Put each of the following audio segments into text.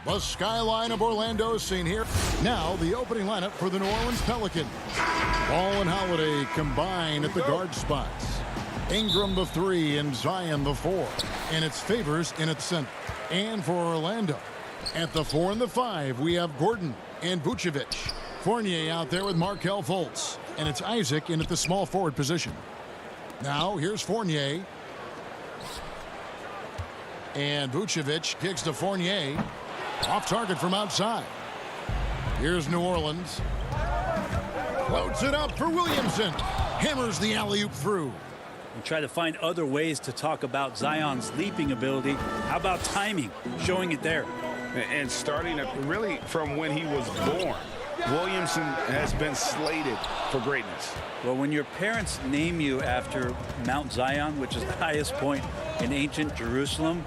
The skyline of Orlando is seen here. Now the opening lineup for the New Orleans Pelicans. Ball and Holiday combine at the guard spots. Ingram the 3 and Zion the 4. And it's Favors in at center. And for Orlando, at the 4 and the 5, we have Gordon and Vucevic. Fournier out there with Markelle Fultz. And it's Isaac in at the small forward position. Now here's Fournier. And Vucevic kicks to Fournier. Off target from outside. Here's New Orleans. Floats it up for Williamson. Hammers the alley-oop through. And try to find other ways to talk about Zion's leaping ability. How about timing? Showing it there. And starting really from when he was born. Williamson has been slated for greatness. Well, when your parents name you after Mount Zion, which is the highest point in ancient Jerusalem,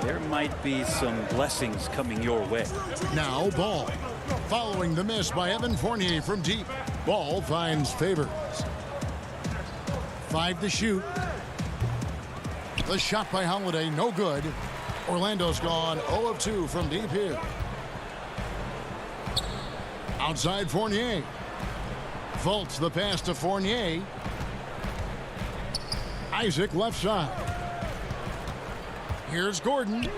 there might be some blessings coming your way. Now Ball. Following the miss by Evan Fournier from deep. Ball finds Favors. 5 to shoot. The shot by Holiday, no good. Orlando's gone 0 of 2 from deep here. Outside Fournier. Fultz the pass to Fournier. Isaac left side. Here's Gordon.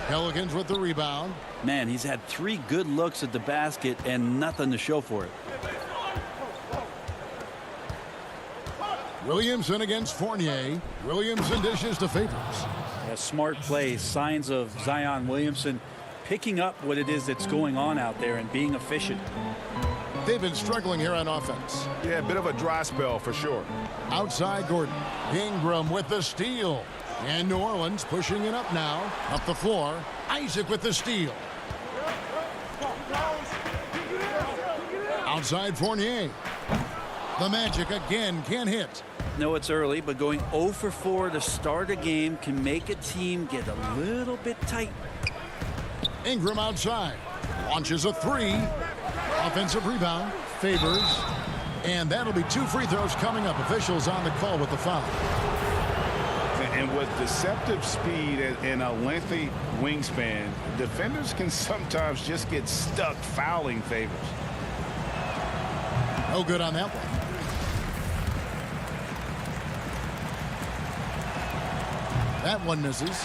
Pelicans with the rebound. Man, he's had 3 good looks at the basket and nothing to show for it. Williamson against Fournier. Williamson dishes to Favors. A smart play. Signs of Zion Williamson picking up what it is that's going on out there and being efficient. They've been struggling here on offense. Yeah, a bit of a dry spell for sure. Outside Gordon. Ingram with the steal. And New Orleans pushing it up now. Up the floor. Isaac with the steal. Outside Fournier. The Magic again can't hit. No, it's early, but going 0 for 4 to start a game can make a team get a little bit tight. Ingram outside. Launches a 3. Offensive rebound. Favors. And that'll be 2 free throws coming up. Officials on the call with the foul. And with deceptive speed and a lengthy wingspan, defenders can sometimes just get stuck fouling Favors. No good on that one. That one misses.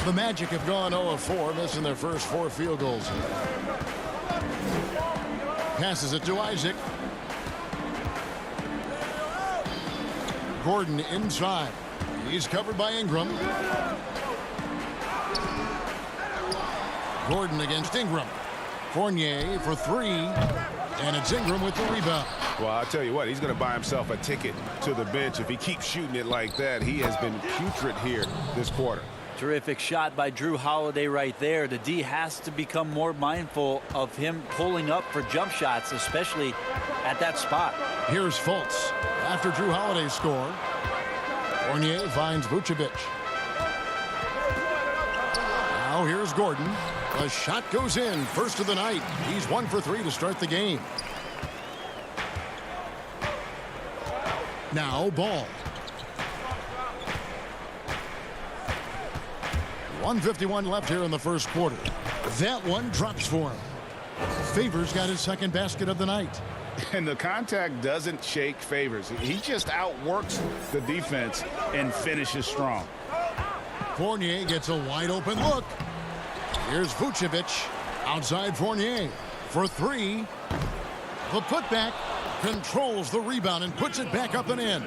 The Magic have gone 0 of 4, missing their first 4 field goals. Passes it to Isaac. Gordon inside. He's covered by Ingram. Gordon against Ingram. Fournier for 3. And it's Ingram with the rebound. Well, I'll tell you what, he's going to buy himself a ticket to the bench if he keeps shooting it like that. He has been putrid here this quarter. Terrific shot by Drew Holiday right there. The D has to become more mindful of him pulling up for jump shots, especially at that spot. Here's Fultz after Drew Holiday's score. Fournier finds Vucevic. Now here's Gordon. The shot goes in. First of the night. He's 1 for 3 to start the game. Now Ball. 1:51 left here in the first quarter. That one drops for him. Favors got his second basket of the night. And the contact doesn't shake Favors. He just outworks the defense and finishes strong. Fournier gets a wide open look. Here's Vucevic outside Fournier for 3. The putback controls the rebound and puts it back up and in.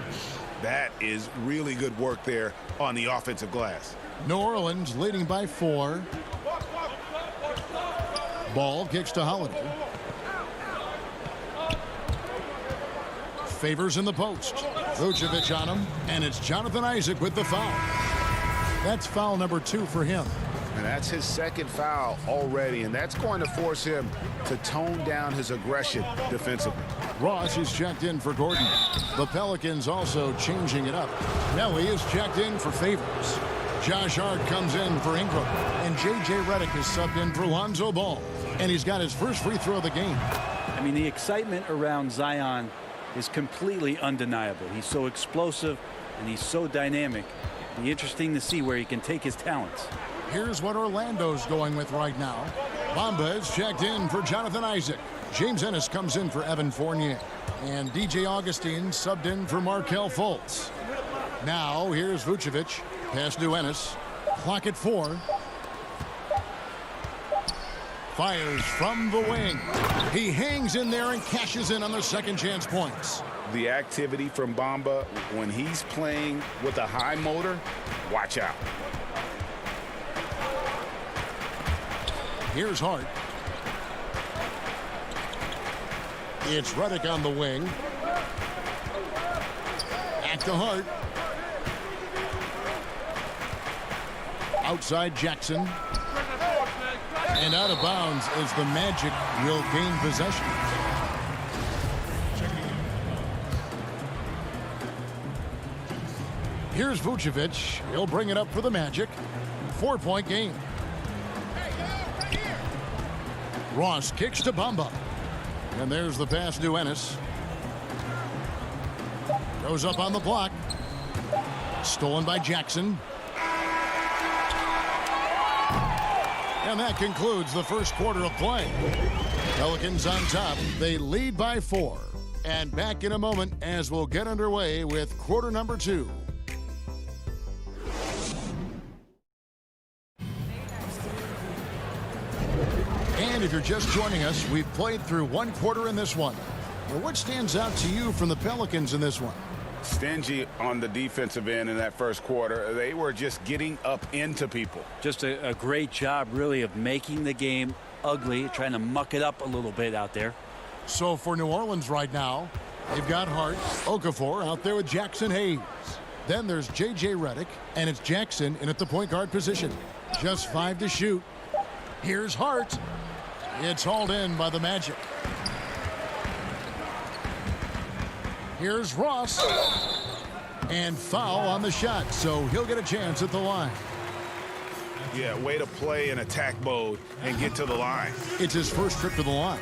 That is really good work there on the offensive glass. New Orleans leading by 4. Ball kicks to Holiday. Favors in the post. Vucevic on him, and it's Jonathan Isaac with the foul. That's foul number 2 for him. And that's his second foul already, and that's going to force him to tone down his aggression defensively. Ross is checked in for Gordon. The Pelicans also changing it up. Nelly is checked in for Favors. Josh Hart comes in for Ingram. And J.J. Redick is subbed in for Lonzo Ball. And he's got his first free throw of the game. I mean, the excitement around Zion is completely undeniable. He's so explosive and he's so dynamic. It'll be interesting to see where he can take his talents. Here's what Orlando's going with right now. Bamba is checked in for Jonathan Isaac. James Ennis comes in for Evan Fournier. And DJ Augustine subbed in for Markelle Fultz. Now here's Vucevic. Pass to Ennis. Clock at 4. Fires from the wing. He hangs in there and cashes in on the second chance points. The activity from Bamba when he's playing with a high motor, watch out. Here's Hart. It's Redick on the wing. Back to Hart. Outside Jackson. And out of bounds as the Magic will gain possession. Here's Vucevic. He'll bring it up for the Magic. 4-point game. Ross kicks to Bamba. And there's the pass to Ennis. Goes up on the block. Stolen by Jackson. And that concludes the first quarter of play. Pelicans on top. They lead by 4. And back in a moment as we'll get underway with quarter number 2. And if you're just joining us, we've played through one quarter in this one. Well, what stands out to you from the Pelicans in this one? Stingy on the defensive end in that first quarter. They were just getting up into people. Just a great job, really, of making the game ugly, trying to muck it up a little bit out there. So for New Orleans right now, they've got Hart, Okafor out there with Jackson Hayes. Then there's J.J. Redick, and it's Jackson in at the point guard position. Just 5 to shoot. Here's Hart. It's hauled in by the Magic. Here's Ross. And foul on the shot, so he'll get a chance at the line. Yeah, way to play in attack mode and get to the line. It's his first trip to the line.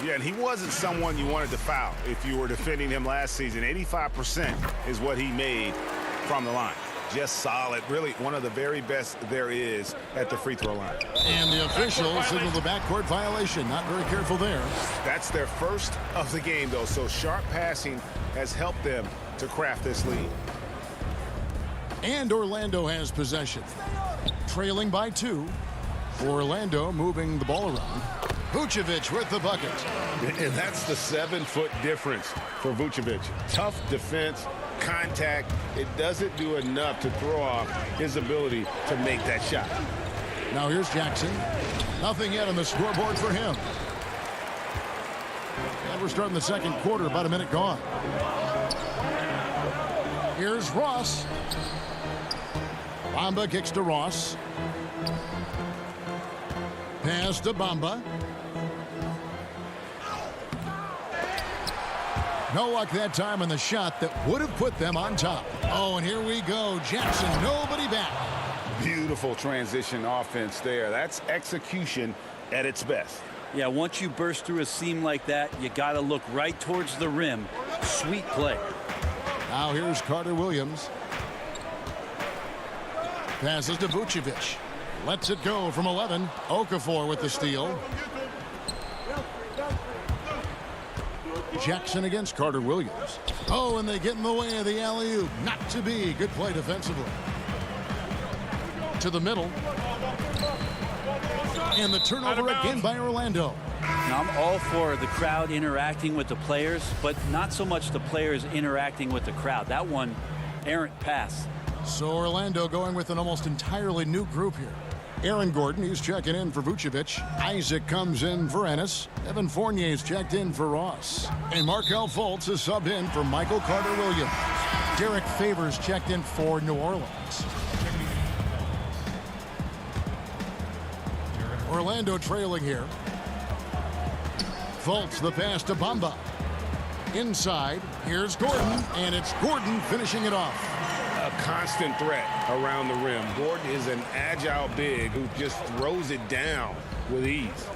Yeah, and he wasn't someone you wanted to foul if you were defending him last season. 85% is what he made from the line. Just solid. Really one of the very best there is at the free throw line. And the officials signal the backcourt violation. Not very careful there. That's their first of the game, though, so sharp passing has helped them to craft this lead. And Orlando has possession. Trailing by 2. Orlando moving the ball around. Vucevic with the bucket. And that's the 7-foot difference for Vucevic. Tough defense, contact. It doesn't do enough to throw off his ability to make that shot. Now here's Jackson. Nothing yet on the scoreboard for him. And we're starting the second quarter, about a minute gone. Here's Ross. Bamba kicks to Ross. Pass to Bamba. No luck that time on the shot that would have put them on top. Oh, and here we go. Jackson, nobody back. Beautiful transition offense there. That's execution at its best. Yeah, once you burst through a seam like that, you got to look right towards the rim. Sweet play. Now here's Carter Williams. Passes to Vucevic. Lets it go from 11. Okafor with the steal. Jackson against Carter Williams. Oh, and they get in the way of the alley-oop. Not to be. Good play defensively. To the middle. And the turnover again by Orlando. Now, I'm all for the crowd interacting with the players, but not so much the players interacting with the crowd. That one, errant pass. So Orlando going with an almost entirely new group here. Aaron Gordon, he's checking in for Vucevic. Isaac comes in for Ennis. Evan Fournier's checked in for Ross. And Markelle Fultz is subbed in for Michael Carter-Williams. Derek Favors checked in for New Orleans. Orlando trailing here. Fultz the pass to Bamba. Inside, here's Gordon, and it's Gordon finishing it off. A constant threat around the rim. Gordon is an agile big who just throws it down with ease.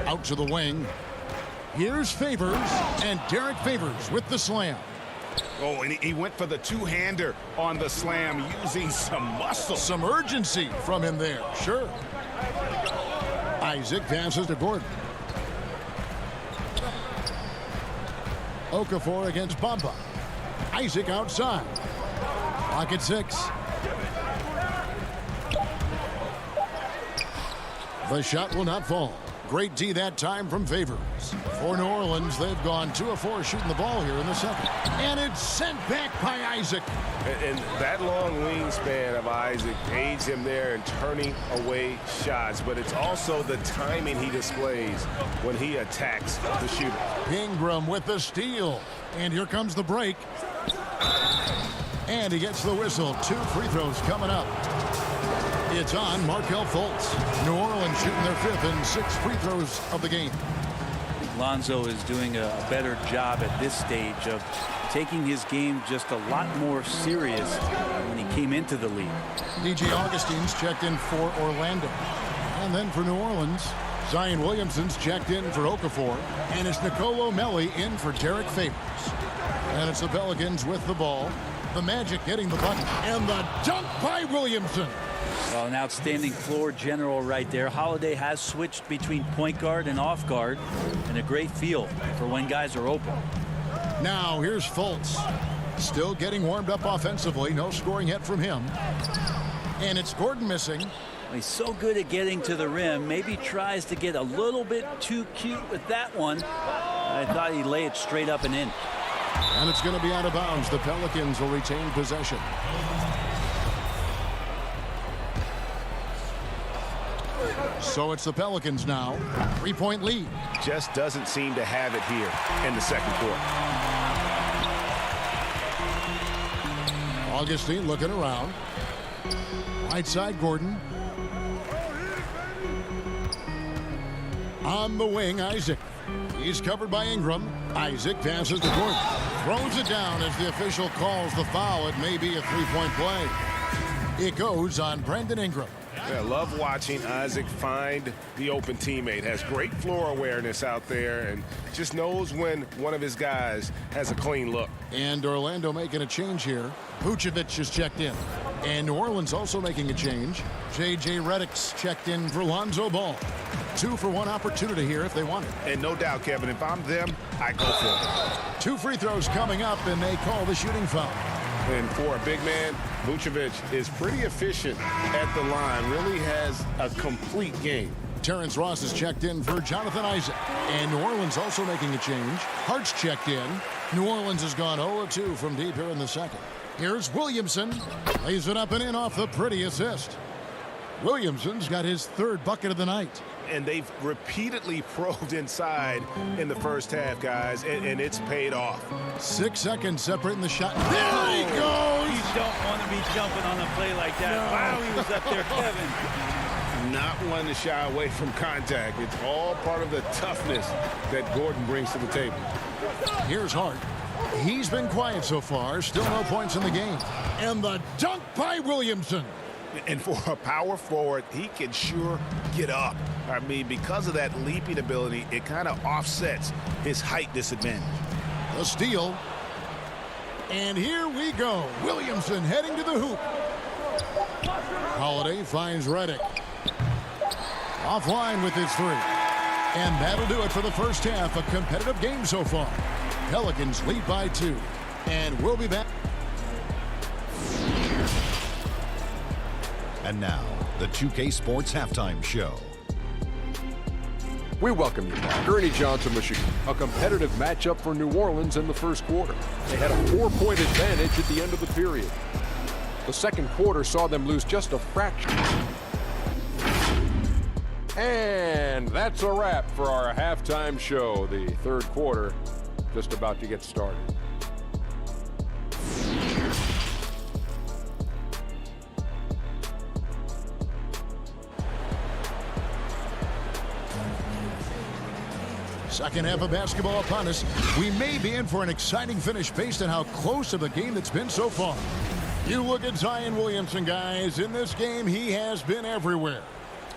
Out to the wing. Here's Favors, and Derek Favors with the slam. Oh, and he went for the two-hander on the slam using some muscle. Some urgency from him there. Sure. Isaac passes to Gordon. Okafor against Bamba. Isaac outside. Pocket 6. The shot will not fall. Great D that time from Favors. For New Orleans, they've gone 2 of 4 shooting the ball here in the second. And it's sent back by Isaac. And that long wingspan of Isaac aids him there in turning away shots. But it's also the timing he displays when he attacks the shooter. Ingram with the steal. And here comes the break. And he gets the whistle. 2 free throws coming up. It's on Markelle Fultz. New Orleans shooting their 5th and 6th free throws of the game. Lonzo is doing a better job at this stage of taking his game just a lot more serious when he came into the league. DJ Augustine's checked in for Orlando. And then for New Orleans, Zion Williamson's checked in for Okafor. And it's Nicolo Melli in for Derek Favors. And it's the Pelicans with the ball. The Magic getting the bucket. And the dunk by Williamson. Well, an outstanding floor general right there. Holiday has switched between point guard and off guard, and a great feel for when guys are open. Now here's Fultz. Still getting warmed up offensively. No scoring yet from him. And it's Gordon missing. He's so good at getting to the rim. Maybe tries to get a little bit too cute with that one. I thought he'd lay it straight up and in. And it's going to be out of bounds. The Pelicans will retain possession. So it's the Pelicans now. 3-point lead. Just doesn't seem to have it here in the second quarter. Augustine looking around. Right side, Gordon. On the wing, Isaac. He's covered by Ingram. Isaac passes to Gordon. Throws it down as the official calls the foul. It may be a 3-point play. It goes on Brandon Ingram. Yeah, I love watching Isaac find the open teammate. Has great floor awareness out there and just knows when one of his guys has a clean look. And Orlando making a change here. Vucevic is checked in. And New Orleans also making a change. J.J. Redick's checked in for Lonzo Ball. 2 for 1 opportunity here if they want it. And no doubt, Kevin, if I'm them, I go for it. 2 free throws coming up, and they call the shooting foul. And for a big man, Vucevic is pretty efficient at the line. Really has a complete game. Terrence Ross is checked in for Jonathan Isaac. And New Orleans also making a change. Hart's checked in. New Orleans has gone 0-2 from deep here in the second. Here's Williamson. Lays it up and in off the pretty assist. Williamson's got his 3rd bucket of the night. And they've repeatedly probed inside in the first half, guys, and it's paid off. 6 seconds separating the shot. There he goes! You don't want to be jumping on a play like that. No. Wow, he was up there, Kevin. Not one to shy away from contact. It's all part of the toughness that Gordon brings to the table. Here's Hart. He's been quiet so far. Still no points in the game. And the dunk by Williamson. And for a power forward, he can sure get up. I mean, because of that leaping ability, it kind of offsets his height disadvantage. A steal. And here we go. Williamson heading to the hoop. Holiday finds Redick. Offline with his 3. And that'll do it for the first half. A competitive game so far. Pelicans lead by 2. And we'll be back. And now, the 2K Sports Halftime Show. We welcome you back. Ernie Johnson, Michigan. A competitive matchup for New Orleans in the first quarter. They had a 4-point advantage at the end of the period. The second quarter saw them lose just a fraction. And that's a wrap for our halftime show. The third quarter just about to get started. Second half of basketball upon us. We may be in for an exciting finish based on how close of a game that's been so far. You look at Zion Williamson, guys. In this game, he has been everywhere.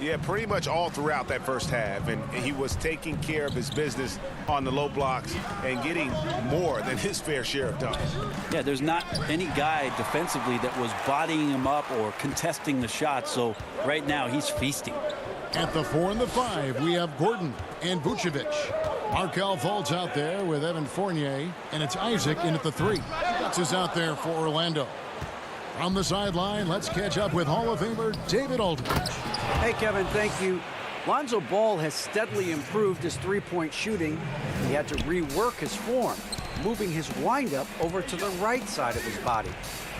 Yeah, pretty much all throughout that first half, and he was taking care of his business on the low blocks and getting more than his fair share of dunks. Yeah, there's not any guy defensively that was bodying him up or contesting the shot, so right now he's feasting. At the 4 and the 5, we have Gordon and Vucevic. Markelle Fultz out there with Evan Fournier, and it's Isaac in at the 3. This is out there for Orlando. From the sideline, let's catch up with Hall of Famer David Aldridge. Hey, Kevin, thank you. Lonzo Ball has steadily improved his three-point shooting. He had to rework his form, moving his windup over to the right side of his body.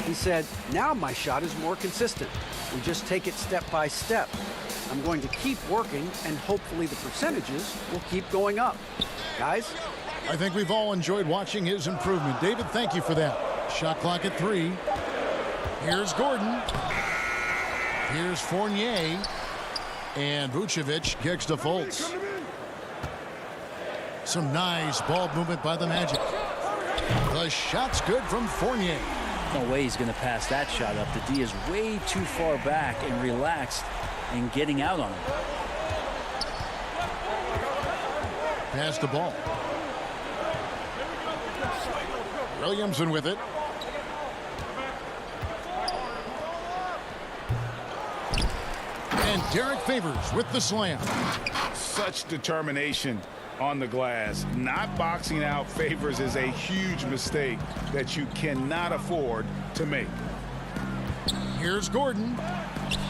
He said, now my shot is more consistent. We just take it step by step. I'm going to keep working, and hopefully the percentages will keep going up. Guys? I think we've all enjoyed watching his improvement. David, thank you for that. Shot clock at 3. Here's Gordon. Here's Fournier. And Vucevic kicks to Fultz. Some nice ball movement by the Magic. The shot's good from Fournier. No way he's going to pass that shot up. The D is way too far back and relaxed and getting out on him. Pass the ball. Williamson with it. And Derek Favors with the slam. Such determination on the glass. Not boxing out Favors is a huge mistake that you cannot afford to make. Here's Gordon.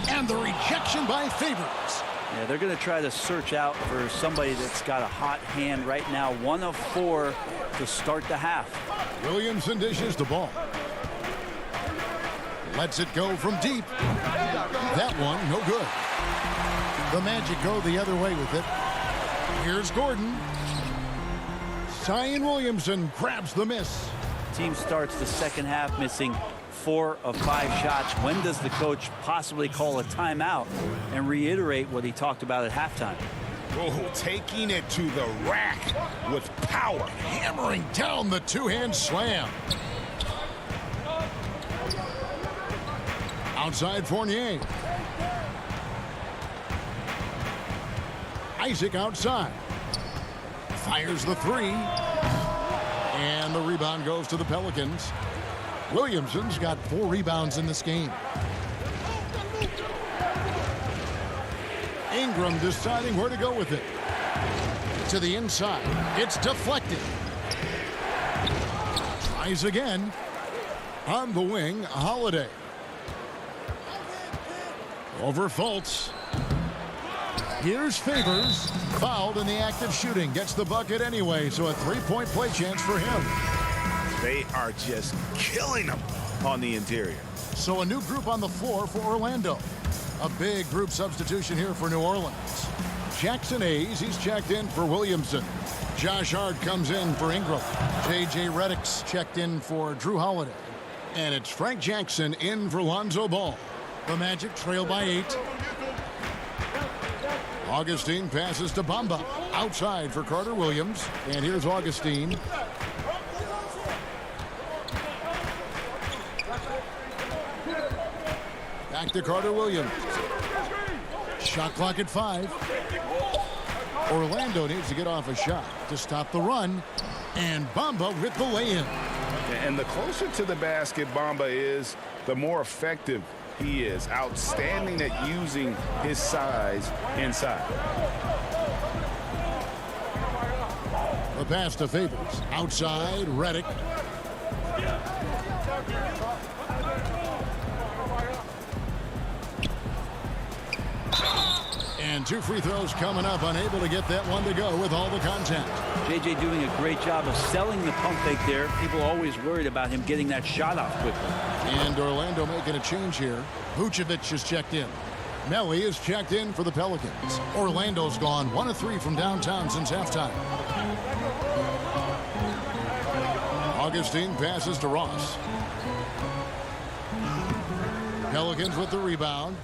And the rejection by Favors. Yeah, they're going to try to search out for somebody that's got a hot hand right now. 1 of 4 to start the half. Williamson dishes the ball. Lets it go from deep. That one, no good. The Magic go the other way with it. Here's Gordon. Zion Williamson grabs the miss. Team starts the second half missing 4 of 5 shots. When does the coach possibly call a timeout and reiterate what he talked about at halftime? Oh, taking it to the rack with power. Hammering down the two-hand slam. Outside Fournier. Isaac outside. Fires the 3. And the rebound goes to the Pelicans. Williamson's got 4 rebounds in this game. Ingram deciding where to go with it. To the inside. It's deflected. Tries again. On the wing, Holiday. Over Fultz. Here's Favors. Fouled in the act of shooting. Gets the bucket anyway, so a 3-point play chance for him. They are just killing them on the interior. So a new group on the floor for Orlando. A big group substitution here for New Orleans. Jackson Hayes, he's checked in for Williamson. Josh Hart comes in for Ingram. J.J. Redick's checked in for Drew Holiday. And it's Frank Jackson in for Lonzo Ball. The Magic trail by 8. Augustine passes to Bamba. Outside for Carter Williams. And here's Augustine. Back to Carter Williams. Shot clock at 5. Orlando needs to get off a shot to stop the run. And Bamba with the lay-in. And the closer to the basket Bamba is, the more effective he is. Outstanding at using his size inside. The pass to Favors. Outside, Redick. And 2 free throws coming up. Unable to get that one to go with all the contact. J.J. doing a great job of selling the pump fake there. People always worried about him getting that shot off quickly. And Orlando making a change here. Vucevic is checked in. Melly is checked in for the Pelicans. Orlando's gone 1 of 3 from downtown since halftime. Augustine passes to Ross. Pelicans with the rebound.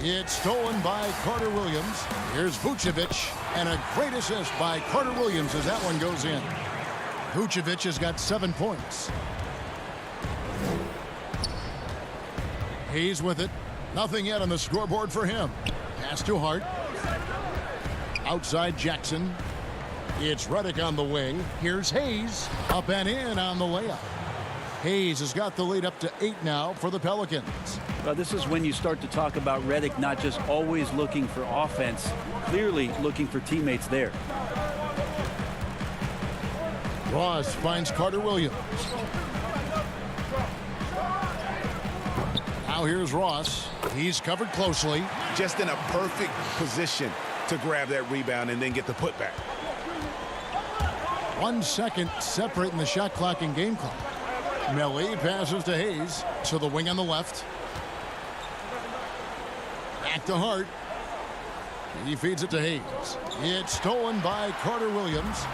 It's stolen by Carter Williams. Here's Vucevic, and a great assist by Carter Williams as that one goes in. Vucevic has got 7 points. Hayes with it. Nothing yet on the scoreboard for him. Pass to Hart. Outside Jackson. It's Redick on the wing. Here's Hayes. Up and in on the layup. Hayes has got the lead up to 8 now for the Pelicans. Well, this is when you start to talk about Redick not just always looking for offense, clearly looking for teammates there. Ross finds Carter Williams. Now here's Ross. He's covered closely. Just in a perfect position to grab that rebound and then get the putback. 1 second separating the shot clock and game clock. Melly passes to Hayes to the wing on the left. Back to Hart. He feeds it to Hayes. It's stolen by Carter Williams.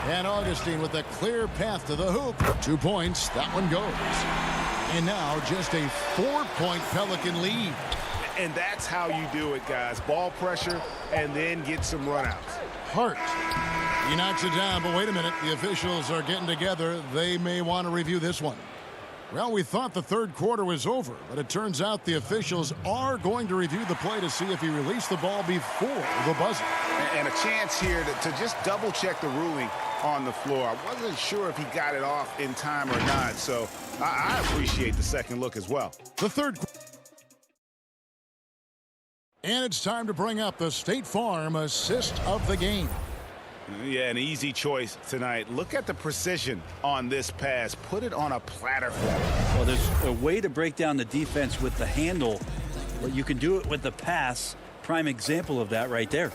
And Augustine with a clear path to the hoop. 2 points. That one goes. And now just a 4-point Pelican lead. And that's how you do it, guys. Ball pressure and then get some runouts. Hart. He knocks it down, but wait a minute. The officials are getting together. They may want to review this one. Well, we thought the third quarter was over, but it turns out the officials are going to review the play to see if he released the ball before the buzzer. And a chance here to just double-check the ruling on the floor. I wasn't sure if he got it off in time or not, so I appreciate the second look as well. The third. And it's time to bring up the State Farm assist of the game. Yeah, an easy choice tonight. Look at the precision on this pass. Put it on a platter for him. Well, there's a way to break down the defense with the handle, but you can do it with the pass. Prime example of that right there.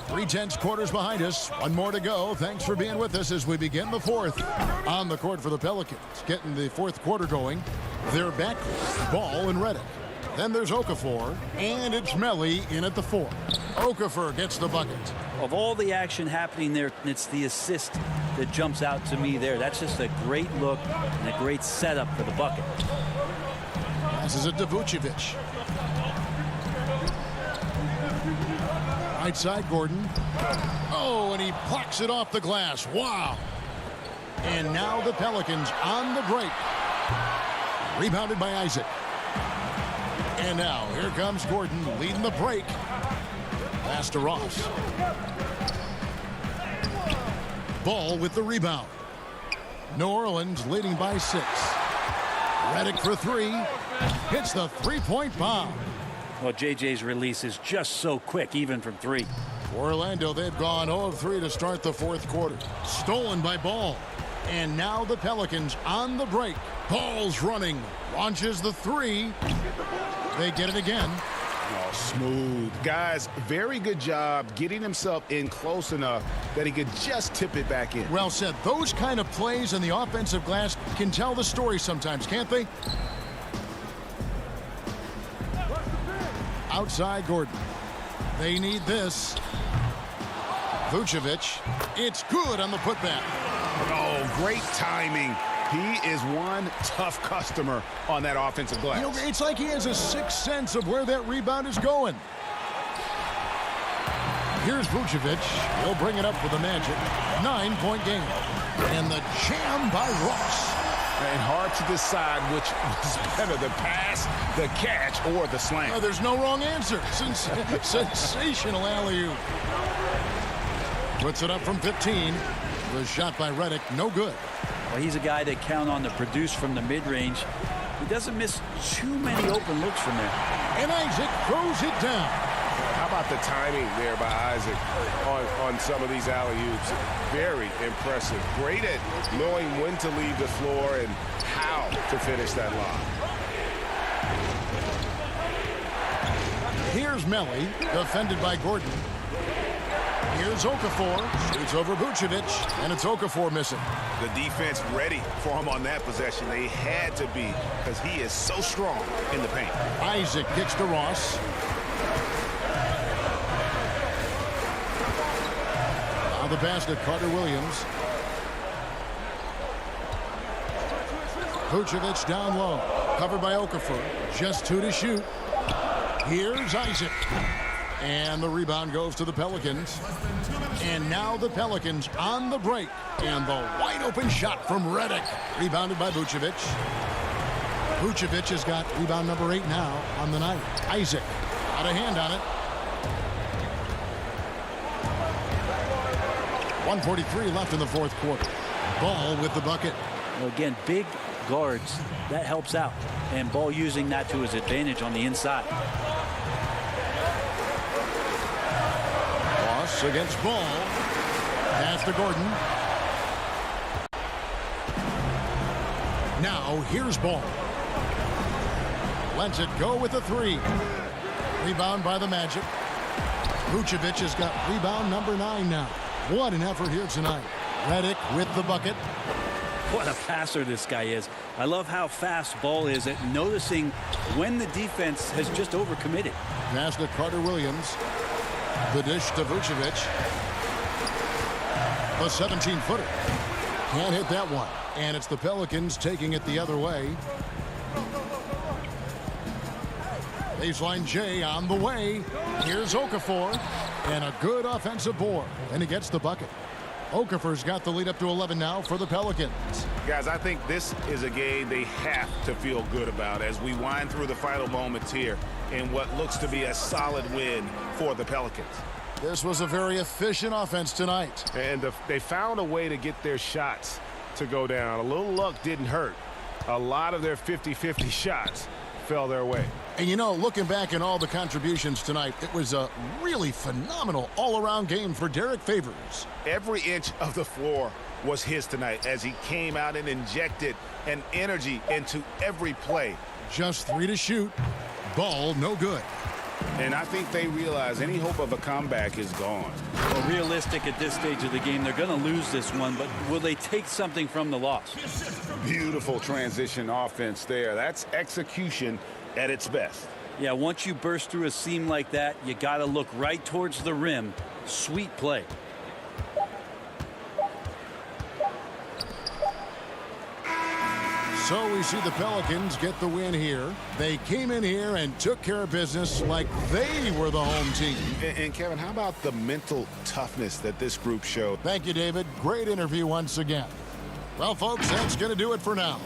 3/10 quarters behind us. One more to go. Thanks for being with us as we begin the fourth. On the court for the Pelicans. Getting the fourth quarter going. They're back. Ball and Redick. Then there's Okafor, and it's Melly in at the 4. Okafor gets the bucket. Of all the action happening there, it's the assist that jumps out to me there. That's just a great look and a great setup for the bucket. Passes it to Vucevic. Right side, Gordon. Oh, and he plucks it off the glass. Wow. And now the Pelicans on the break. Rebounded by Isaac. And now, here comes Gordon leading the break. Pass to Ross. Ball with the rebound. New Orleans leading by 6. Redick for 3. Hits the three-point bomb. Well, JJ's release is just so quick, even from 3. For Orlando, they've gone 0 of 3 to start the fourth quarter. Stolen by Ball. And now the Pelicans on the break. Ball's running. Launches the 3. They get it again. Oh, smooth. Guys, very good job getting himself in close enough that he could just tip it back in. Well said. Those kind of plays in the offensive glass can tell the story sometimes, can't they? Outside Gordon. They need this. Vucevic. It's good on the putback. Oh, great timing. He is one tough customer on that offensive glass. You know, it's like he has a sixth sense of where that rebound is going. Here's Vucevic. He'll bring it up for the Magic. 9-point game. And the jam by Ross. And hard to decide which was better, the pass, the catch, or the slam. Oh, there's no wrong answer. Sensational alley-oop. Puts it up from 15. The shot by Redick, no good. Well, he's a guy they count on to produce from the mid-range. He doesn't miss too many open looks from there. And Isaac throws it down. How about the timing there by Isaac on some of these alley-oops? Very impressive. Great at knowing when to leave the floor and how to finish that lob. Here's Melly, defended by Gordon. Here's Okafor. Shoots over Vucevic, and it's Okafor missing. The defense ready for him on that possession. They had to be because he is so strong in the paint. Isaac kicks to Ross. Now the pass to Carter Williams. Vucevic down low. Covered by Okafor. Just 2 to shoot. Here's Isaac. And the rebound goes to the Pelicans. And now the Pelicans on the break. And the wide open shot from Redick. Rebounded by Vucevic. Vucevic has got rebound number 8 now on the night. Isaac got a hand on it. 1:43 left in the fourth quarter. Ball with the bucket. Well, again, big guards, that helps out. And Ball using that to his advantage on the inside. Ross against Ball. Pass to Gordon. Now here's Ball. Lets it go with a 3. Rebound by the Magic. Vucevic has got rebound number 9 now. What an effort here tonight. Redick with the bucket. What a passer this guy is. I love how fast Ball is at noticing when the defense has just overcommitted. Pass to Carter Williams. The dish to Vucevic. A 17-footer. Can't hit that one. And it's the Pelicans taking it the other way. Baseline J on the way. Here's Okafor. And a good offensive board. And he gets the bucket. Okafor's got the lead up to 11 now for the Pelicans. Guys, I think this is a game they have to feel good about as we wind through the final moments here in what looks to be a solid win for the Pelicans. This was a very efficient offense tonight. And they found a way to get their shots to go down. A little luck didn't hurt. A lot of their 50-50 shots fell their way. And you know, looking back at all the contributions tonight, it was a really phenomenal all-around game for Derek Favors. Every inch of the floor was his tonight as he came out and injected an energy into every play. Just 3 to shoot. Ball no good. And I think they realize any hope of a comeback is gone. Well, realistic at this stage of the game, they're going to lose this one, but will they take something from the loss? Beautiful transition offense there. That's execution at its best. Yeah, once you burst through a seam like that, you got to look right towards the rim. Sweet play. So we see the Pelicans get the win here. They came in here and took care of business like they were the home team. And Kevin, how about the mental toughness that this group showed? Thank you, David. Great interview once again. Well, folks, that's going to do it for now.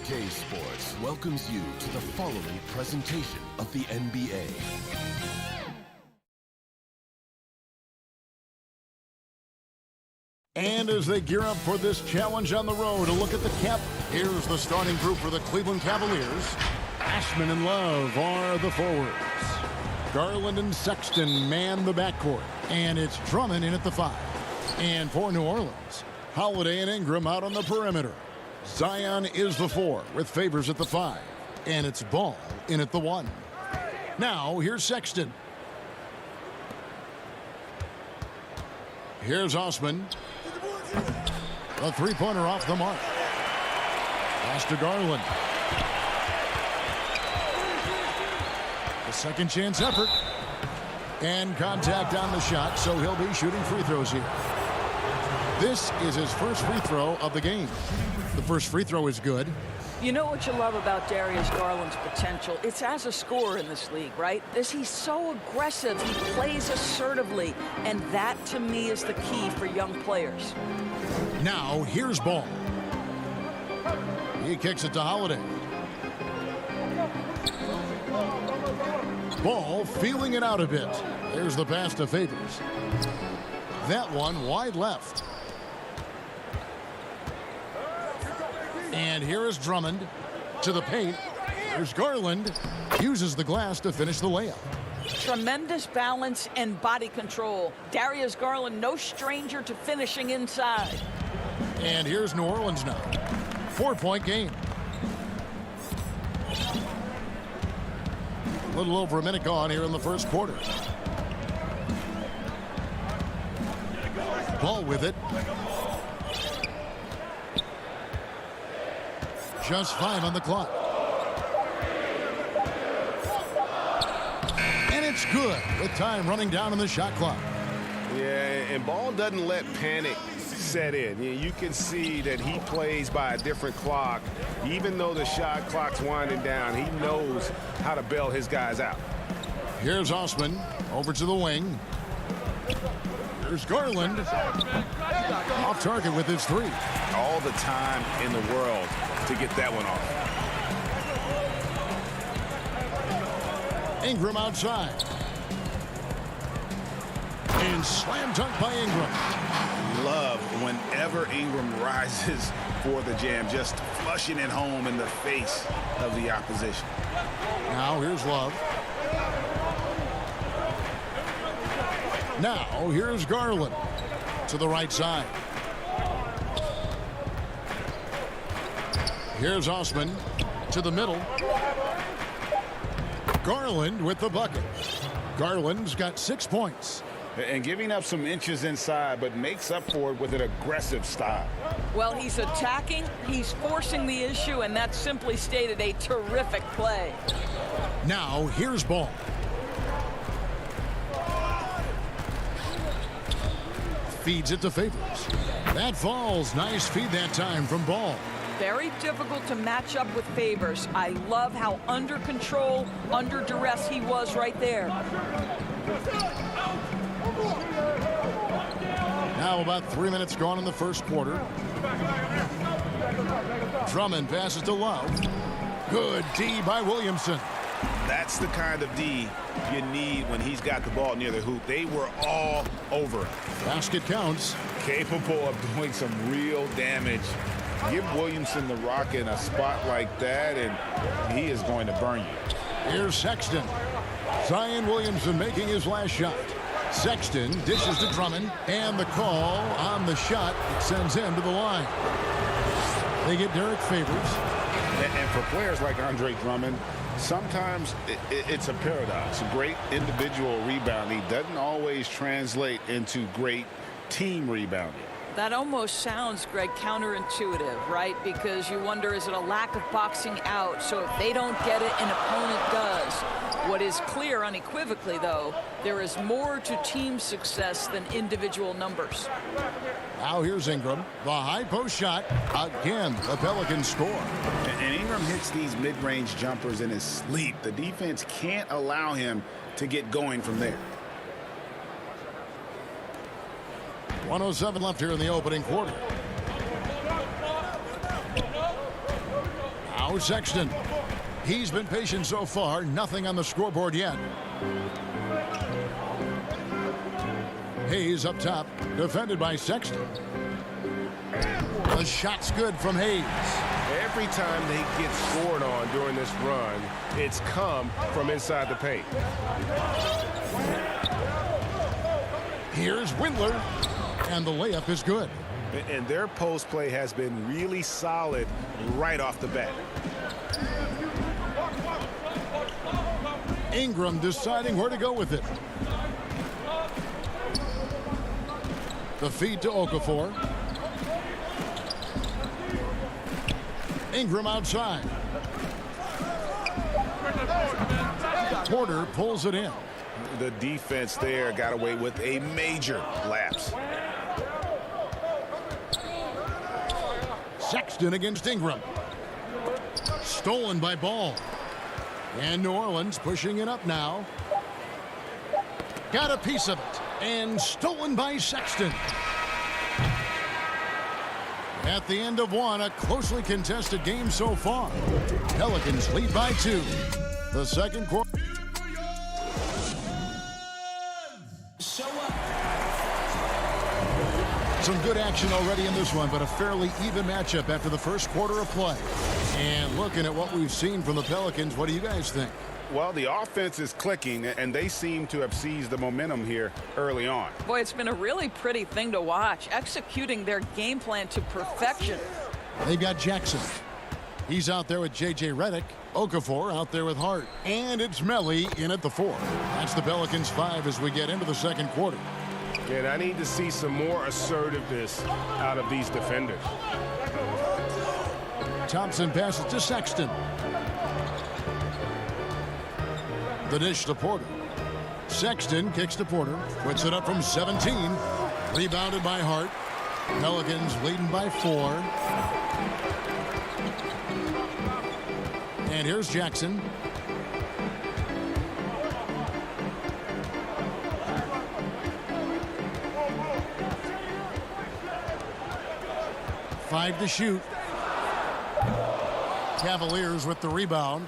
2K Sports welcomes you to the following presentation of the NBA. And as they gear up for this challenge on the road, a look at the cap. Here's the starting group for the Cleveland Cavaliers. Ashman and Love are the forwards. Garland and Sexton man the backcourt. And it's Drummond in at the 5. And for New Orleans, Holiday and Ingram out on the perimeter. Zion is the 4 with Favors at the 5. And it's Ball in at the 1. Now, here's Sexton. Here's Osman. A three-pointer off the mark. Pass to Garland. A second chance effort. And contact on the shot, so he'll be shooting free throws here. This is his first free throw of the game. The first free throw is good. You know what you love about Darius Garland's potential? It's as a scorer in this league, right? He's so aggressive. He plays assertively. And that, to me, is the key for young players. Now, here's Ball. He kicks it to Holiday. Ball feeling it out a bit. There's the pass to Favors. That one wide left. And here is Drummond to the paint. There's Garland. Uses the glass to finish the layup. Tremendous balance and body control. Darius Garland, no stranger to finishing inside. And here's New Orleans now. 4-point game. A little over a minute gone here in the first quarter. Ball with it. Just 5 on the clock. And it's good with time running down on the shot clock. Yeah, and Ball doesn't let panic set in. You can see that he plays by a different clock. Even though the shot clock's winding down, he knows how to bail his guys out. Here's Osman over to the wing. Here's Garland. Off target with his 3. All the time in the world to get that one off. Ingram outside. And slam dunk by Ingram. Love whenever Ingram rises for the jam, just flushing it home in the face of the opposition. Now here's Love. Now here's Garland to the right side. Here's Osman to the middle. Garland with the bucket. Garland's got 6 points. And giving up some inches inside, but makes up for it with an aggressive style. Well, he's attacking, he's forcing the issue, and that's simply stated a terrific play. Now here's Ball. Feeds it to Favors. That falls. Nice feed that time from Ball. Very difficult to match up with Favors. I love how under control, under duress he was right there. Now about 3 minutes gone in the first quarter. Drummond passes to Love. Good D by Williamson. That's the kind of D you need when he's got the ball near the hoop. They were all over it. Basket counts. Capable of doing some real damage. Give Williamson the rock in a spot like that, and he is going to burn you. Here's Sexton. Zion Williamson making his last shot. Sexton dishes to Drummond, and the call on the shot sends him to the line. They get Derek Favors. And for players like Andre Drummond, sometimes it's a paradox. Great individual rebounding doesn't always translate into great team rebounding. That almost sounds, Greg, counterintuitive, right? Because you wonder, is it a lack of boxing out? So if they don't get it, an opponent does. What is clear unequivocally, though, there is more to team success than individual numbers. Now here's Ingram. The high post shot. Again, the Pelicans score. And Ingram hits these mid-range jumpers in his sleep. The defense can't allow him to get going from there. 1:07 left here in the opening quarter. Now Sexton. He's been patient so far. Nothing on the scoreboard yet. Hayes up top. Defended by Sexton. The shot's good from Hayes. Every time they get scored on during this run, it's come from inside the paint. Here's Windler, and the layup is good. And their post play has been really solid right off the bat. Ingram deciding where to go with it. The feed to Okafor. Ingram outside. Porter pulls it in. The defense there got away with a major lapse. Sexton against Ingram. Stolen by Ball. And New Orleans pushing it up now. Got a piece of it. And stolen by Sexton. At the end of one, a closely contested game so far. Pelicans lead by 2. The second quarter. Some good action already in this one, but a fairly even matchup after the first quarter of play. And looking at what we've seen from the Pelicans, what do you guys think? Well, the offense is clicking, and they seem to have seized the momentum here early on. Boy, it's been a really pretty thing to watch, executing their game plan to perfection. They've got Jackson. He's out there with J.J. Redick. Okafor out there with Hart. And it's Melly in at the 4. That's the Pelicans 5 as we get into the second quarter. And I need to see some more assertiveness out of these defenders. Thompson passes to Sexton. The dish to Porter. Sexton kicks to Porter. Puts it up from 17. Rebounded by Hart. Pelicans leading by 4. And here's Jackson. Five to shoot. Cavaliers with the rebound.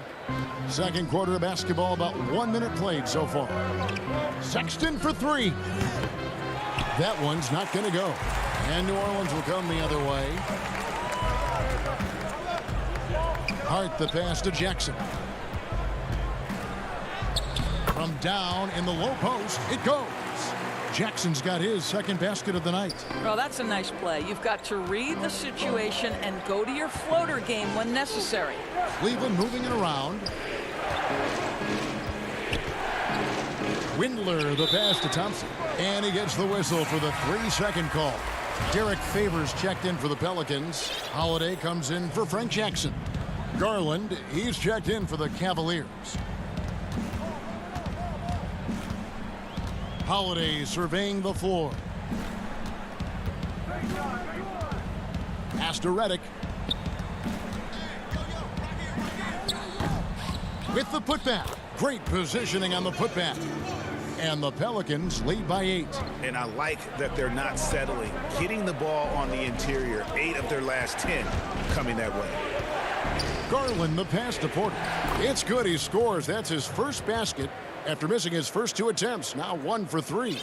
Second quarter of basketball, about 1 minute played so far. Sexton for 3. That one's not going to go. And New Orleans will come the other way. Hart the pass to Jackson. From down in the low post, it goes. Jackson's got his second basket of the night. Well, that's a nice play. You've got to read the situation and go to your floater game when necessary. Cleveland moving it around. Windler the pass to Thompson. And he gets the whistle for the 3-second call. Derek Favors checked in for the Pelicans. Holiday comes in for Frank Jackson. Garland, he's checked in for the Cavaliers. Holiday surveying the floor. Pass to Redick. With the putback. Great positioning on the putback. And the Pelicans lead by 8. And I like that they're not settling. Getting the ball on the interior, 8 of their last 10 coming that way. Garland the pass to Porter. It's good, he scores. That's his first basket after missing his first 2 attempts. Now 1 for 3.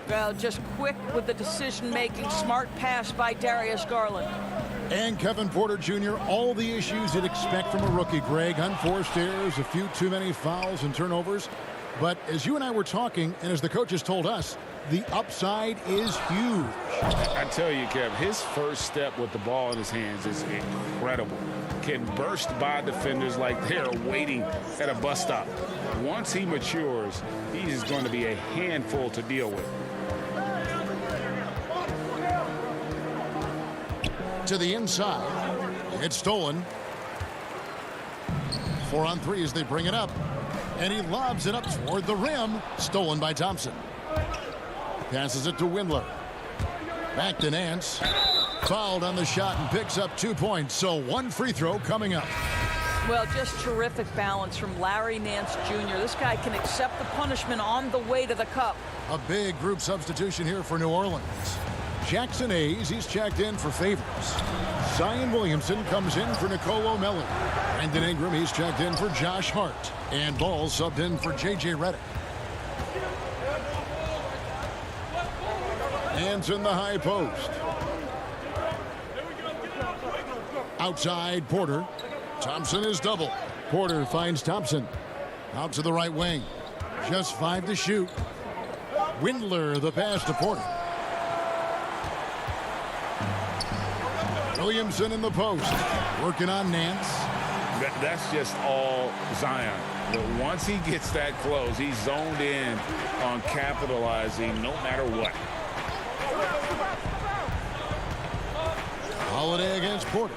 Well, just quick with the decision-making, smart pass by Darius Garland. And Kevin Porter Jr., all the issues you'd expect from a rookie, Greg. Unforced errors, a few too many fouls and turnovers. But as you and I were talking, and as the coaches told us, the upside is huge. I tell you, Kev, his first step with the ball in his hands is incredible. Can burst by defenders like they're waiting at a bus stop. Once he matures, he's going to be a handful to deal with. To the inside. It's stolen. 4 on 3 as they bring it up. And he lobs it up toward the rim. Stolen by Thompson. Passes it to Windler. Back to Nance. Fouled on the shot and picks up 2 points. So 1 free throw coming up. Well, just terrific balance from Larry Nance Jr. This guy can accept the punishment on the way to the cup. A big group substitution here for New Orleans. Jackson Hayes, he's checked in for Favors. Zion Williamson comes in for Nicole O'Malley. Brandon Ingram, he's checked in for Josh Hart. And Ball subbed in for J.J. Redick. Hands in the high post. Outside, Porter. Thompson is double. Porter finds Thompson. Out to the right wing. Just 5 to shoot. Windler, the pass to Porter. Williamson in the post. Working on Nance. That's just all Zion. But once he gets that close, he's zoned in on capitalizing no matter what. Holiday against Porter.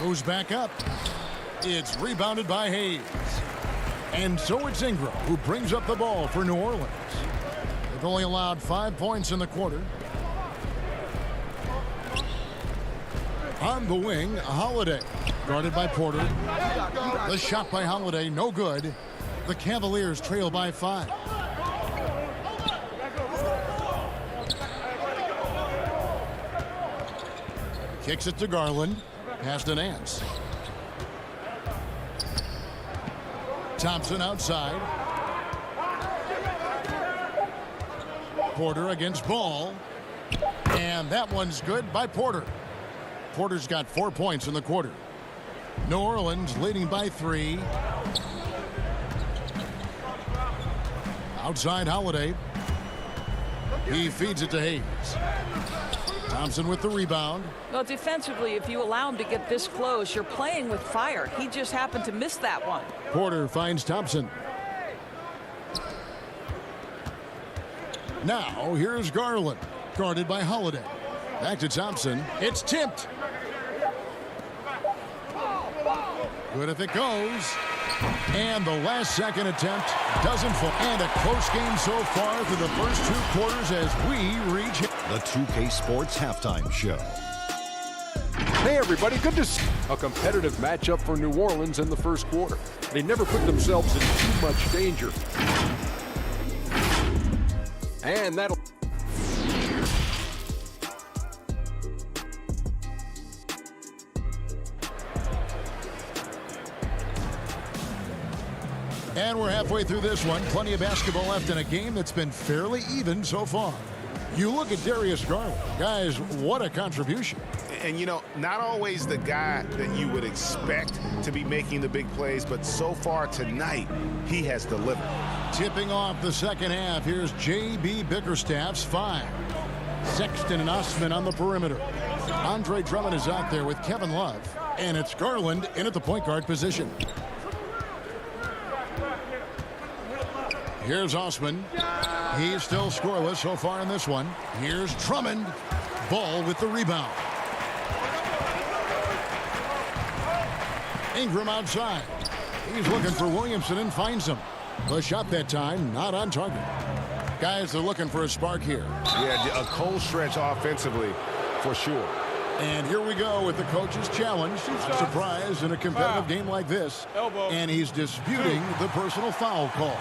Goes back up. It's rebounded by Hayes. And so it's Ingram who brings up the ball for New Orleans. They've only allowed 5 points in the quarter. On the wing, Holiday. Guarded by Porter. The shot by Holiday, no good. The Cavaliers trail by 5. Kicks it to Garland. Pass to Nance. Thompson outside. Porter against Ball. And that one's good by Porter. Porter's got 4 points in the quarter. New Orleans leading by 3. Outside Holiday. He feeds it to Hayes. Thompson with the rebound. Well, defensively, if you allow him to get this close, you're playing with fire. He just happened to miss that one. Porter finds Thompson. Now, here's Garland. Guarded by Holiday. Back to Thompson. It's tipped. Good if it goes. And the last second attempt doesn't fall. And a close game so far through the first 2 quarters as we reach The 2K Sports Halftime Show. Hey everybody, good to see a competitive matchup for New Orleans in the first quarter. They never put themselves in too much danger. And that'll... And we're halfway through this one. Plenty of basketball left in a game that's been fairly even so far. You look at Darius Garland. Guys, what a contribution. And, you know, not always the guy that you would expect to be making the big plays, but so far tonight, he has delivered. Tipping off the second half, here's J.B. Bickerstaff's 5. Sexton and Osman on the perimeter. Andre Drummond is out there with Kevin Love. And it's Garland in at the point guard position. Here's Osman. He's still scoreless so far in this one. Here's Drummond. Ball with the rebound. Ingram outside. He's looking for Williamson and finds him. The shot that time not on target. Guys are looking for a spark here. Yeah, a cold stretch offensively for sure. And here we go with the coach's challenge. Surprise in a competitive game like this. And he's disputing the personal foul call.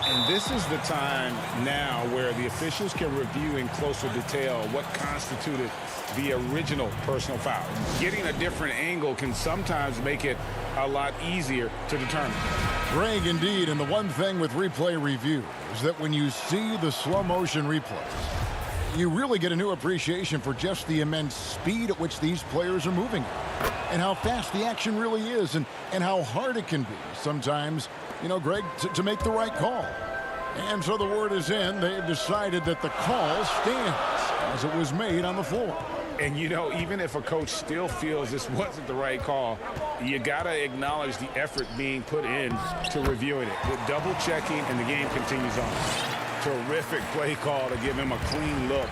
And this is the time now where the officials can review in closer detail what constituted the original personal foul. Getting a different angle can sometimes make it a lot easier to determine. Greg, indeed, and the one thing with replay review is that when you see the slow motion replays, you really get a new appreciation for just the immense speed at which these players are moving and how fast the action really is and how hard it can be sometimes, you know, Greg, to make the right call. And so the word is in. They've decided that the call stands as it was made on the floor. And, you know, even if a coach still feels this wasn't the right call, you got to acknowledge the effort being put in to reviewing it. With double checking, and the game continues on. Terrific play call to give him a clean look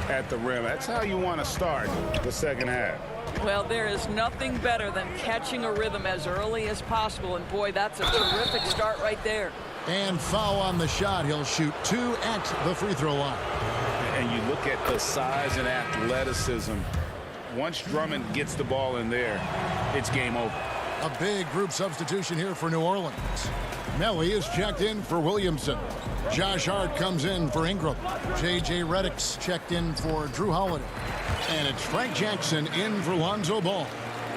at the rim. That's how you want to start the second half. Well, there is nothing better than catching a rhythm as early as possible. And, boy, that's a terrific start right there. And foul on the shot. He'll shoot 2 at the free throw line. And you look at the size and athleticism. Once Drummond gets the ball in there, it's game over. A big group substitution here for New Orleans. Melly is checked in for Williamson. Josh Hart comes in for Ingram. J.J. Redick's checked in for Drew Holiday. And it's Frank Jackson in for Lonzo Ball.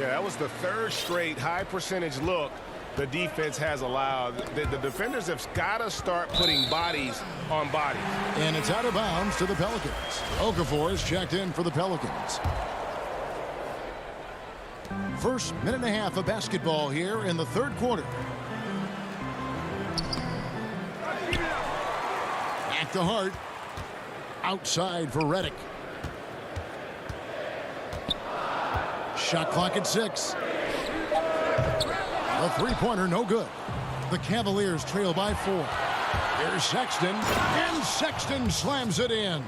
Yeah, that was the third straight high percentage look the defense has allowed. The defenders have got to start putting bodies on bodies. And it's out of bounds to the Pelicans. Okafor is checked in for the Pelicans. First minute and a half of basketball here in the third quarter. Back to Hart. Outside for Redick. Shot clock at 6. A three-pointer, no good. The Cavaliers trail by 4. Here's Sexton, and Sexton slams it in.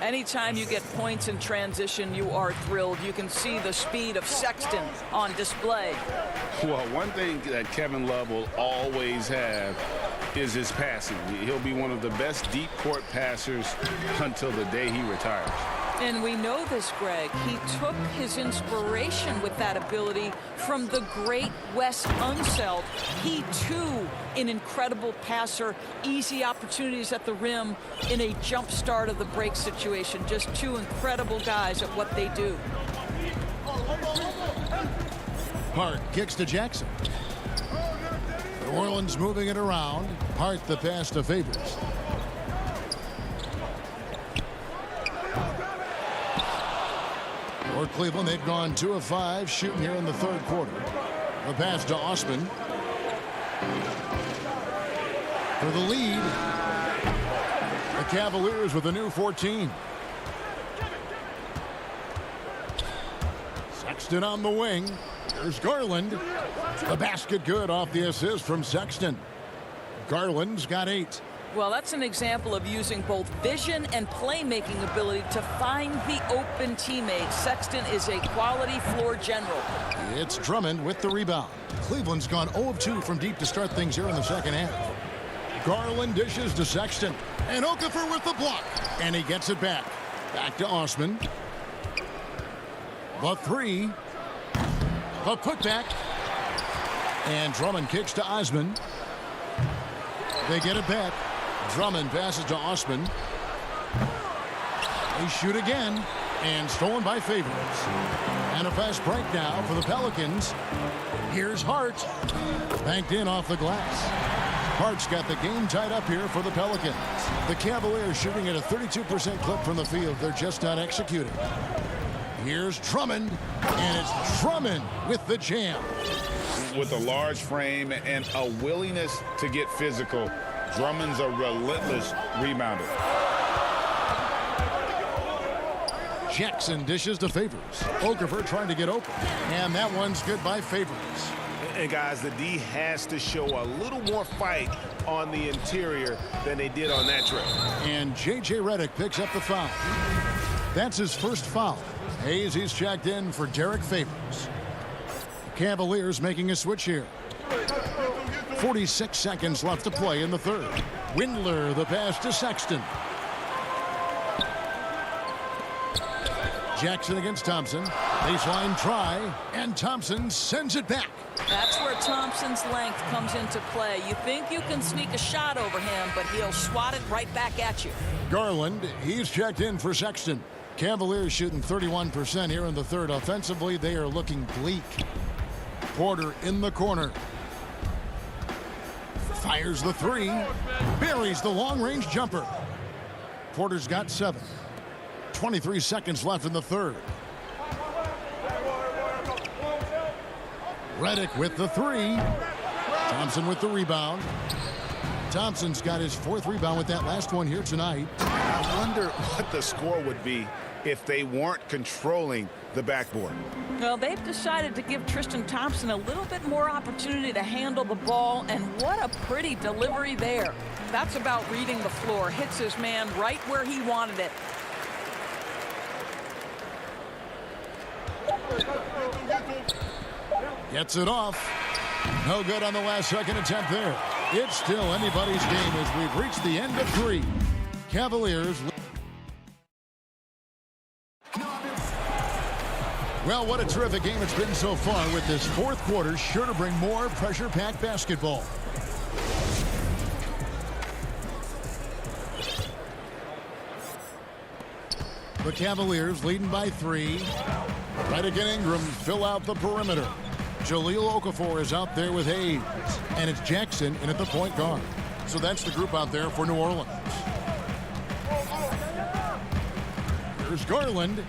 Anytime you get points in transition, you are thrilled. You can see the speed of Sexton on display. Well, one thing that Kevin Love will always have is his passing. He'll be one of the best deep court passers until the day he retires. And we know this, Greg. He took his inspiration with that ability from the great Wes Unseld. He, too, an incredible passer, easy opportunities at the rim in a jump start of the break situation. Just two incredible guys at what they do. Hart kicks to Jackson. New Orleans moving it around. Hart the pass to Favors. For Cleveland, they've gone 2 of 5 shooting here in the third quarter. The pass to Osman. For the lead, the Cavaliers with a new 14. Sexton on the wing. There's Garland. The basket good off the assist from Sexton. Garland's got 8. Well, that's an example of using both vision and playmaking ability to find the open teammate. Sexton is a quality floor general. It's Drummond with the rebound. Cleveland's gone 0 of 2 from deep to start things here in the second half. Garland dishes to Sexton. And Okafor with the block. And he gets it back. Back to Osman. The 3. The putback. And Drummond kicks to Osman. They get it back. Drummond passes to Osman. They shoot again. And stolen by Favors. And a fast break now for the Pelicans. Here's Hart. Banked in off the glass. Hart's got the game tied up here for the Pelicans. The Cavaliers shooting at a 32% clip from the field. They're just not executing. Here's Drummond. And it's Drummond with the jam. With a large frame and a willingness to get physical, Drummond's a relentless rebounder. Jackson dishes to Favors. Okafor trying to get open. And that one's good by Favors. And guys, the D has to show a little more fight on the interior than they did on that trip. And J.J. Redick picks up the foul. That's his first foul. Hayes, he's checked in for Derek Favors. Cavaliers making a switch here. 46 seconds left to play in the third. Windler, the pass to Sexton. Jackson against Thompson. Baseline try, and Thompson sends it back. That's where Thompson's length comes into play. You think you can sneak a shot over him, but he'll swat it right back at you. Garland, he's checked in for Sexton. Cavaliers shooting 31% here in the third. Offensively, they are looking bleak. Porter in the corner. Fires the 3. Buries the long-range jumper. Porter's got 7. 23 seconds left in the third. Redick with the 3. Thompson with the rebound. Thompson's got his 4th rebound with that last one here tonight. I wonder what the score would be if they weren't controlling the backboard. Well, they've decided to give Tristan Thompson a little bit more opportunity to handle the ball, and what a pretty delivery there. That's about reading the floor. Hits his man right where he wanted it. Gets it off. No good on the last second attempt there. It's still anybody's game as we've reached the end of 3. Cavaliers. Well, what a terrific game it's been so far, with this fourth quarter sure to bring more pressure-packed basketball. The Cavaliers leading by 3. Redick and Ingram fill out the perimeter. Jahlil Okafor is out there with Hayes. And it's Jackson in at the point guard. So that's the group out there for New Orleans. Here's Garland.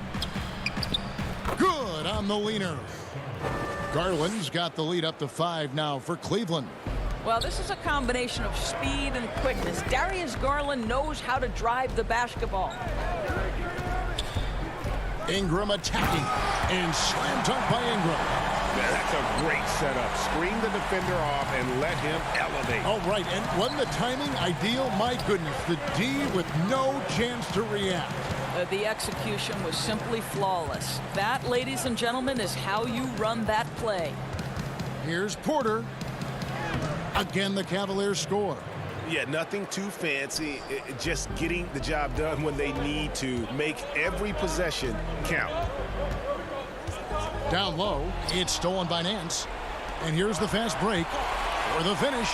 Good on the leaner. Garland's got the lead up to 5 now for Cleveland. Well, this is a combination of speed and quickness. Darius Garland knows how to drive the basketball. Ingram attacking, and slam dunk by Ingram. Yeah, that's a great setup. Screen the defender off and let him elevate. All right, and wasn't the timing ideal? My goodness, the D with no chance to react. The execution was simply flawless. That, ladies and gentlemen, is how you run that play. Here's Porter. Again, the Cavaliers score. Yeah, nothing too fancy. Just getting the job done when they need to. Make every possession count. Down low, it's stolen by Nance. And here's the fast break for the finish.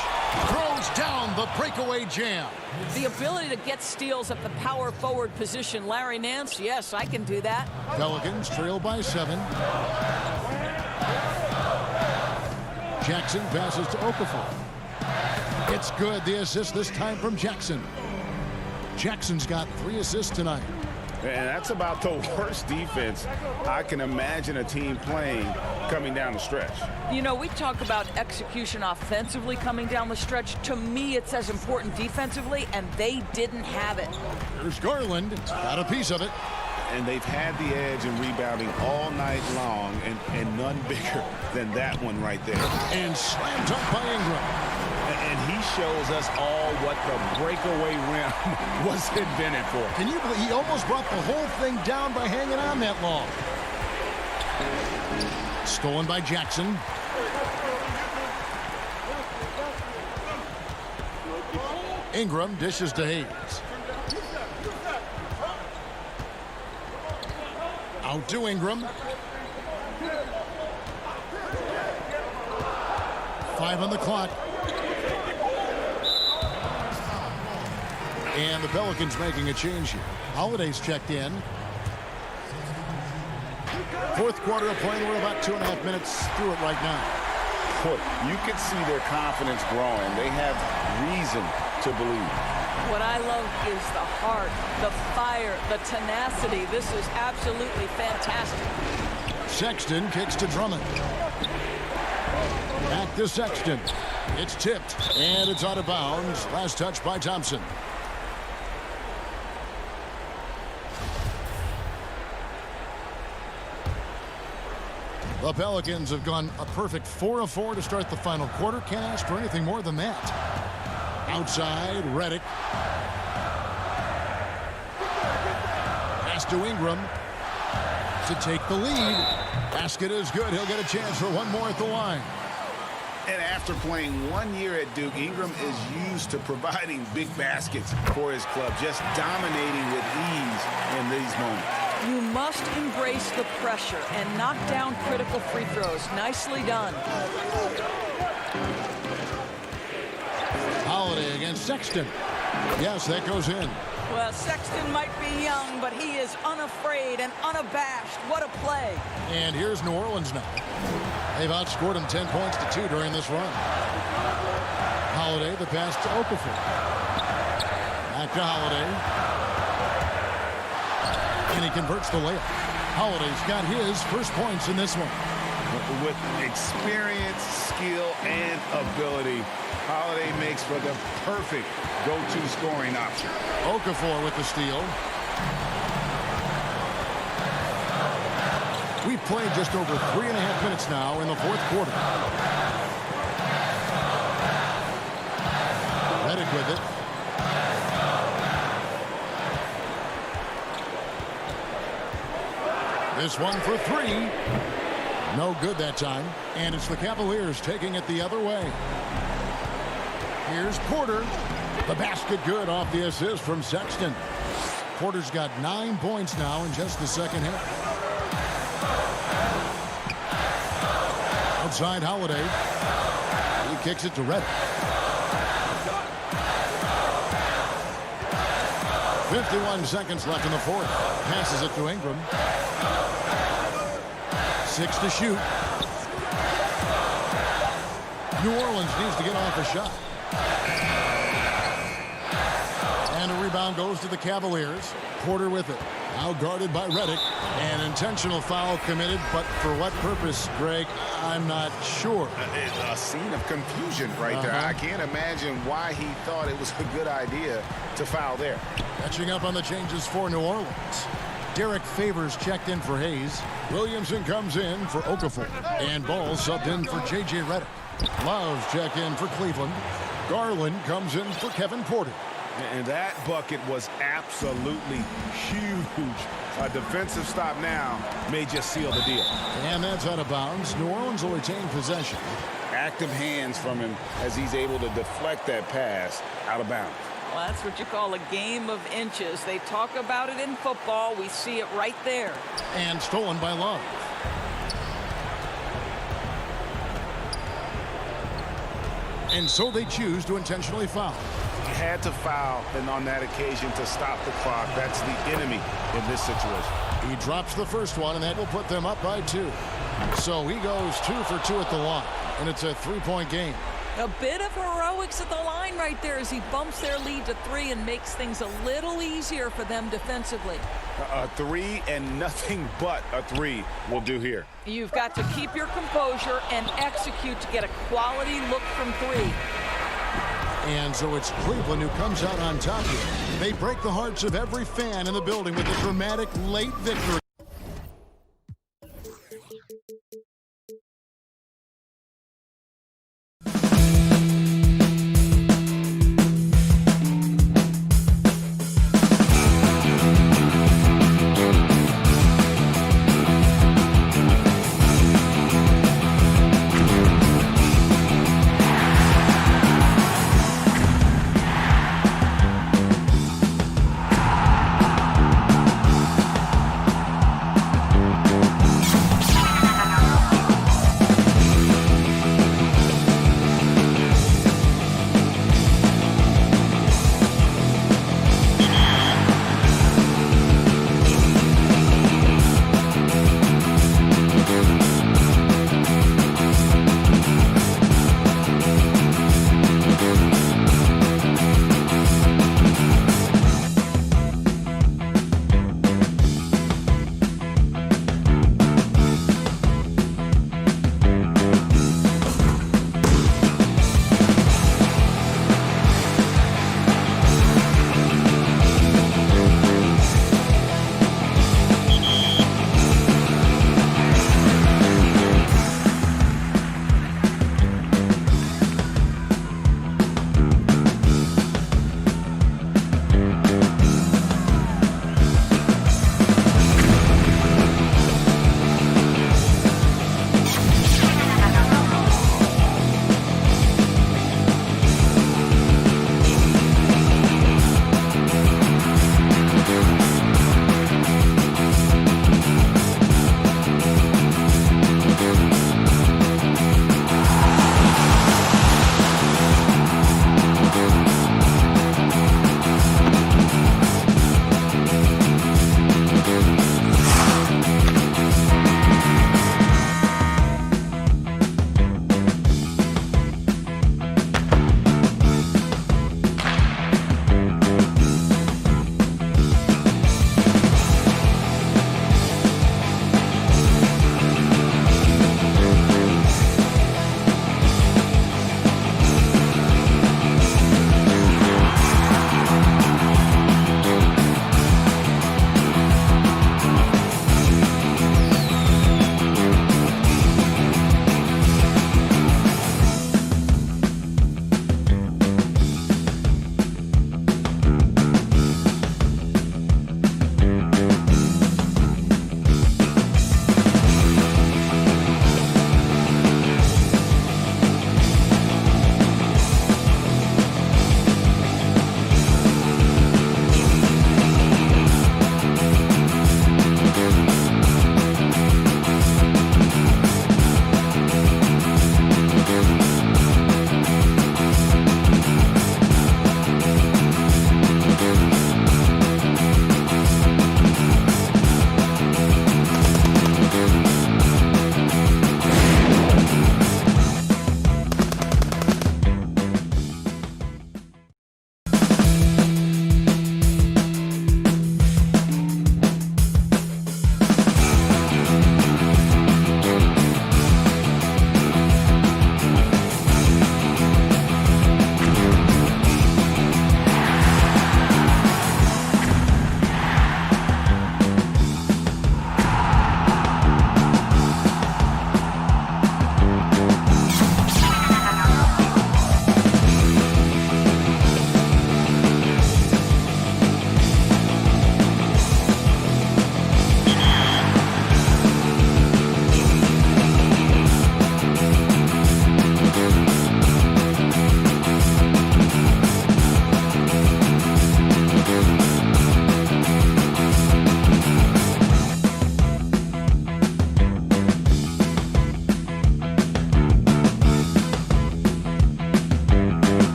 Throws down the breakaway jam. The ability to get steals at the power forward position. Larry Nance, yes, I can do that. Pelicans trail by 7. Jackson passes to Okafor. It's good. The assist this time from Jackson. Jackson's got 3 assists tonight. And that's about the worst defense I can imagine a team playing coming down the stretch. You know, we talk about execution offensively coming down the stretch. To me, it's as important defensively, and they didn't have it. Here's Garland. Got a piece of it. And they've had the edge in rebounding all night long, and none bigger than that one right there. And slammed up by Ingram. And he shows us all what the breakaway rim was invented for. Can you believe he almost brought the whole thing down by hanging on that long? Stolen by Jackson. Ingram dishes to Hayes. Out to Ingram. 5 on the clock. And the Pelicans making a change here. Holiday's checked in. Fourth quarter of play. We're about 2.5 minutes through it right now. Boy, you can see their confidence growing. They have reason to believe. What I love is the heart, the fire, the tenacity. This is absolutely fantastic. Sexton kicks to Drummond. Back to Sexton. It's tipped, and it's out of bounds. Last touch by Thompson. The Pelicans have gone a perfect 4 of 4 to start the final quarter. Can't ask for anything more than that. Outside, Redick. Pass to Ingram to take the lead. Basket is good. He'll get a chance for one more at the line. And after playing 1 year at Duke, Ingram is used to providing big baskets for his club, just dominating with ease in these moments. You must embrace the pressure and knock down critical free throws. Nicely done. Holiday against Sexton. Yes, that goes in. Well, Sexton might be young, but he is unafraid and unabashed. What a play. And here's New Orleans now. They've outscored him 10 points to 2 during this run. Holiday, the pass to Okafor. Back to Holiday. And he converts the layup. Holiday's got his first points in this one. With experience, skill, and ability, Holiday makes for the perfect go-to scoring option. Okafor with the steal. We've played just over 3.5 minutes now in the fourth quarter. Redick with it. This one for 3. No good that time. And it's the Cavaliers taking it the other way. Here's Porter. The basket good off the assist from Sexton. Porter's got 9 points now in just the second half. Outside Holiday. He kicks it to Reddick. 51 seconds left in the fourth. Passes it to Ingram. 6 to shoot. New Orleans needs to get off a shot. And a rebound goes to the Cavaliers. Porter with it. Now guarded by Reddick. An intentional foul committed, but for what purpose, Greg? I'm not sure. A scene of confusion right there. I can't imagine why he thought it was a good idea to foul there. Catching up on the changes for New Orleans. Derek Favors checked in for Hayes. Williamson comes in for Okafor. And Ball subbed in for J.J. Redick. Love's check in for Cleveland. Garland comes in for Kevin Porter. And that bucket was absolutely huge. A defensive stop now may just seal the deal. And that's out of bounds. New Orleans will retain possession. Active hands from him as he's able to deflect that pass out of bounds. Well, that's what you call a game of inches. They talk about it in football. We see it right there. And stolen by Love. And so they choose to intentionally foul. He had to foul, and on that occasion to stop the clock. That's the enemy in this situation. He drops the first one, and that will put them up by 2. So he goes 2 for 2 at the line, and it's a 3-point game. A bit of heroics at the line right there as he bumps their lead to 3 and makes things a little easier for them defensively. A 3 and nothing but a 3 will do here. You've got to keep your composure and execute to get a quality look from 3. And so it's Cleveland who comes out on top here. They break the hearts of every fan in the building with a dramatic late victory.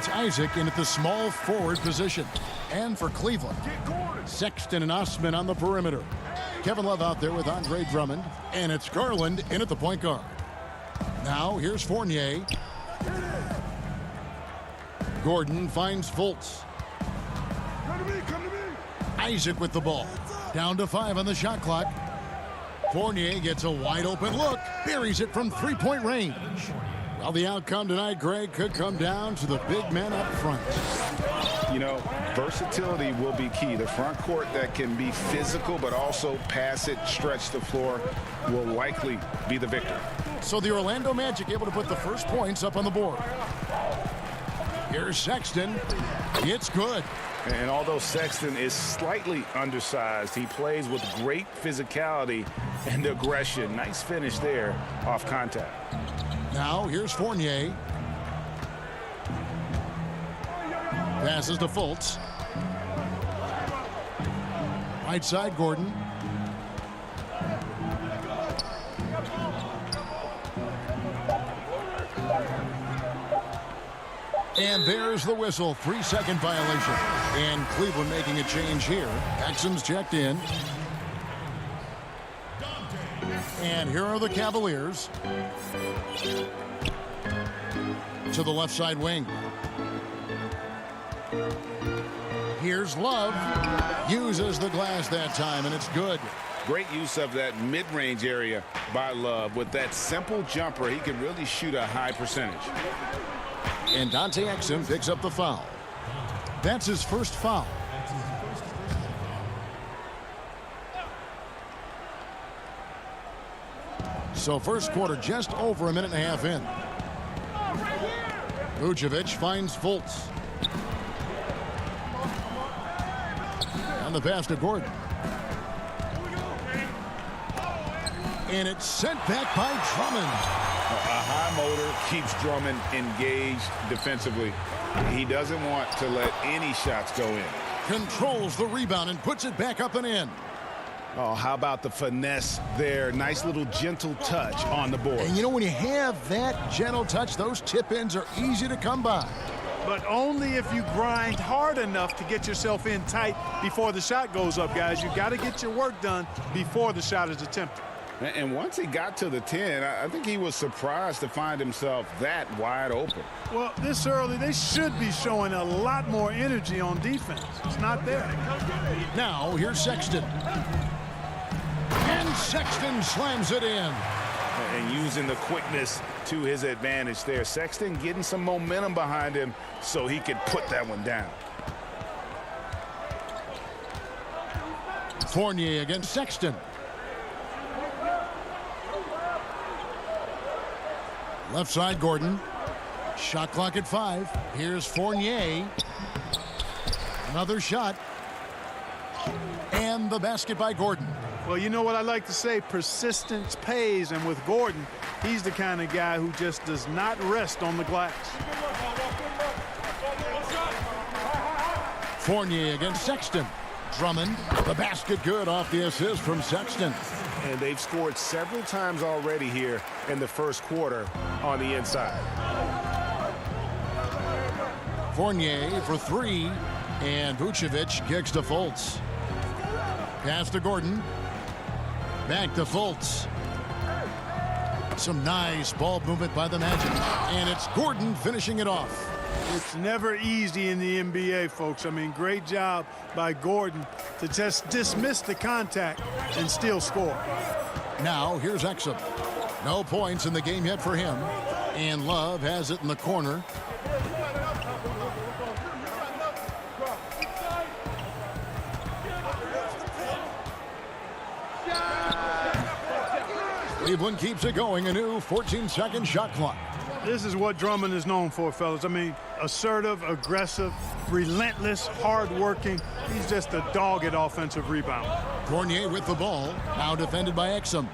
puts Isaac in at the small forward position. And for Cleveland, Sexton and Osman on the perimeter. Kevin Love out there with Andre Drummond. And it's Garland in at the point guard. Now here's Fournier. Gordon finds Fultz. Isaac with the ball. Down to 5 on the shot clock. Fournier gets a wide open look. Buries it from three-point range. Well, the outcome tonight, Greg, could come down to the big man up front. You know, versatility will be key. The front court that can be physical but also pass it, stretch the floor will likely be the victor. So the Orlando Magic able to put the first points up on the board. Here's Sexton. It's good. And although Sexton is slightly undersized, he plays with great physicality and aggression. Nice finish there off contact. Now here's Fournier. Passes to Fultz. Right side, Gordon. And there's the whistle. 3-second violation. And Cleveland making a change here. Exum's checked in. And here are the Cavaliers. To the left side wing. Here's Love. Uses the glass that time, and it's good. Great use of that mid-range area by Love. With that simple jumper, he can really shoot a high percentage. And Dante Exum picks up the foul. That's his first foul. So first quarter just over a minute and a half in. Vucevic finds Fultz. And the pass to Gordon. And it's sent back by Drummond. A high motor keeps Drummond engaged defensively. He doesn't want to let any shots go in. Controls the rebound and puts it back up and in. Oh, how about the finesse there? Nice little gentle touch on the board. And you know, when you have that gentle touch, those tip-ins are easy to come by. But only if you grind hard enough to get yourself in tight before the shot goes up, guys. You got to get your work done before the shot is attempted. And once he got to the 10, I think he was surprised to find himself that wide open. Well, this early, they should be showing a lot more energy on defense. It's not there. Now, here's Sexton. And Sexton slams it in. And using the quickness to his advantage there. Sexton getting some momentum behind him so he could put that one down. Fournier against Sexton. Left side, Gordon. Shot clock at 5. Here's Fournier. Another shot. And the basket by Gordon. Well, you know what I like to say, persistence pays, and with Gordon, he's the kind of guy who just does not rest on the glass. Fournier against Sexton. Drummond, the basket good off the assist from Sexton. And they've scored several times already here in the first quarter on the inside. Fournier for 3, and Vucevic kicks to Fultz. Pass to Gordon. Back to Fultz. Some nice ball movement by the Magic. And it's Gordon finishing it off. It's never easy in the NBA, folks. I mean, great job by Gordon to just dismiss the contact and still score. Now, here's Exum. No points in the game yet for him. And Love has it in the corner. Cleveland keeps it going. A new 14-second shot clock. This is what Drummond is known for, fellas. I mean, assertive, aggressive, relentless, hard-working. He's just a dog at offensive rebound. Fournier with the ball. Now defended by Exum.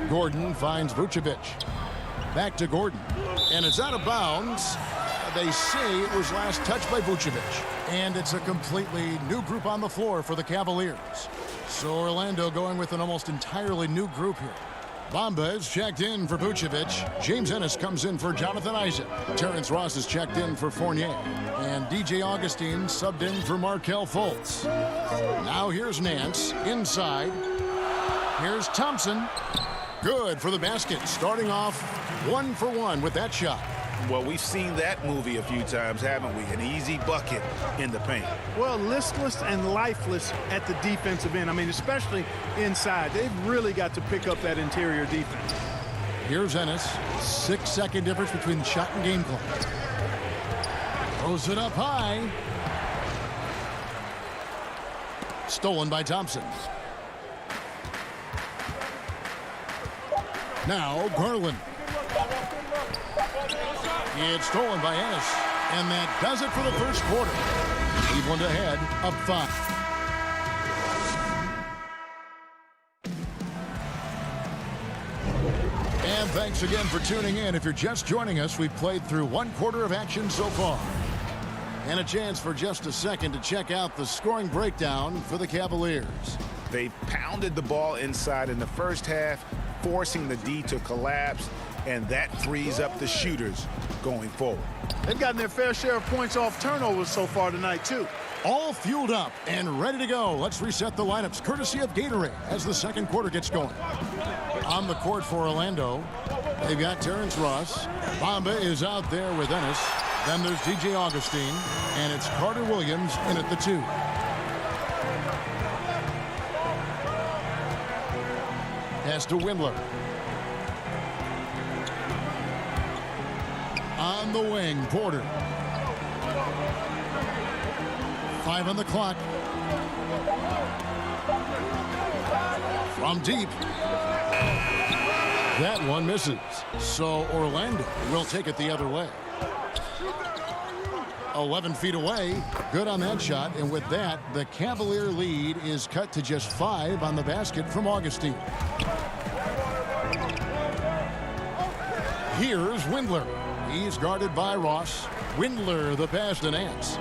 Gordon finds Vucevic. Back to Gordon. And it's out of bounds. They say it was last touched by Vucevic. And it's a completely new group on the floor for the Cavaliers. So Orlando going with an almost entirely new group here. Bamba is checked in for Vucevic. James Ennis comes in for Jonathan Isaac. Terrence Ross is checked in for Fournier. And DJ Augustine subbed in for Markelle Fultz. Now here's Nance inside. Here's Thompson. Good for the basket. Starting off 1 for 1 with that shot. Well, we've seen that movie a few times, haven't we? An easy bucket in the paint. Well, listless and lifeless at the defensive end. I mean, especially inside. They've really got to pick up that interior defense. Here's Ennis. 6-second difference between the shot and game clock. Throws it up high. Stolen by Thompson. Now Garland. It's stolen by Ennis. And that does it for the first quarter. Cleveland ahead, up 5. And thanks again for tuning in. If you're just joining us, we've played through 1 quarter of action so far. And a chance for just a second to check out the scoring breakdown for the Cavaliers. They pounded the ball inside in the first half, forcing the D to collapse, and that frees up the shooters going forward. They've gotten their fair share of points off turnovers so far tonight, too. All fueled up and ready to go. Let's reset the lineups, courtesy of Gatorade, as the second quarter gets going. On the court for Orlando, they've got Terrence Ross. Bamba is out there with Ennis. Then there's DJ Augustine, and it's Carter Williams in at the 2. Pass to Windler. On the wing, Porter. 5 on the clock. From deep. That one misses. So Orlando will take it the other way. 11 feet away. Good on that shot. And with that, the Cavalier lead is cut to just 5 on the basket from Augustine. Here's Windler. He's guarded by Ross. Windler, the pass to Nance.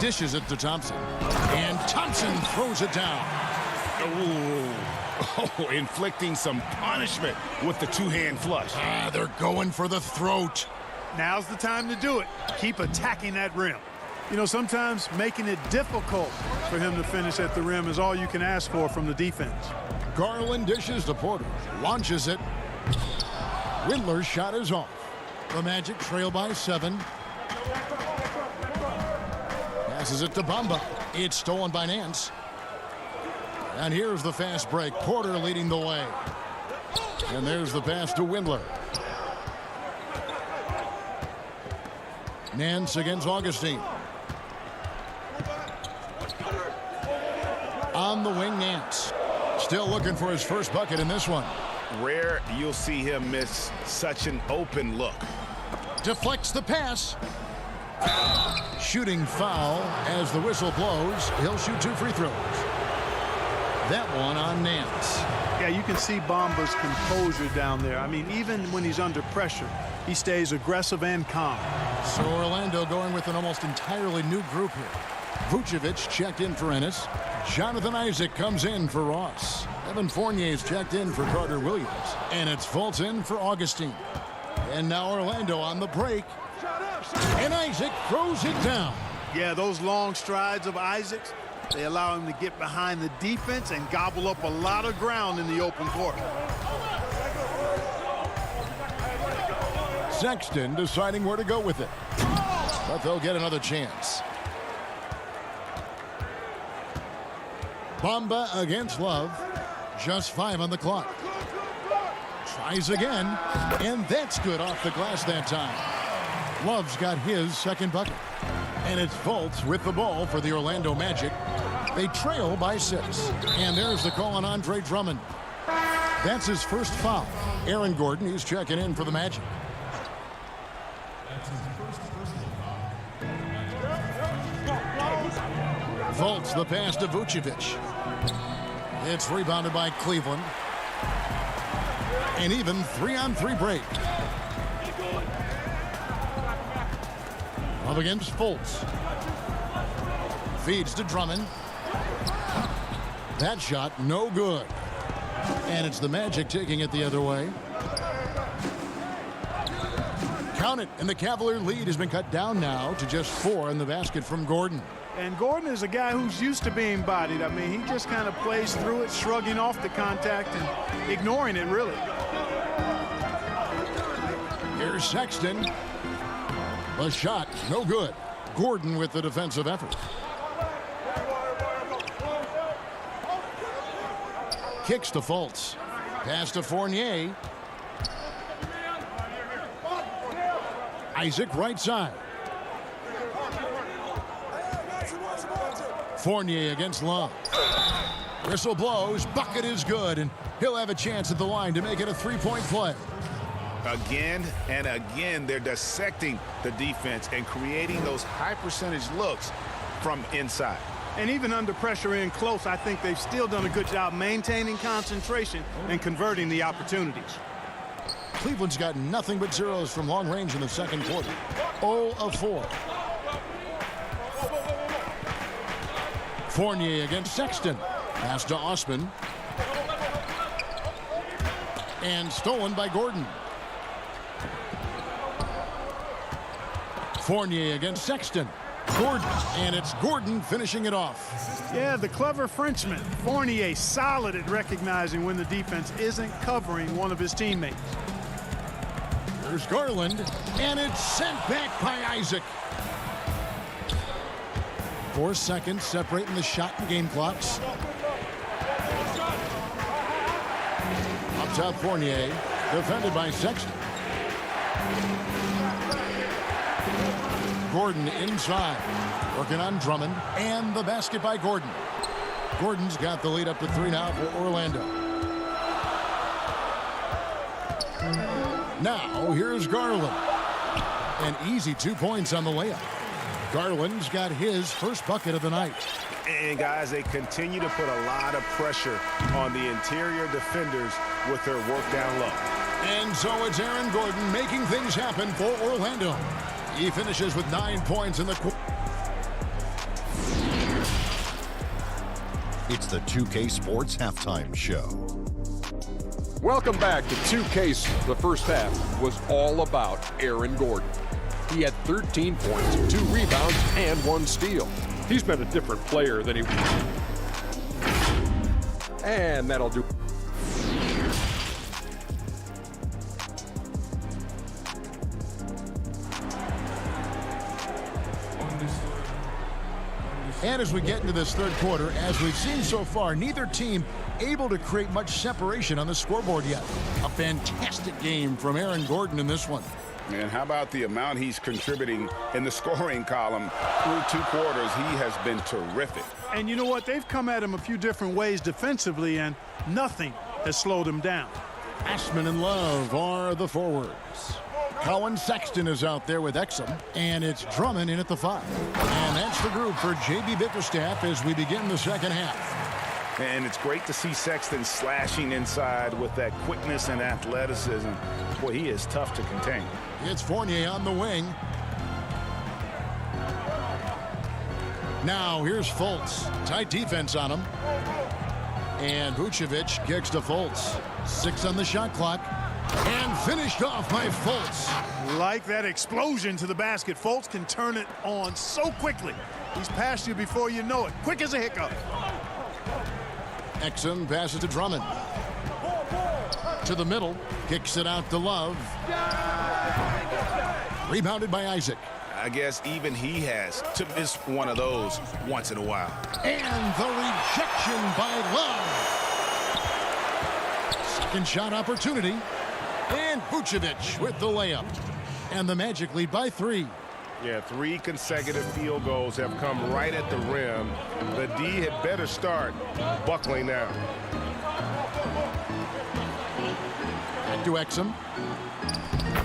Dishes it to Thompson. And Thompson throws it down. Oh, inflicting some punishment with the two-hand flush. They're going for the throat. Now's the time to do it. Keep attacking that rim. You know, sometimes making it difficult for him to finish at the rim is all you can ask for from the defense. Garland dishes to Porter. Launches it. Windler's shot is off. The Magic trail by 7. Passes it to Bamba. It's stolen by Nance. And here's the fast break. Porter leading the way. And there's the pass to Windler. Nance against Augustine. On the wing, Nance. Still looking for his first bucket in this one. Rare you'll see him miss such an open look. Deflects the pass. Shooting foul as the whistle blows. He'll shoot 2 free throws. That one on Nance. Yeah, you can see Bamba's composure down there. I mean, even when he's under pressure, he stays aggressive and calm. So Orlando going with an almost entirely new group here. Vucevic checked in for Ennis. Jonathan Isaac comes in for Ross. Evan Fournier's checked in for Carter Williams. And it's Fultz in for Augustine. And now Orlando on the break. And Isaac throws it down. Yeah, those long strides of Isaac's, they allow him to get behind the defense and gobble up a lot of ground in the open court. Sexton deciding where to go with it. But they'll get another chance. Bamba against Love. Just 5 on the clock. Tries again. And that's good off the glass that time. Love's got his second bucket. And it's Fultz with the ball for the Orlando Magic. They trail by 6. And there's the call on Andre Drummond. That's his first foul. Aaron Gordon, he's checking in for the Magic. Fultz, the pass to Vucevic. It's rebounded by Cleveland. An even 3-on-3 break. Up against Fultz. Feeds to Drummond. That shot no good. And it's the Magic taking it the other way. Count it, and the Cavalier lead has been cut down now to just 4 in the basket from Gordon. And Gordon is a guy who's used to being bodied. I mean, he just kind of plays through it, shrugging off the contact and ignoring it, really. Here's Sexton. The shot, no good. Gordon with the defensive effort. Kicks to Fultz. Pass to Fournier. Isaac right side. Fournier against Love. Whistle blows. Bucket is good, and he'll have a chance at the line to make it a three-point play. Again and again, they're dissecting the defense and creating those high percentage looks from inside. And even under pressure in close, I think they've still done a good job maintaining concentration and converting the opportunities. Cleveland's got nothing but zeros from long range in the second quarter. 0 of 4. Fournier against Sexton. Pass to Osman. And stolen by Gordon. Fournier against Sexton. Gordon, and it's Gordon finishing it off. Yeah, the clever Frenchman. Fournier solid at recognizing when the defense isn't covering one of his teammates. There's Garland, and it's sent back by Isaac. 4 seconds separating the shot and game clocks. Up top, Fournier, defended by Sexton. Gordon inside, working on Drummond, and the basket by Gordon. Gordon's got the lead up to 3 now for Orlando. Now, here's Garland. An easy 2 points on the layup. Garland's got his first bucket of the night. And, guys, they continue to put a lot of pressure on the interior defenders with their work down low. And so it's Aaron Gordon making things happen for Orlando. He finishes with 9 points in the quarter. It's the 2K Sports Halftime Show. Welcome back to 2K. The first half was all about Aaron Gordon. He had 13 points, 2 rebounds, and 1 steal. He's been a different player than he was. And that'll do. And as we get into this third quarter, as we've seen so far, neither team able to create much separation on the scoreboard yet. A fantastic game from Aaron Gordon in this one. And how about the amount he's contributing in the scoring column through 2 quarters? He has been terrific. And you know what? They've come at him a few different ways defensively, and nothing has slowed him down. Ashman and Love are the forwards. Colin Sexton is out there with Exum, and it's Drummond in at the 5. And that's the group for J.B. Bickerstaff as we begin the second half. And it's great to see Sexton slashing inside with that quickness and athleticism. Boy, he is tough to contain. It's Fournier on the wing. Now here's Fultz. Tight defense on him. And Vucevic kicks to Fultz. 6 on the shot clock. And finished off by Fultz. Like that explosion to the basket. Fultz can turn it on so quickly. He's past you before you know it. Quick as a hiccup. Exum passes to Drummond. To the middle. Kicks it out to Love. Rebounded by Isaac. I guess even he has to miss one of those once in a while. And the rejection by Love. Second shot opportunity. And Vucevic with the layup. And the Magic lead by 3. Yeah, 3 consecutive field goals have come right at the rim. The D had better start buckling down. Back to Exum.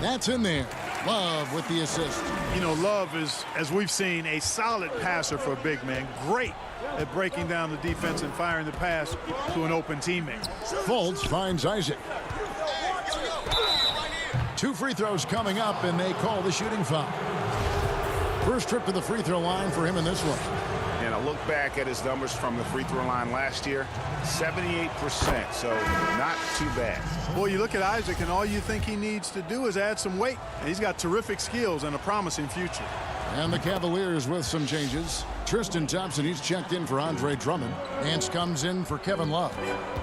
That's in there. Love with the assist. You know, Love is, as we've seen, a solid passer for a big man. Great at breaking down the defense and firing the pass to an open teammate. Fultz finds Isaac. 2 free throws coming up, and they call the shooting foul. First trip to the free throw line for him in this one. And a look back at his numbers from the free throw line last year, 78%, so not too bad. Boy, you look at Isaac, and all you think he needs to do is add some weight. And he's got terrific skills and a promising future. And the Cavaliers with some changes. Tristan Thompson, he's checked in for Andre Drummond. Nance comes in for Kevin Love.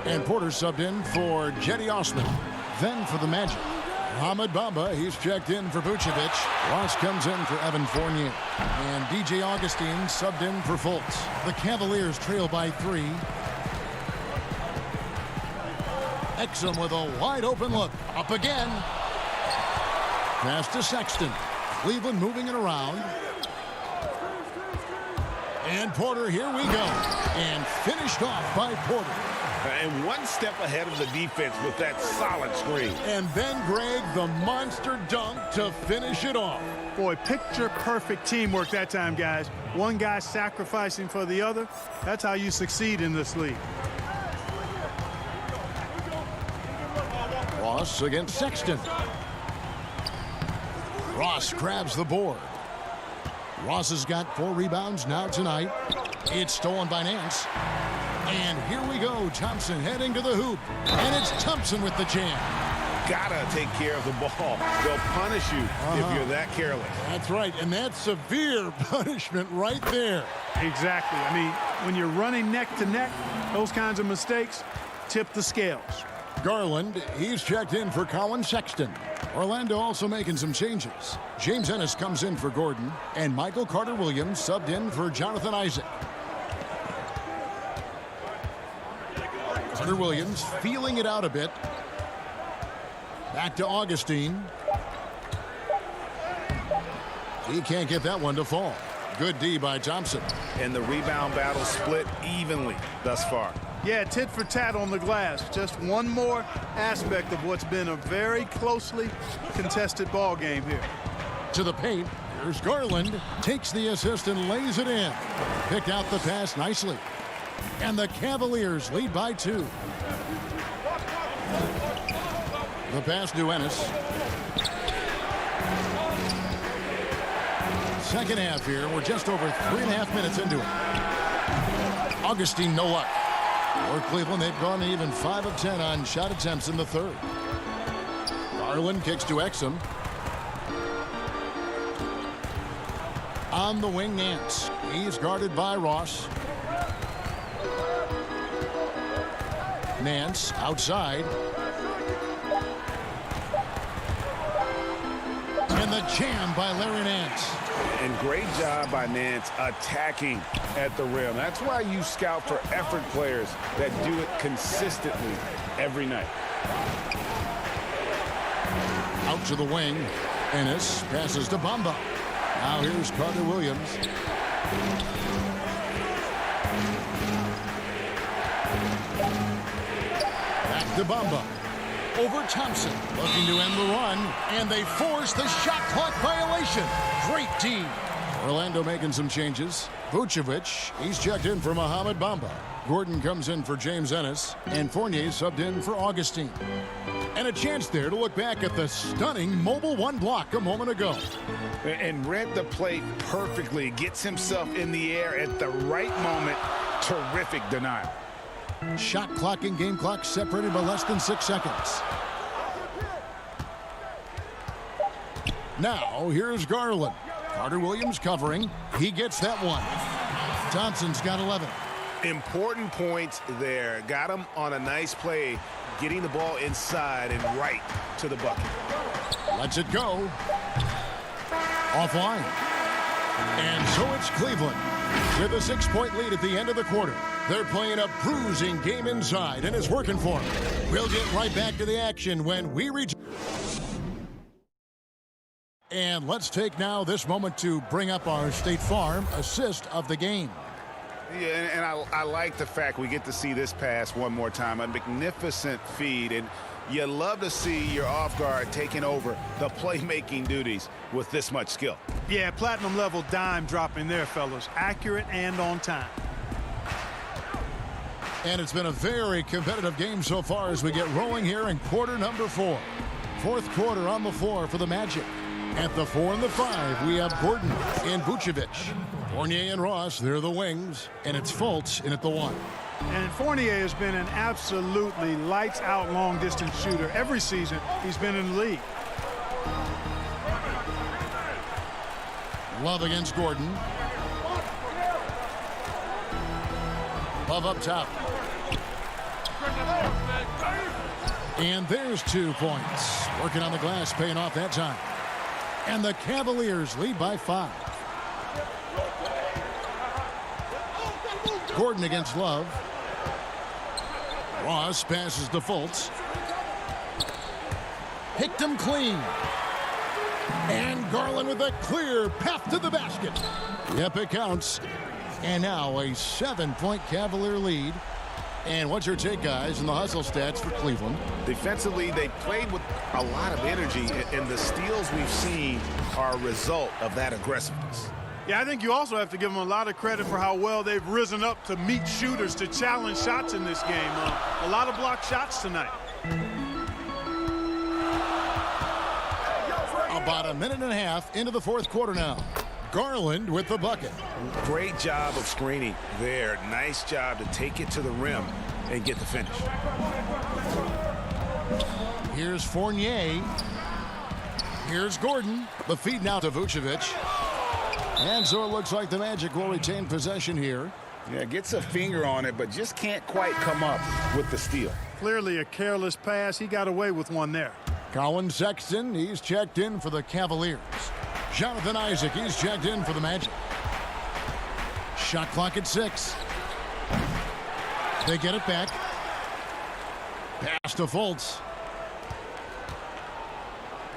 And Porter subbed in for Jetty Osman. Then for the Magic, Mohamed Bamba, he's checked in for Vucevic. Ross comes in for Evan Fournier. And DJ Augustine subbed in for Fultz. The Cavaliers trail by 3. Exum with a wide open look. Up again. Pass to Sexton. Cleveland moving it around. And Porter, here we go. And finished off by Porter. And one step ahead of the defense with that solid screen. And then Greg, the monster dunk to finish it off. Boy, picture-perfect teamwork that time, guys. One guy sacrificing for the other. That's how you succeed in this league. Ross against Sexton. Ross grabs the board. Ross has got 4 rebounds now tonight. It's stolen by Nance. And here we go. Thompson heading to the hoop. And it's Thompson with the jam. Gotta take care of the ball. They'll punish you if you're that careless. That's right. And that's severe punishment right there. Exactly. I mean, when you're running neck to neck, those kinds of mistakes tip the scales. Garland, he's checked in for Colin Sexton. Orlando also making some changes. James Ennis comes in for Gordon, and Michael Carter-Williams subbed in for Jonathan Isaac. Carter-Williams feeling it out a bit. Back to Augustine. He can't get that one to fall. Good D by Thompson. And the rebound battle split evenly thus far. Yeah, tit for tat on the glass. Just one more aspect of what's been a very closely contested ball game here. To the paint. Here's Garland. Takes the assist and lays it in. Picked out the pass nicely. And the Cavaliers lead by 2. The pass to Ennis. Second half here. We're just over 3.5 minutes into it. Augustine, no luck. For Cleveland, they've gone even 5 of 10 on shot attempts in the third. Garland kicks to Exum. On the wing, Nance. He's guarded by Ross. Nance outside. And the jam by Larry Nance. And great job by Nance attacking at the rim. That's why you scout for effort players that do it consistently every night. Out to the wing. Ennis passes to Bamba. Now here's Carter-Williams. Back to Bamba. Over Thompson. Looking to end the run. And they force the shot clock violation. Great team. Orlando making some changes. Vucevic, he's checked in for Mohamed Bamba. Gordon comes in for James Ennis. And Fournier subbed in for Augustine. And a chance there to look back at the stunning mobile 1 block a moment ago. And read the play perfectly. Gets himself in the air at the right moment. Terrific denial. Shot clock and game clock separated by less than 6 seconds. Now, here's Garland. Carter-Williams covering. He gets that one. Thompson's got 11. Important points there. Got him on a nice play, getting the ball inside and right to the bucket. Lets it go. Offline. And so it's Cleveland with a 6-point lead at the end of the quarter. They're playing a bruising game inside, and it's working for them. We'll get right back to the action when we return. And let's take now this moment to bring up our State Farm assist of the game. Yeah, and I like the fact we get to see this pass one more time. A magnificent feed, and you love to see your off guard taking over the playmaking duties with this much skill. Yeah, platinum level dime dropping there, fellas. Accurate and on time. And it's been a very competitive game so far as we get rolling here in quarter number 4. Fourth quarter on the floor for the Magic. At the 4 and the 5, we have Gordon and Vucevic. Fournier and Ross, they're the wings, and it's Fultz in at the 1. And Fournier has been an absolutely lights-out long-distance shooter every season he's been in the league. Love against Gordon. Love up top. And there's 2 points. Working on the glass, paying off that time. And the Cavaliers lead by 5. Gordon against Love. Ross passes to Fultz. Picked him clean. And Garland with a clear path to the basket. Yep, it counts. And now a 7-point Cavalier lead. And what's your take, guys, in the hustle stats for Cleveland? Defensively, they played with a lot of energy, and the steals we've seen are a result of that aggressiveness. Yeah, I think you also have to give them a lot of credit for how well they've risen up to meet shooters, to challenge shots in this game. A lot of blocked shots tonight. About a minute and a half into the 4th quarter now. Garland with the bucket. Great job of screening there. Nice job to take it to the rim and get the finish. Here's Fournier. Here's Gordon. The feed now to Vucevic. And so it looks like the Magic will retain possession here. Yeah, gets a finger on it, but just can't quite come up with the steal. Clearly a careless pass. He got away with one there. Colin Sexton, he's checked in for the Cavaliers. Jonathan Isaac, he's checked in for the Magic. Shot clock at 6. They get it back. Pass to Fultz.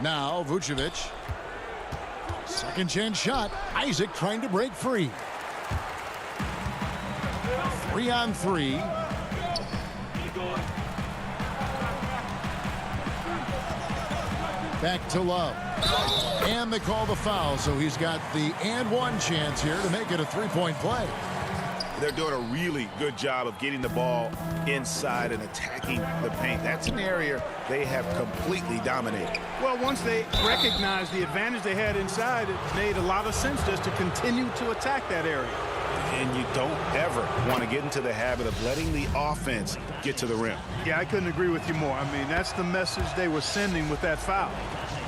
Now Vucevic. Second chance shot. Isaac trying to break free. 3 on 3. Back to Love. And they call the foul, so he's got the and 1 chance here to make it a 3-point play. They're doing a really good job of getting the ball inside and attacking the paint. That's an area they have completely dominated. Well, once they recognized the advantage they had inside, it made a lot of sense just to continue to attack that area. And you don't ever want to get into the habit of letting the offense get to the rim. Yeah, I couldn't agree with you more. I mean, that's the message they were sending with that foul.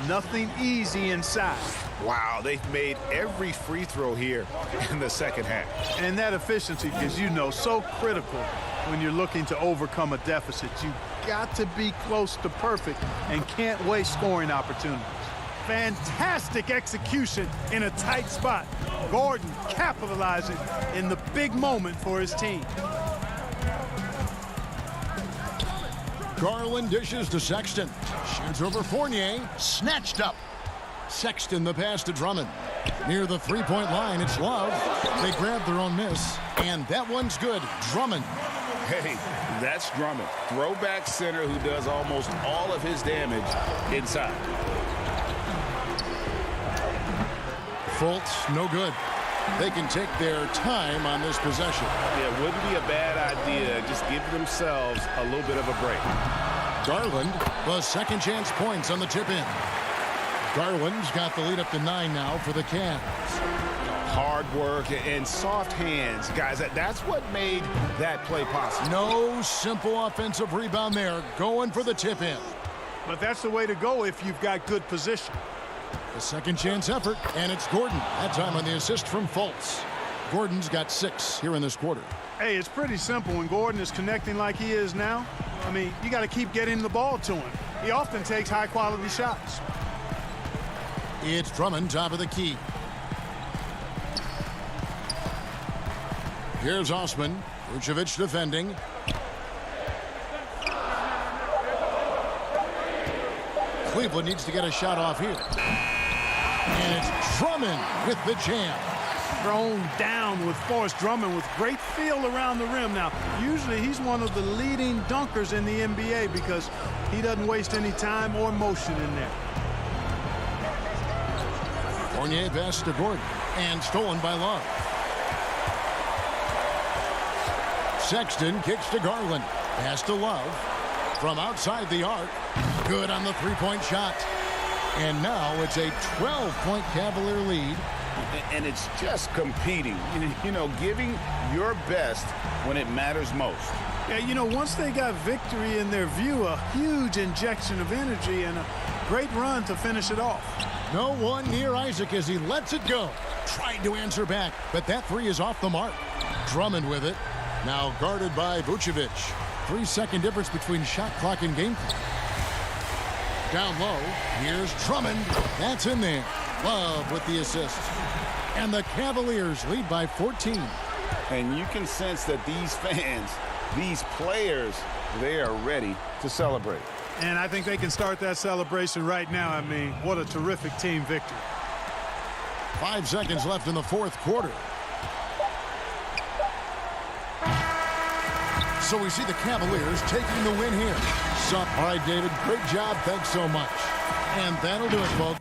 Nothing easy inside. Wow, they've made every free throw here in the second half. And that efficiency is, you know, so critical when you're looking to overcome a deficit. You got to be close to perfect and can't waste scoring opportunities. Fantastic execution in a tight spot. Gordon capitalizing in the big moment for his team. Garland dishes to Sexton. Shoots over Fournier. Snatched up. Sexton the pass to Drummond. Near the 3-point line, it's Love. They grab their own miss. And that one's good. Drummond. Hey, that's Drummond. Throwback center who does almost all of his damage inside. Fultz, no good. They can take their time on this possession. Yeah, it wouldn't be a bad idea. Just give themselves a little bit of a break. Garland, the second chance points on the tip in. Garland's got the lead up to 9 now for the Cavs. Hard work and soft hands, guys. That's what made that play possible. No simple offensive rebound there. Going for the tip in. But that's the way to go if you've got good position. The second chance effort, and it's Gordon. That time on the assist from Fultz. Gordon's got 6 here in this quarter. Hey, it's pretty simple when Gordon is connecting like he is now. I mean, you got to keep getting the ball to him. He often takes high-quality shots. It's Drummond, top of the key. Here's Osman. Vucevic defending. Cleveland needs to get a shot off here. And it's Drummond with the jam. Thrown down with force. Drummond with great feel around the rim. Now, usually he's one of the leading dunkers in the NBA because he doesn't waste any time or motion in there. Fournier pass to Gordon. And stolen by Love. Sexton kicks to Garland. Pass to Love. From outside the arc. Good on the 3-point shot. And now it's a 12-point Cavalier lead And it's just competing, you know, giving your best when it matters most. Yeah, you know, once they got victory in their view, a huge injection of energy and a great run to finish it off. No one near Isaac as he lets it go. Tried to answer back, but that three is off the mark. Drummond with it. Now guarded by Vucevic. 3-second difference between shot clock and game clock. Down low, here's Drummond. That's in there. Love with the assist. And the Cavaliers lead by 14. And you can sense that these fans, these players, they are ready to celebrate. And I think they can start that celebration right now. I mean, what a terrific team victory. 5 seconds left in the fourth quarter. So we see the Cavaliers taking the win here. All right, David, great job. Thanks so much. And that'll do it, folks.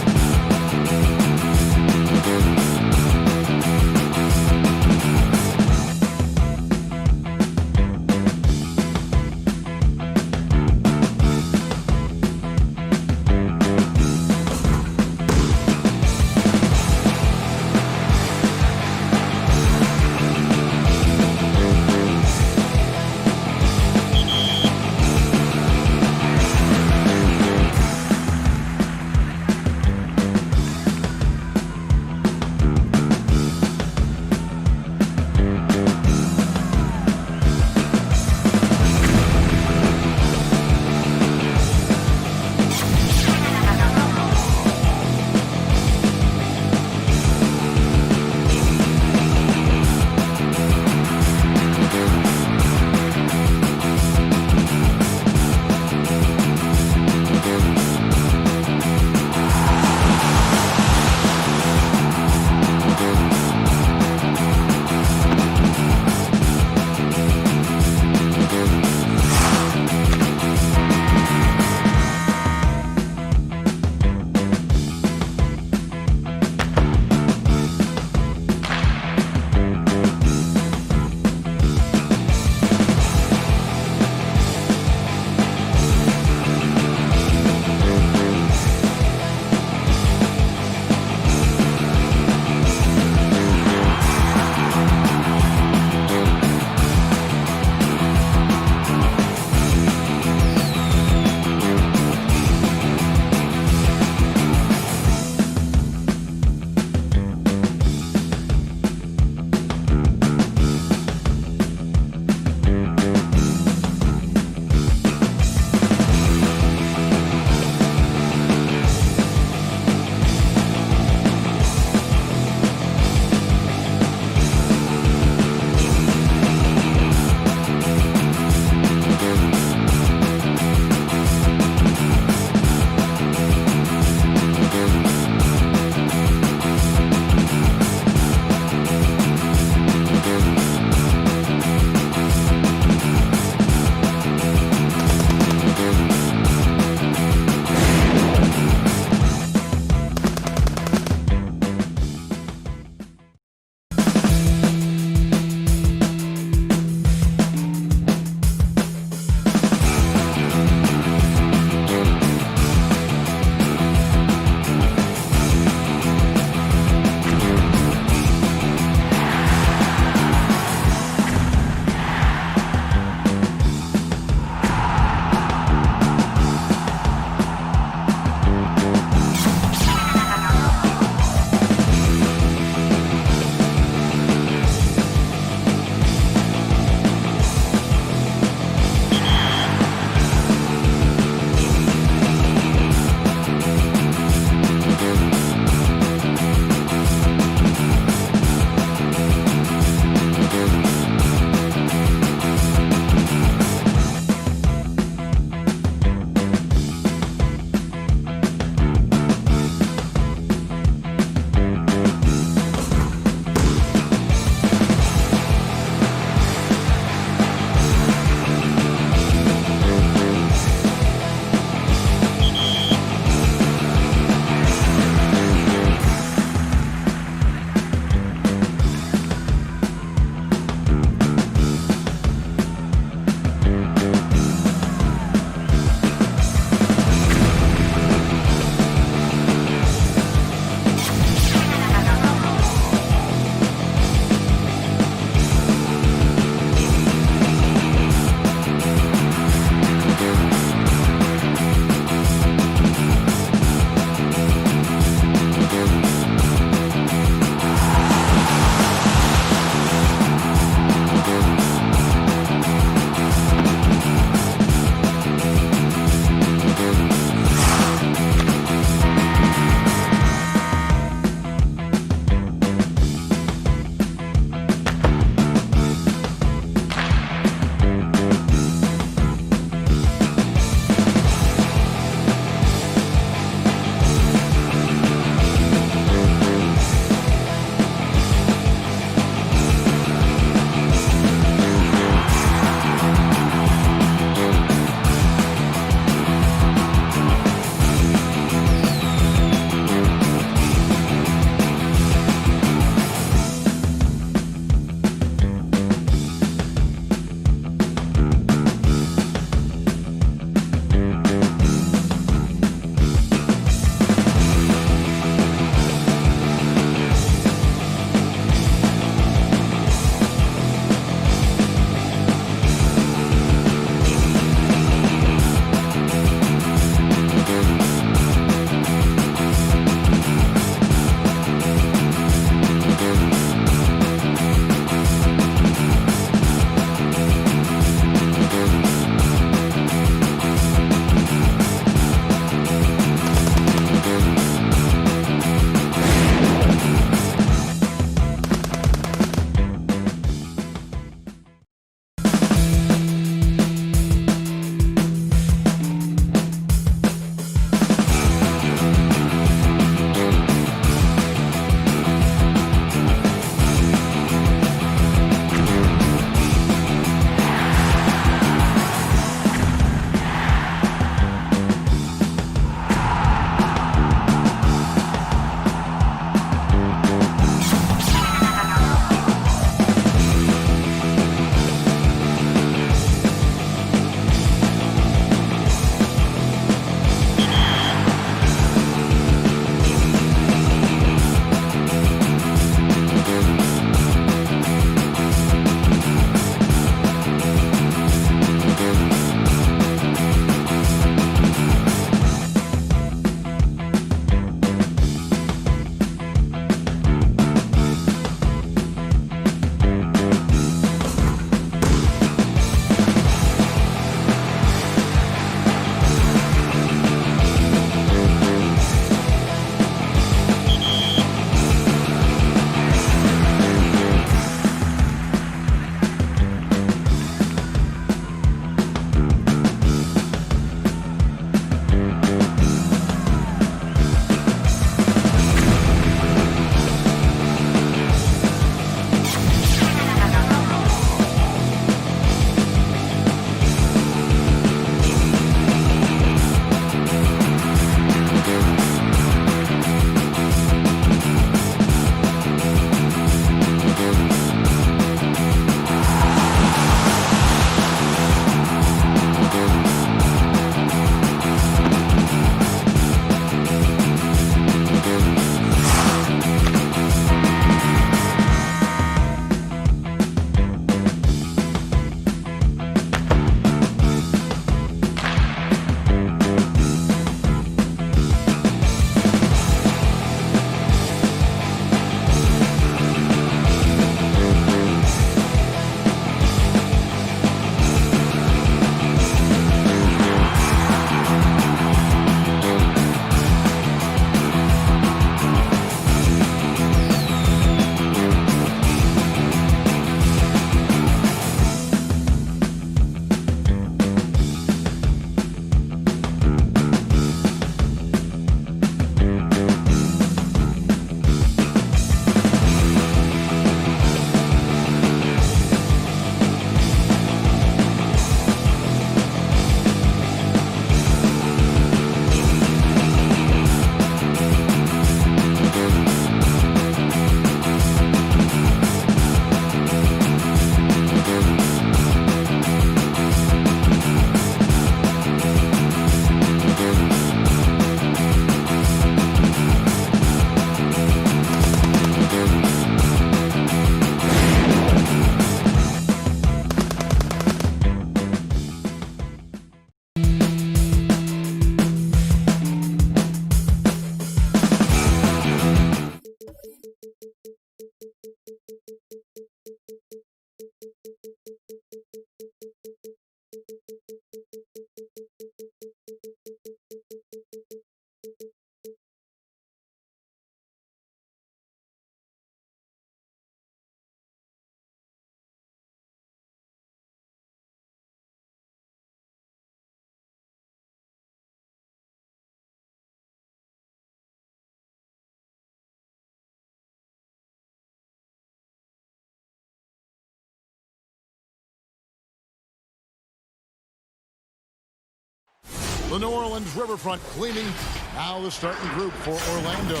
The New Orleans Riverfront cleaning. Now the starting group for Orlando.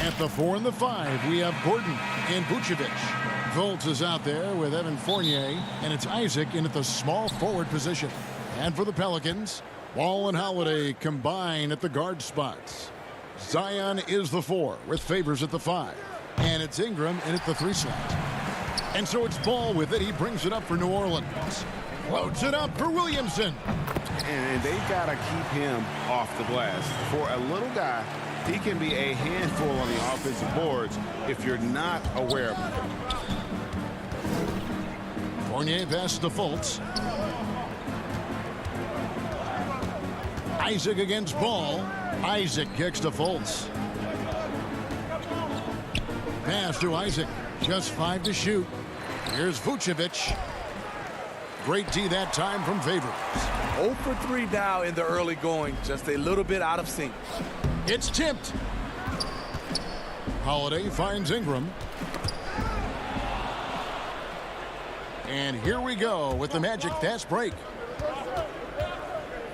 At the 4 and the 5, we have Gordon and Vucevic. Fultz is out there with Evan Fournier, and it's Isaac in at the small forward position. And for the Pelicans, Ball and Holiday combine at the guard spots. Zion is the 4 with Favors at the 5. And it's Ingram in at the 3 slot. And so it's Ball with it. He brings it up for New Orleans. Floats it up for Williamson. And they've got to keep him off the glass. For a little guy, he can be a handful on the offensive boards if you're not aware of him. Fournier passes to Fultz. Isaac against Ball. Isaac kicks to Fultz. Pass to Isaac. Just 5 to shoot. Here's Vucevic. Great D that time from Favors. 0 for 3 now in the early going. Just a little bit out of sync. It's tipped. Holiday finds Ingram. And here we go with the Magic fast break.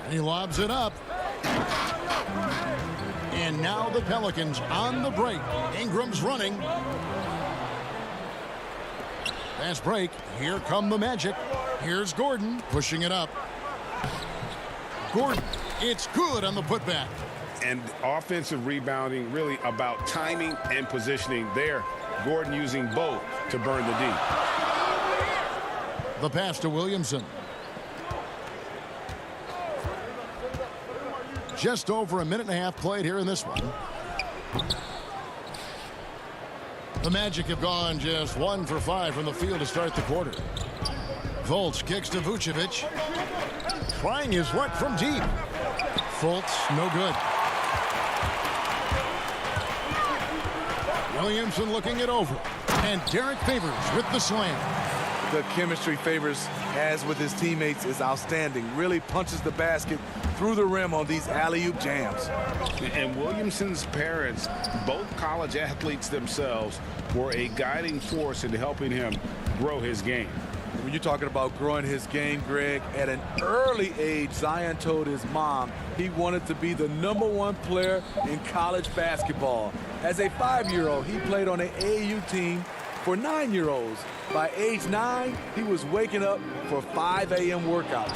And he lobs it up. And now the Pelicans on the break. Ingram's running. Fast break. Here come the Magic. Here's Gordon pushing it up. Gordon, it's good on the putback. And offensive rebounding really about timing and positioning there. Gordon using both to burn the D. The pass to Williamson. Just over a minute and a half played here in this one. The Magic have gone just 1 for 5 from the field to start the quarter. Fultz kicks to Vucevic. Trying his luck from deep. Fultz, no good. Williamson looking it over. And Derek Favors with the slam. The chemistry Favors has with his teammates is outstanding. Really punches the basket through the rim on these alley-oop jams. And Williamson's parents, both college athletes themselves, were a guiding force in helping him grow his game. When you're talking about growing his game, Greg, at an early age, Zion told his mom he wanted to be the #1 player in college basketball. As a 5-year-old, he played on an AAU team for 9-year-olds. By age 9, he was waking up for 5 a.m. workouts.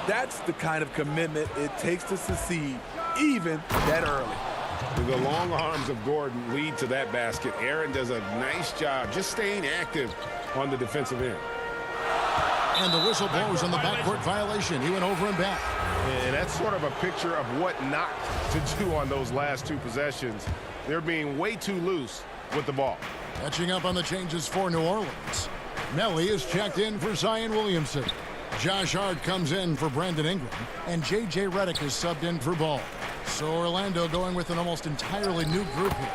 That's the kind of commitment it takes to succeed, even that early. The long arms of Gordon lead to that basket. Aaron does a nice job just staying active on the defensive end. And the whistle blows on the backcourt violation. He went over and back. And that's sort of a picture of what not to do on those last 2 possessions. They're being way too loose with the ball. Catching up on the changes for New Orleans. Melly is checked in for Zion Williamson. Josh Hart comes in for Brandon Ingram. And J.J. Redick is subbed in for Ball. So Orlando going with an almost entirely new group here.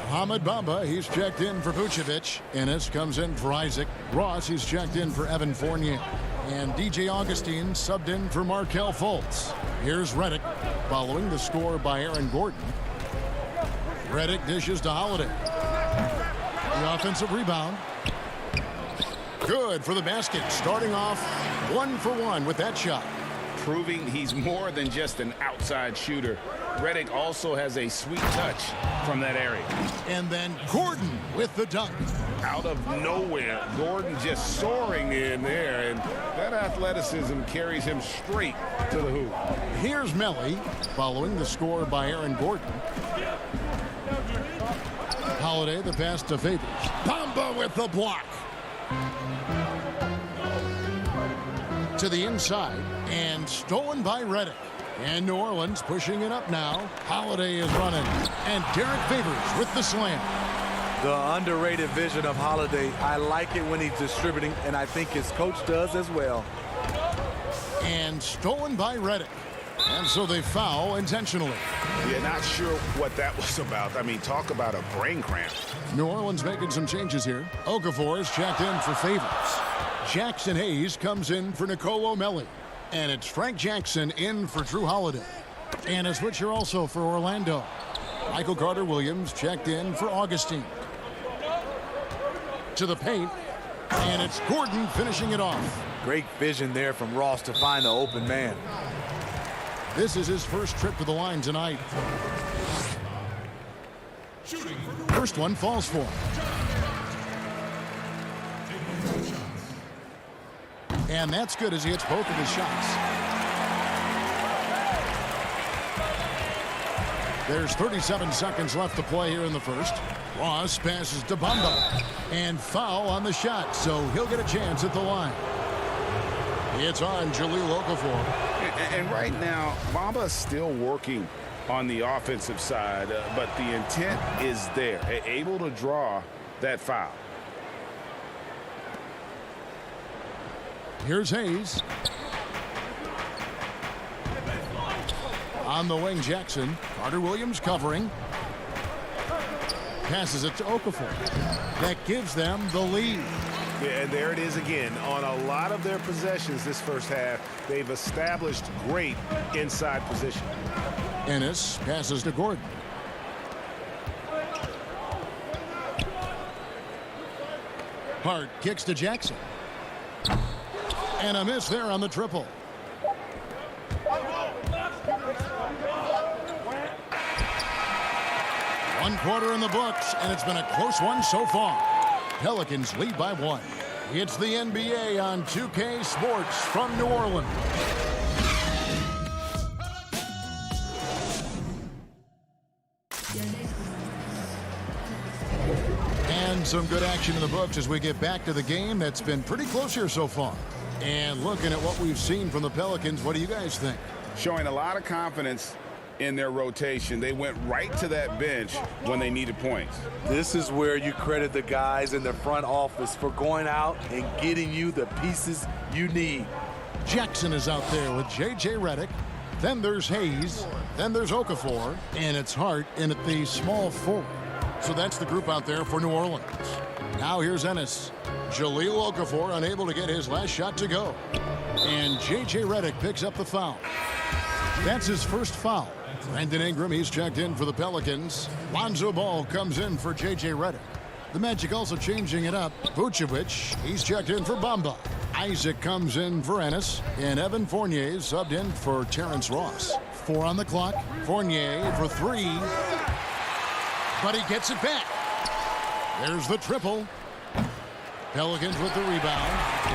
Mohamed Bamba, he's checked in for Vucevic. Ennis comes in for Isaac. Ross, he's checked in for Evan Fournier. And DJ Augustine subbed in for Markelle Fultz. Here's Redick, following the score by Aaron Gordon. Redick dishes to Holiday. The offensive rebound. Good for the basket, starting off 1 for 1 with that shot. Proving he's more than just an outside shooter. Redick also has a sweet touch from that area. And then Gordon with the dunk. Out of nowhere, Gordon just soaring in there, and that athleticism carries him straight to the hoop. Here's Melly, following the score by Aaron Gordon. Holiday, the pass to Favors. Bamba with the block. To the inside, and stolen by Redick. And New Orleans pushing it up now. Holiday is running, and Derek Favors with the slam. The underrated vision of Holiday. I like it when he's distributing, and I think his coach does as well. And stolen by Redick. And so they foul intentionally. Yeah, not sure what that was about. I mean, talk about a brain cramp. New Orleans making some changes here. Okafor is checked in for Favors. Jackson Hayes comes in for Nicolo Melli. And it's Frank Jackson in for Drew Holiday. And a switcher also for Orlando. Michael Carter-Williams checked in for Augustine. To the paint. And it's Gordon finishing it off. Great vision there from Ross to find the open man. This is his first trip to the line tonight. First one falls for him. And that's good as he hits both of his shots. There's 37 seconds left to play here in the first. Ross passes to Bamba. And foul on the shot, so he'll get a chance at the line. It's on Jahlil Okafor. And right now, Bamba is still working on the offensive side, but the intent is there, able to draw that foul. Here's Hayes. On the wing, Jackson. Carter Williams covering. Passes it to Okafor. That gives them the lead. Yeah, and there it is again. On a lot of their possessions this first half, they've established great inside position. Ennis passes to Gordon. Hart kicks to Jackson. And a miss there on the triple. One quarter in the books, and it's been a close one so far. Pelicans lead by 1. It's the NBA on 2K Sports from New Orleans. And some good action in the books as we get back to the game that's been pretty close here so far. And looking at what we've seen from the Pelicans, what do you guys think? Showing a lot of confidence in their rotation. They went right to that bench when they needed points. This is where you credit the guys in the front office for going out and getting you the pieces you need. Jackson is out there with J.J. Redick. Then there's Hayes. Then there's Okafor. And it's Hart in at the small forward. So that's the group out there for New Orleans. Now here's Ennis. Jahlil Okafor unable to get his last shot to go. And J.J. Redick picks up the foul. That's his first foul. Brandon Ingram, he's checked in for the Pelicans. Lonzo Ball comes in for J.J. Redick. The Magic also changing it up. Vucevic, he's checked in for Bamba. Isaac comes in for Ennis. And Evan Fournier subbed in for Terrence Ross. 4 on the clock. Fournier for 3. But he gets it back. There's the triple. Pelicans with the rebound.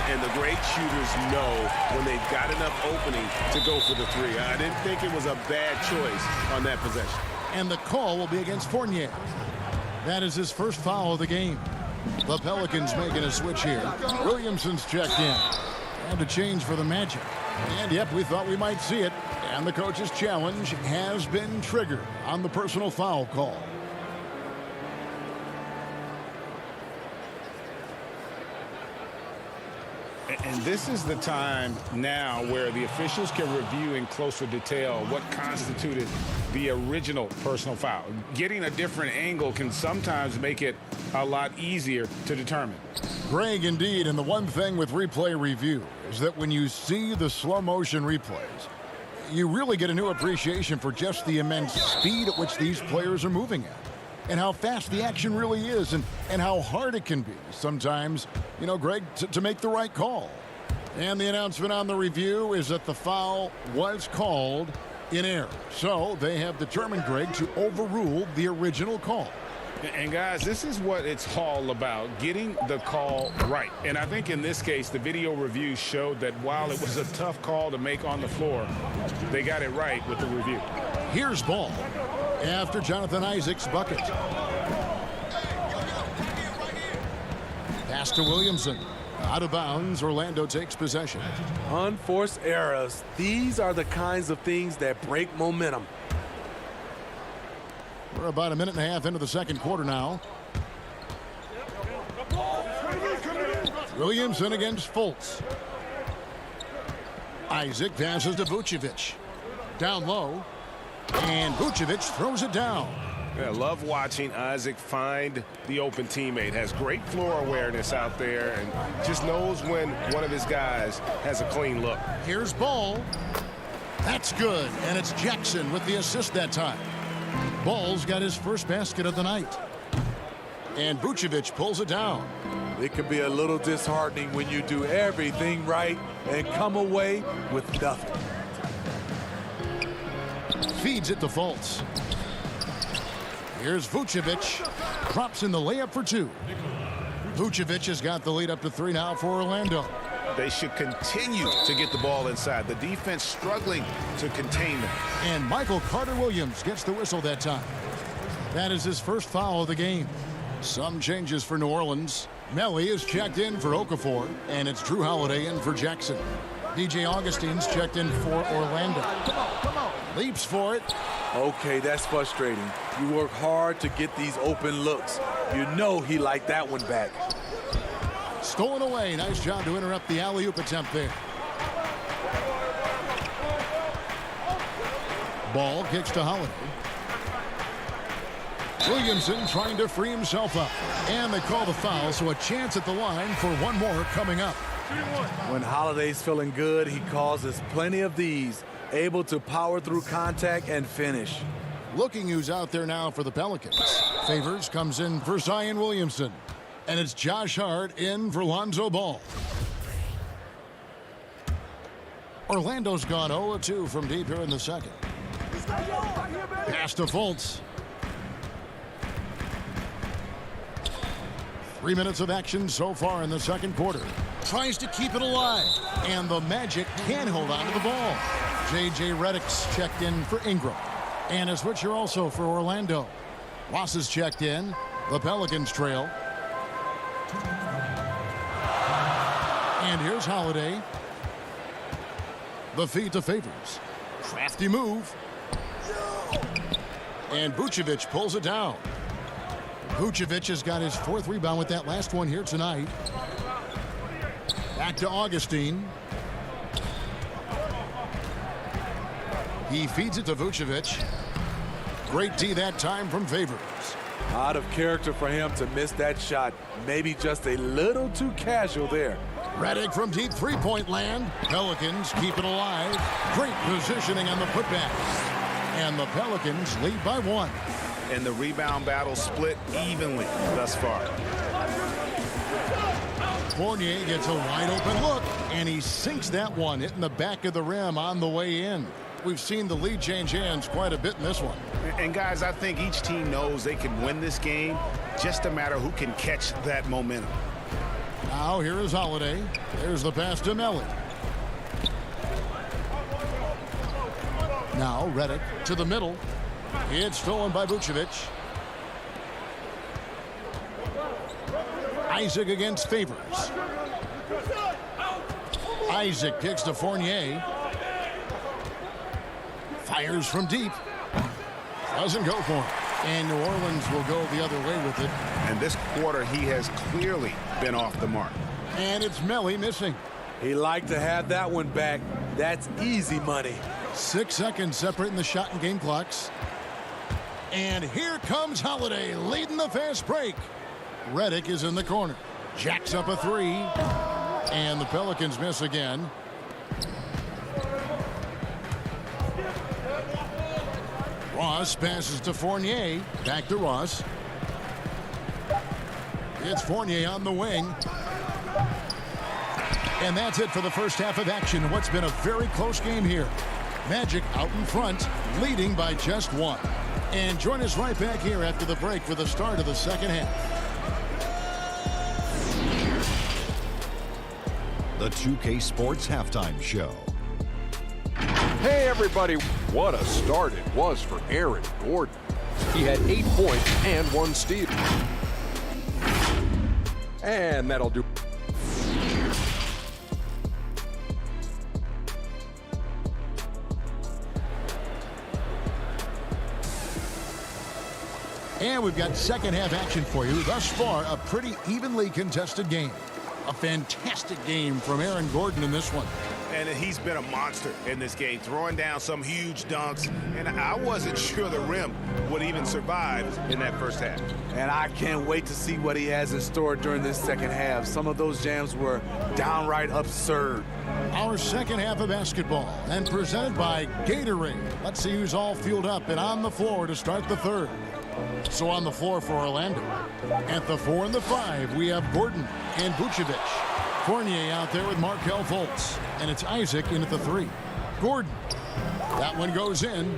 And the great shooters know when they've got enough opening to go for the 3. I didn't think it was a bad choice on that possession. And the call will be against Fournier. That is his first foul of the game. The Pelicans making a switch here. Williamson's checked in. And a change for the Magic. And yep, we thought we might see it. And the coach's challenge has been triggered on the personal foul call. And this is the time now where the officials can review in closer detail what constituted the original personal foul. Getting a different angle can sometimes make it a lot easier to determine. Greg, indeed, and the one thing with replay review is that when you see the slow motion replays, you really get a new appreciation for just the immense speed at which these players are moving at. And how fast the action really is, and how hard it can be sometimes, you know, Greg, to make the right call. And the announcement on the review is that the foul was called in error. So they have determined, Greg, to overrule the original call. And guys, this is what it's all about, getting the call right. And I think in this case, the video review showed that while it was a tough call to make on the floor, they got it right with the review. Here's Ball after Jonathan Isaac's bucket. Pass to Williamson. Out of bounds, Orlando takes possession. Unforced errors. These are the kinds of things that break momentum. We're about a minute and a half into the second quarter now. Williamson against Fultz. Isaac passes to Vucevic. Down low. And Vucevic throws it down. Yeah, love watching Isaac find the open teammate. Has great floor awareness out there and just knows when one of his guys has a clean look. Here's Ball. That's good. And it's Jackson with the assist that time. Ball's got his first basket of the night. And Vucevic pulls it down. It can be a little disheartening when you do everything right and come away with nothing. feeds it to Fultz. Here's Vucevic. Drops in the layup for 2. Vucevic has got the lead up to 3 now for Orlando. They should continue to get the ball inside. The defense struggling to contain them. And Michael Carter-Williams gets the whistle that time. That is his first foul of the game. Some changes for New Orleans. Melly is checked in for Okafor, and it's Drew Holiday in for Jackson. DJ Augustine's checked in for Orlando. Leaps for it. Okay, that's frustrating. You work hard to get these open looks. You know he liked that one back. Stolen away. Nice job to interrupt the alley-oop attempt there. Ball kicks to Holiday. Williamson trying to free himself up. And they call the foul, so a chance at the line for one more coming up. When Holiday's feeling good, he causes plenty of these, able to power through contact and finish. Looking who's out there now for the Pelicans. Favors comes in for Zion Williamson. And it's Josh Hart in for Lonzo Ball. Orlando's gone 0-2 from deep here in the second. Pass to Fultz. 3 minutes of action so far in the second quarter. Tries to keep it alive. And the Magic can hold on to the ball. J.J. Redick's checked in for Ingram. And a switcher also for Orlando. Ross is checked in. The Pelicans trail. And here's Holiday. The feed to Favors. Crafty move. And Vucevic pulls it down. Vucevic has got his 4th rebound with that last one here tonight. Back to Augustine. He feeds it to Vucevic. Great D that time from Favors. Out of character for him to miss that shot. Maybe just a little too casual there. Redick from deep three-point land. Pelicans keep it alive. Great positioning on the putbacks. And the Pelicans lead by 1. And the rebound battle split evenly thus far. Fournier gets a wide open look, and he sinks that one, hitting the back of the rim on the way in. We've seen the lead change hands quite a bit in this one. And guys, I think each team knows they can win this game. Just a matter who can catch that momentum. Now here is Holiday. There's the pass to Melly. Now Redick to the middle. It's stolen by Vucevic. Isaac against Favors. Isaac kicks to Fournier. Fires from deep. Doesn't go for it. And New Orleans will go the other way with it. And this quarter, he has clearly been off the mark. And it's Melly missing. He liked to have that one back. That's easy money. 6 seconds separating the shot and game clocks. And here comes Holiday leading the fast break. Redick is in the corner. Jacks up a 3. And the Pelicans miss again. Ross passes to Fournier. Back to Ross. It's Fournier on the wing. And that's it for the first half of action. What's been a very close game here. Magic out in front, leading by just 1. And join us right back here after the break for the start of the second half. The 2K Sports Halftime Show. Hey, everybody. What a start it was for Aaron Gordon. He had 8 points and 1 steal. And that'll do. And we've got second half action for you. Thus far, a pretty evenly contested game. A fantastic game from Aaron Gordon in this one. And he's been a monster in this game, throwing down some huge dunks. And I wasn't sure the rim would even survive in that first half. And I can't wait to see what he has in store during this second half. Some of those jams were downright absurd. Our second half of basketball, and presented by Gatorade. Let's see who's all fueled up and on the floor to start the third. So on the floor for Orlando. At the 4 and the 5, we have Gordon and Vucevic. Fournier out there with Markelle Fultz. And it's Isaac in at the 3. Gordon. That one goes in.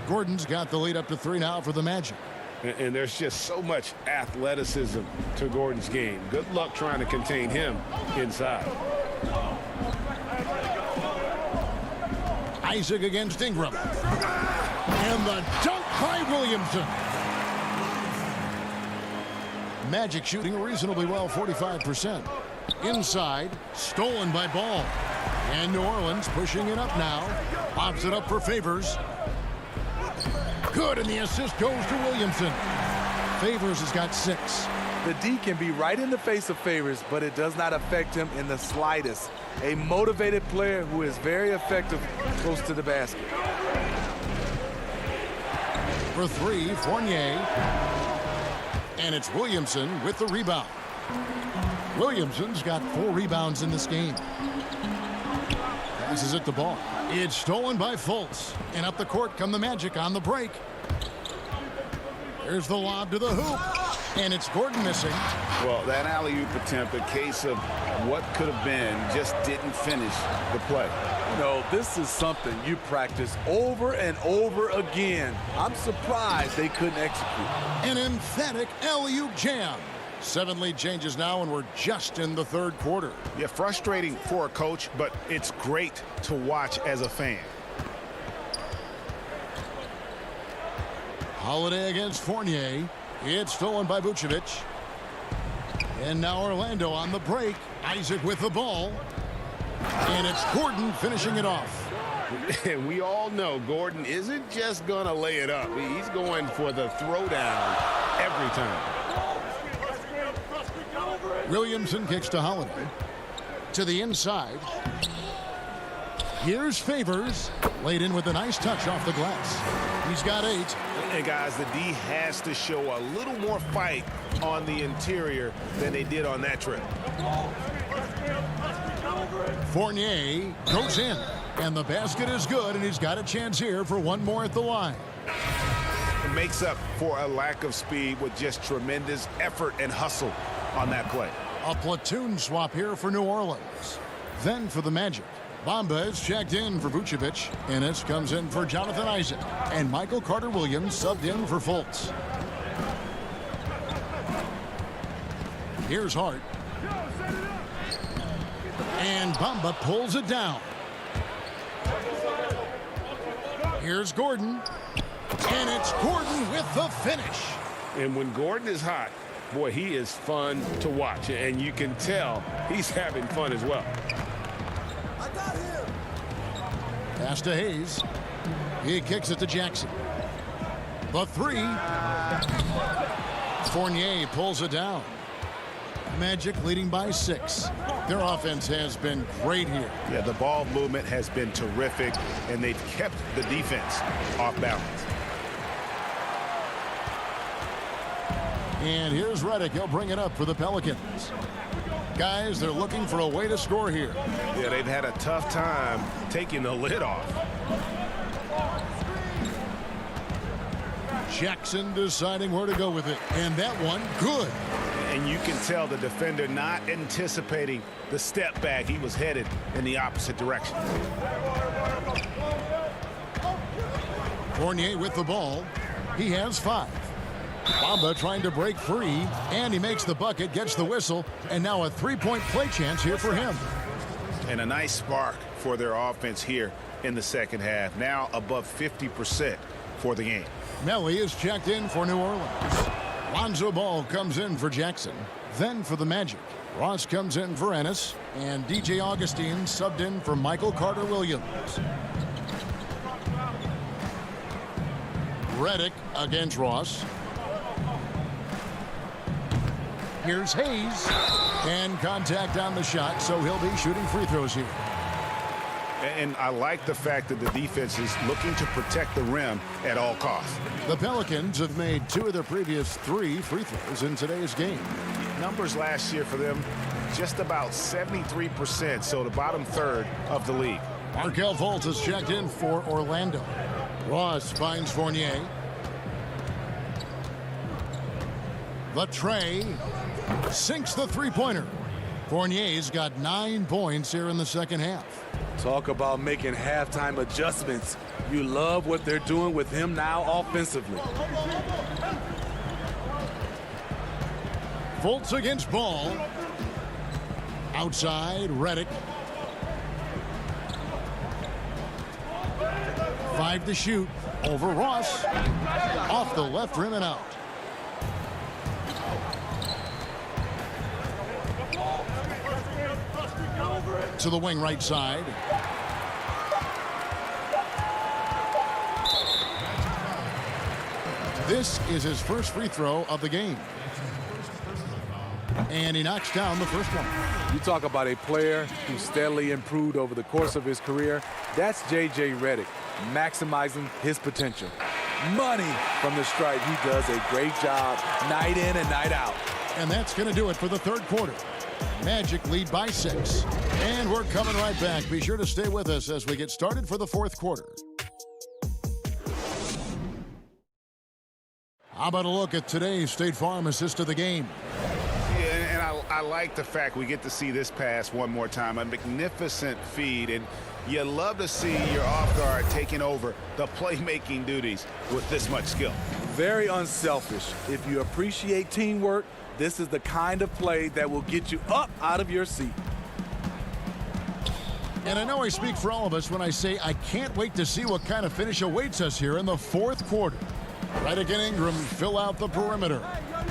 Gordon's got the lead up to 3 now for the Magic. And there's just so much athleticism to Gordon's game. Good luck trying to contain him inside. Isaac against Ingram. And the dunk by Williamson. Magic shooting reasonably well, 45%. Inside, stolen by Ball. And New Orleans pushing it up now. Lobs it up for Favors. Good, and the assist goes to Williamson. Favors has got 6. The D can be right in the face of Favors, but it does not affect him in the slightest. A motivated player who is very effective close to the basket. For 3, Fournier. And it's Williamson with the rebound. Williamson's got 4 rebounds in this game. Passes it to Ball. It's stolen by Fultz. And up the court come the Magic on the break. There's the lob to the hoop. And it's Gordon missing. Well, that alley-oop attempt, a case of what could have been, just didn't finish the play. You know, this is something you practice over and over again. I'm surprised they couldn't execute. An emphatic alley-oop jam. 7 lead changes now, and we're just in the 3rd quarter. Yeah, frustrating for a coach, but it's great to watch as a fan. Holiday against Fournier. It's stolen by Vucevic. And now Orlando on the break. Isaac with the ball. And it's Gordon finishing it off. And we all know Gordon isn't just going to lay it up. He's going for the throwdown every time. Williamson kicks to Holiday. To the inside. Here's Favors. Laid in with a nice touch off the glass. He's got 8. And guys, the D has to show a little more fight on the interior than they did on that trip. Fournier goes in. And the basket is good, and he's got a chance here for 1 more at the line. It makes up for a lack of speed with just tremendous effort and hustle on that play. A platoon swap here for New Orleans. Then for the Magic. Bamba is checked in for Vucevic. Ennis comes in for Jonathan Isaac. And Michael Carter-Williams subbed in for Fultz. Here's Hart. And Bamba pulls it down. Here's Gordon. And it's Gordon with the finish. And when Gordon is hot, boy, he is fun to watch. And you can tell he's having fun as well. Pass to Hayes. He kicks it to Jackson. The 3. Fournier pulls it down. Magic leading by 6. Their offense has been great here. Yeah, the ball movement has been terrific, and they've kept the defense off balance. And here's Redick. He'll bring it up for the Pelicans. Guys, they're looking for a way to score here. Yeah, they've had a tough time taking the lid off. Jackson deciding where to go with it. And that one, good. And you can tell the defender not anticipating the step back. He was headed in the opposite direction. Fournier with the ball. He has 5. Bamba trying to break free, and he makes the bucket, gets the whistle, and now a 3-point play chance here for him. And a nice spark for their offense here in the second half. Now above 50% for the game. Melly is checked in for New Orleans. Lonzo Ball comes in for Jackson. Then for the Magic, Ross comes in for Ennis, and DJ Augustine subbed in for Michael Carter-Williams. Redick against Ross. Here's Hayes. And contact on the shot, so he'll be shooting free throws here. And I like the fact that the defense is looking to protect the rim at all costs. The Pelicans have made 2 of their previous 3 free throws in today's game. Numbers last year for them, just about 73%, so the bottom third of the league. Markelle Fultz is checked in for Orlando. Ross finds Fournier. The tray sinks the 3-pointer. Fournier's got 9 points here in the second half. Talk about making halftime adjustments. You love what they're doing with him now offensively. Fultz against Ball. Outside, Reddick. 5 to shoot. Over Ross. Off the left rim and out. To the wing right side. This is his first free throw of the game. And he knocks down the first one. You talk about a player who steadily improved over the course of his career. That's J.J. Reddick, maximizing his potential. Money from the stripe. He does a great job night in and night out. And that's going to do it for the third quarter. Magic lead by 6. And we're coming right back. Be sure to stay with us as we get started for the fourth quarter. How about a look at today's State Farm assist of the game? Yeah, and I like the fact we get to see this pass one more time. A magnificent feed, and you love to see your off guard taking over the playmaking duties with this much skill. Very unselfish. If you appreciate teamwork, this is the kind of play that will get you up out of your seat. And I know I speak for all of us when I say I can't wait to see what kind of finish awaits us here in the fourth quarter. Reddick and Ingram fill out the perimeter.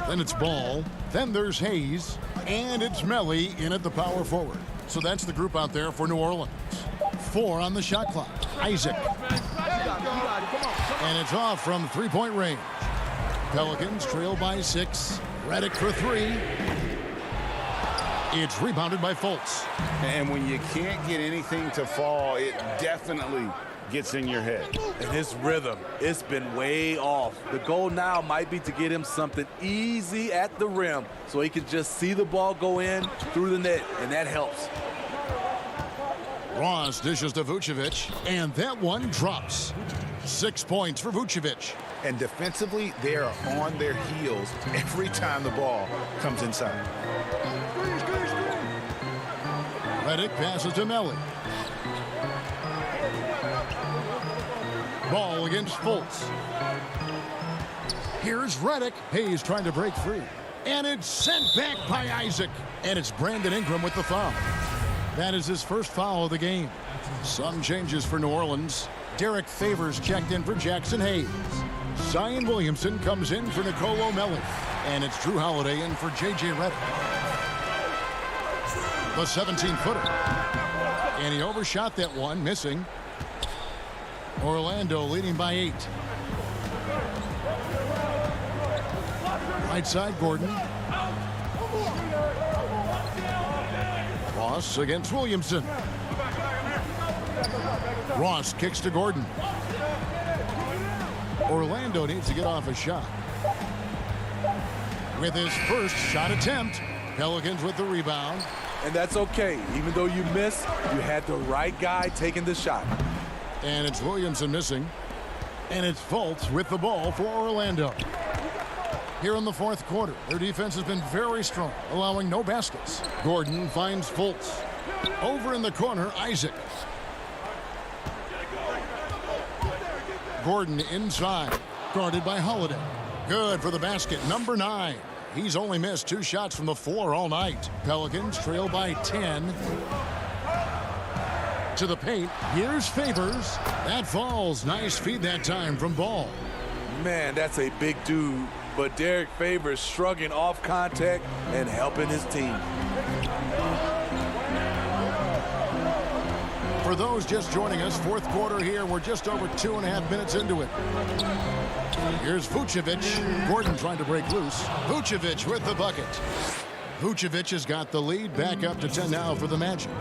Then it's Ball. Then there's Hayes. And it's Melly in at the power forward. So that's the group out there for New Orleans. 4 on the shot clock. Isaac. And it's off from three-point range. Pelicans trail by 6. Reddick for 3. It's rebounded by Fultz. And when you can't get anything to fall, it definitely gets in your head. And his rhythm, it's been way off. The goal now might be to get him something easy at the rim so he can just see the ball go in through the net, and that helps. Ross dishes to Vucevic, and that one drops. 6 points for Vucevic. And defensively, they are on their heels every time the ball comes inside. Reddick passes to Melly. Ball against Fultz. Here's Reddick. Hayes trying to break free. And it's sent back by Isaac. And it's Brandon Ingram with the foul. That is his first foul of the game. Some changes for New Orleans. Derek Favors checked in for Jackson Hayes. Zion Williamson comes in for Nicolo Melli. And it's Drew Holiday in for J.J. Reddick. The 17-footer. And he overshot that one, missing. Orlando leading by 8. Right side, Gordon. Ross against Williamson. Ross kicks to Gordon. Orlando needs to get off a shot. With his first shot attempt, Pelicans with the rebound. And that's okay. Even though you miss, you had the right guy taking the shot. And it's Williamson missing. And it's Fultz with the ball for Orlando. Here in the fourth quarter, their defense has been very strong, allowing no baskets. Gordon finds Fultz. Over in the corner, Isaac. Gordon inside, guarded by Holiday. Good for the basket, number 9. He's only missed 2 shots from the floor all night. Pelicans trail by 10. To the paint, here's Favors. That falls. Nice feed that time from Ball. Man, that's a big dude. But Derek Favors shrugging off contact and helping his team. For those just joining us, fourth quarter here. We're just over 2.5 minutes into it. Here's Vucevic. Gordon trying to break loose. Vucevic with the bucket. Vucevic has got the lead. Back up to 10 now for the Magic.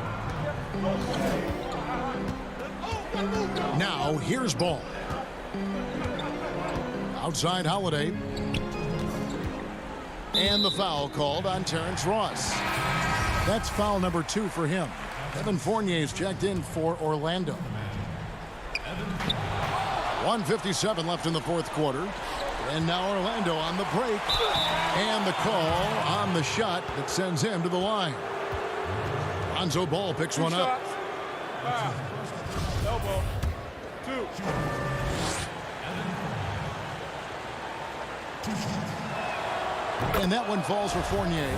Now, here's Ball. Outside Holiday. And the foul called on Terrence Ross. That's foul number 2 for him. Evan Fournier's checked in for Orlando. 1:57 left in the fourth quarter. And now Orlando on the break. And the call on the shot that sends him to the line. Lonzo Ball picks one up. Elbow. 2. And that one falls for Fournier.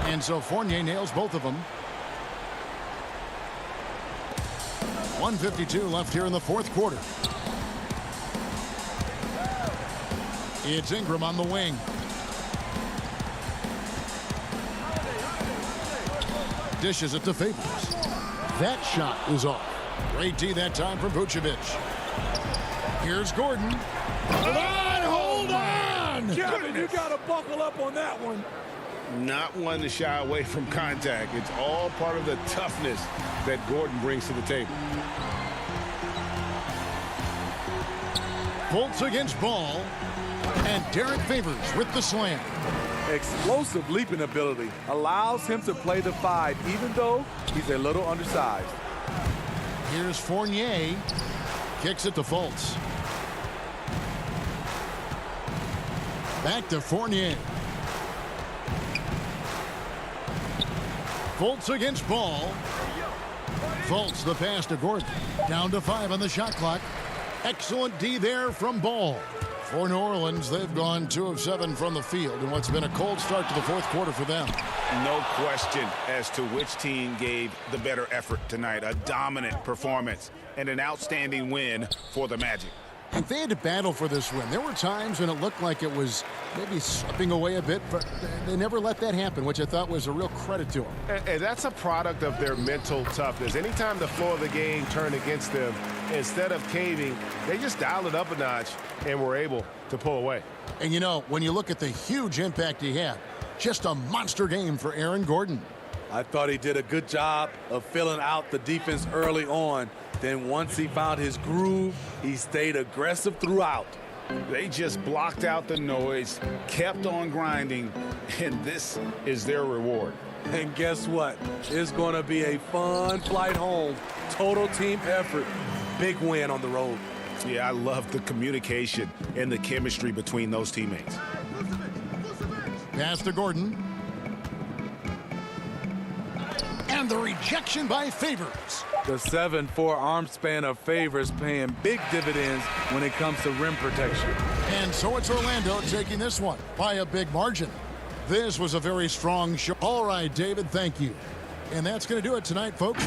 And so Fournier nails both of them. 1:52 left here in the fourth quarter. It's Ingram on the wing. Dishes it to Favors. That shot is off. Great D that time from Vucevic. Here's Gordon. Hold on! Kevin, you got to buckle up on that one. Not one to shy away from contact. It's all part of the toughness that Gordon brings to the table. Fultz against Ball. And Derek Favors with the slam. Explosive leaping ability allows him to play the 5, even though he's a little undersized. Here's Fournier. Kicks it to Fultz. Back to Fournier. Fultz against Ball. Fultz the pass to Gordon. Down to 5 on the shot clock. Excellent D there from Ball. For New Orleans, they've gone 2 of 7 from the field in what's been a cold start to the fourth quarter for them. No question as to which team gave the better effort tonight. A dominant performance and an outstanding win for the Magic. And they had to battle for this win. There were times when it looked like it was maybe slipping away a bit, but they never let that happen, which I thought was a real credit to them. And that's a product of their mental toughness. Anytime the flow of the game turned against them, instead of caving, they just dialed it up a notch and were able to pull away. And, you know, when you look at the huge impact he had, just a monster game for Aaron Gordon. I thought he did a good job of filling out the defense early on. Then once he found his groove, he stayed aggressive throughout. They just blocked out the noise, kept on grinding, and this is their reward. And guess what? It's going to be a fun flight home. Total team effort. Big win on the road. Yeah, I love the communication and the chemistry between those teammates. Pass to Gordon. And the rejection by Favors. The 7'4" arm span of Favors paying big dividends when it comes to rim protection. And so it's Orlando taking this one by a big margin. This was a very strong show. All right, David, thank you. And that's going to do it tonight, folks.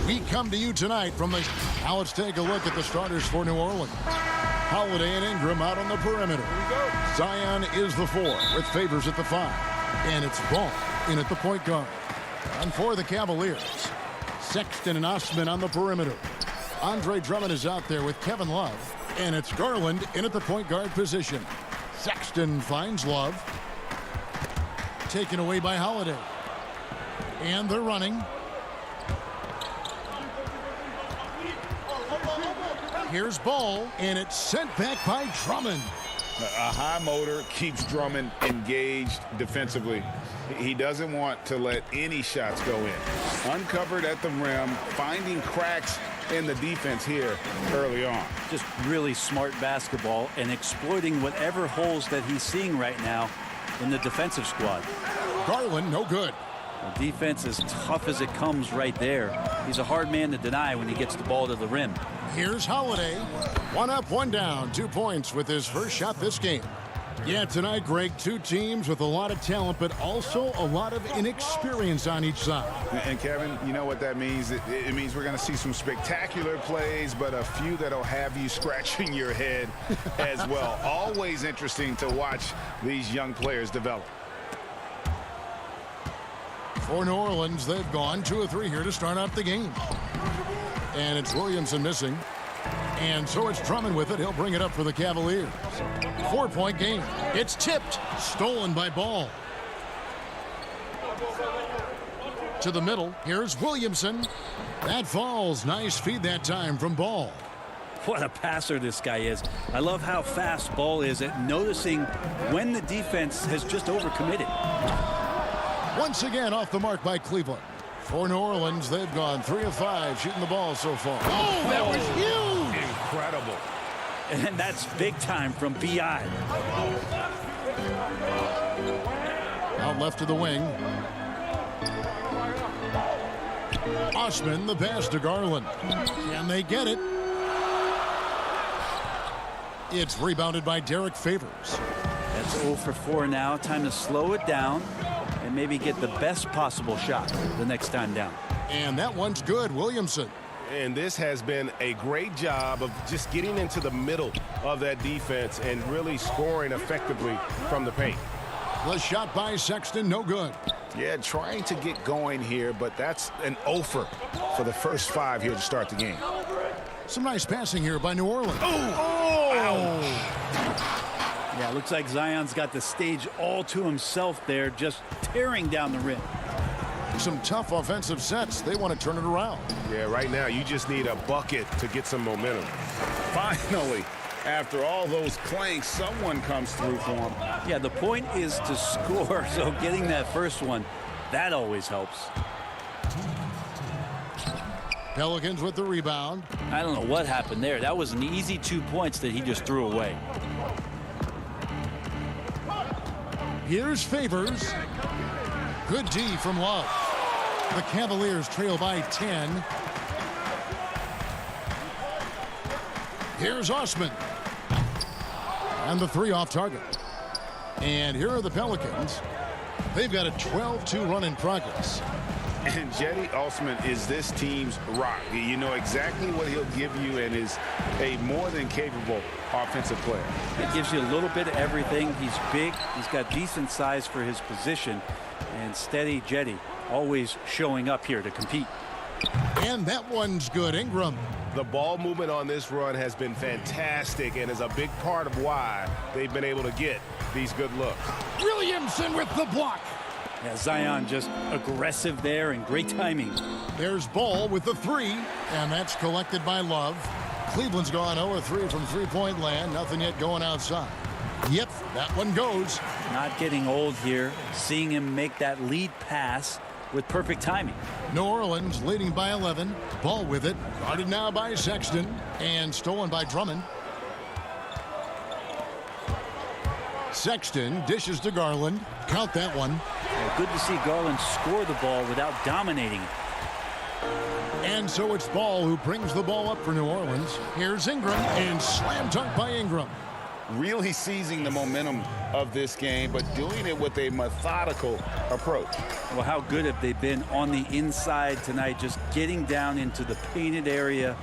We come to you tonight from the... Now let's take a look at the starters for New Orleans. Holiday and Ingram out on the perimeter. Zion is the 4 with Favors at the 5. And it's Ball in at the point guard. And for the Cavaliers, Sexton and Osman on the perimeter. Andre Drummond is out there with Kevin Love. And it's Garland in at the point guard position. Sexton finds Love. Taken away by Holiday. And they're running. Here's Ball, and it's sent back by Drummond. A high motor keeps Drummond engaged defensively. He doesn't want to let any shots go in. Uncovered at the rim, finding cracks in the defense here early on. Just really smart basketball and exploiting whatever holes that he's seeing right now in the defensive squad. Garland, no good. The defense is tough as it comes right there. He's a hard man to deny when he gets the ball to the rim. Here's Holiday. 1 up, 1 down. 2 points with his first shot this game. Yeah, tonight, Greg, 2 teams with a lot of talent, but also a lot of inexperience on each side. And Kevin, you know what that means? It means we're going to see some spectacular plays, but a few that'll have you scratching your head as well. Always interesting to watch these young players develop. For New Orleans, they've gone 2 of 3 here to start out the game. And it's Williamson missing. And so it's Drummond with it. He'll bring it up for the Cavaliers. 4-point game. It's tipped. Stolen by Ball. To the middle. Here's Williamson. That falls. Nice feed that time from Ball. What a passer this guy is. I love how fast Ball is at noticing when the defense has just overcommitted. Once again off the mark by Cleveland. For New Orleans, they've gone 3 of 5 shooting the ball so far. Oh, that was huge! Incredible. And that's big time from B.I. Out left to the wing. Osman, the pass to Garland. Can they get it? It's rebounded by Derek Favors. That's 0 for 4 now. Time to slow it down and maybe get the best possible shot the next time down. And that one's good. Williamson. And this has been a great job of just getting into the middle of that defense and really scoring effectively from the paint. The shot by Sexton, no good. Yeah, trying to get going here, but that's an offer for the first 5 here to start the game. Some nice passing here by New Orleans. Oh! Yeah, looks like Zion's got the stage all to himself there, just tearing down the rim. Some tough offensive sets. They want to turn it around. Yeah, right now you just need a bucket to get some momentum. Finally, after all those clanks, someone comes through for him. Yeah, the point is to score, so getting that first one, that always helps. Pelicans with the rebound. I don't know what happened there. That was an easy 2 points that he just threw away. Here's Favors. Good D from Love. The Cavaliers trail by 10. Here's Osman. And the 3 off target. And here are the Pelicans. They've got a 12-2 run in progress. And Jetty Osman is this team's rock. You know exactly what he'll give you and is a more than capable offensive player. It gives you a little bit of everything. He's big. He's got decent size for his position. And steady Jetty always showing up here to compete. And that one's good. Ingram. The ball movement on this run has been fantastic and is a big part of why they've been able to get these good looks. Williamson with the block. Yeah, Zion just aggressive there and great timing. There's Ball with the 3, and that's collected by Love. Cleveland's gone 0-3 from three-point land. Nothing yet going outside. Yep, that one goes. Not getting old here. Seeing him make that lead pass with perfect timing. New Orleans leading by 11. Ball with it. Guarded now by Sexton and stolen by Drummond. Sexton dishes to Garland. Count that one. Yeah, good to see Garland score the ball without dominating it. And so it's Ball who brings the ball up for New Orleans. Here's Ingram and slam dunk by Ingram. really seizing the momentum of this game, but doing it with a methodical approach. Well, how good have they been on the inside tonight, just getting down into the painted area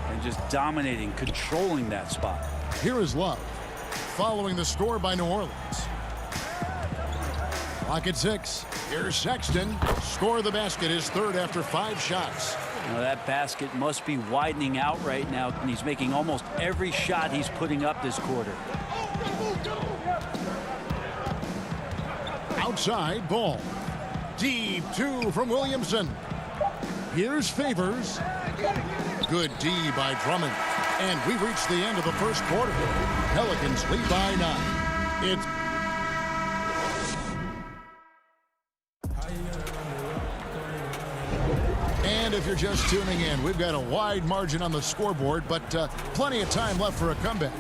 and just dominating, controlling that spot. Here is Love, following the score by New Orleans. Clock at 6. Here's Sexton. Score the basket, his third after 5 shots. Now that basket must be widening out right now, and he's making almost every shot he's putting up this quarter. Outside ball. Deep 2 from Williamson. Here's Favors. Good D by Drummond. And we've reached the end of the first quarter. Pelicans lead by 9. It's And if you're just tuning in, we've got a wide margin on the scoreboard, but plenty of time left for a comeback.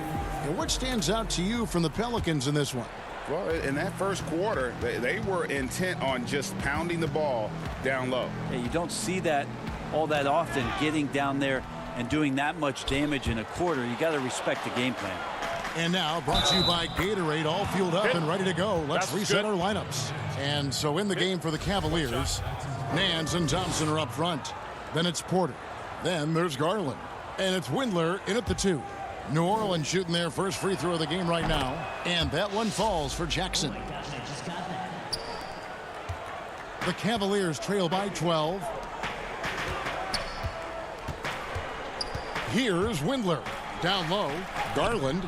And what stands out to you from the Pelicans in this one? Well, in that first quarter, they were intent on just pounding the ball down low. Yeah, you don't see that all that often, getting down there and doing that much damage in a quarter. You got to respect the game plan. And now, brought to you by Gatorade, all fueled up and ready to go. Let's reset our lineups. And so in the game for the Cavaliers, Nance and Thompson are up front. Then it's Porter. Then there's Garland. And it's Windler in at the 2. New Orleans shooting their first free throw of the game right now. And that one falls for Jackson. The Cavaliers trail by 12. Here's Windler. Down low, Garland.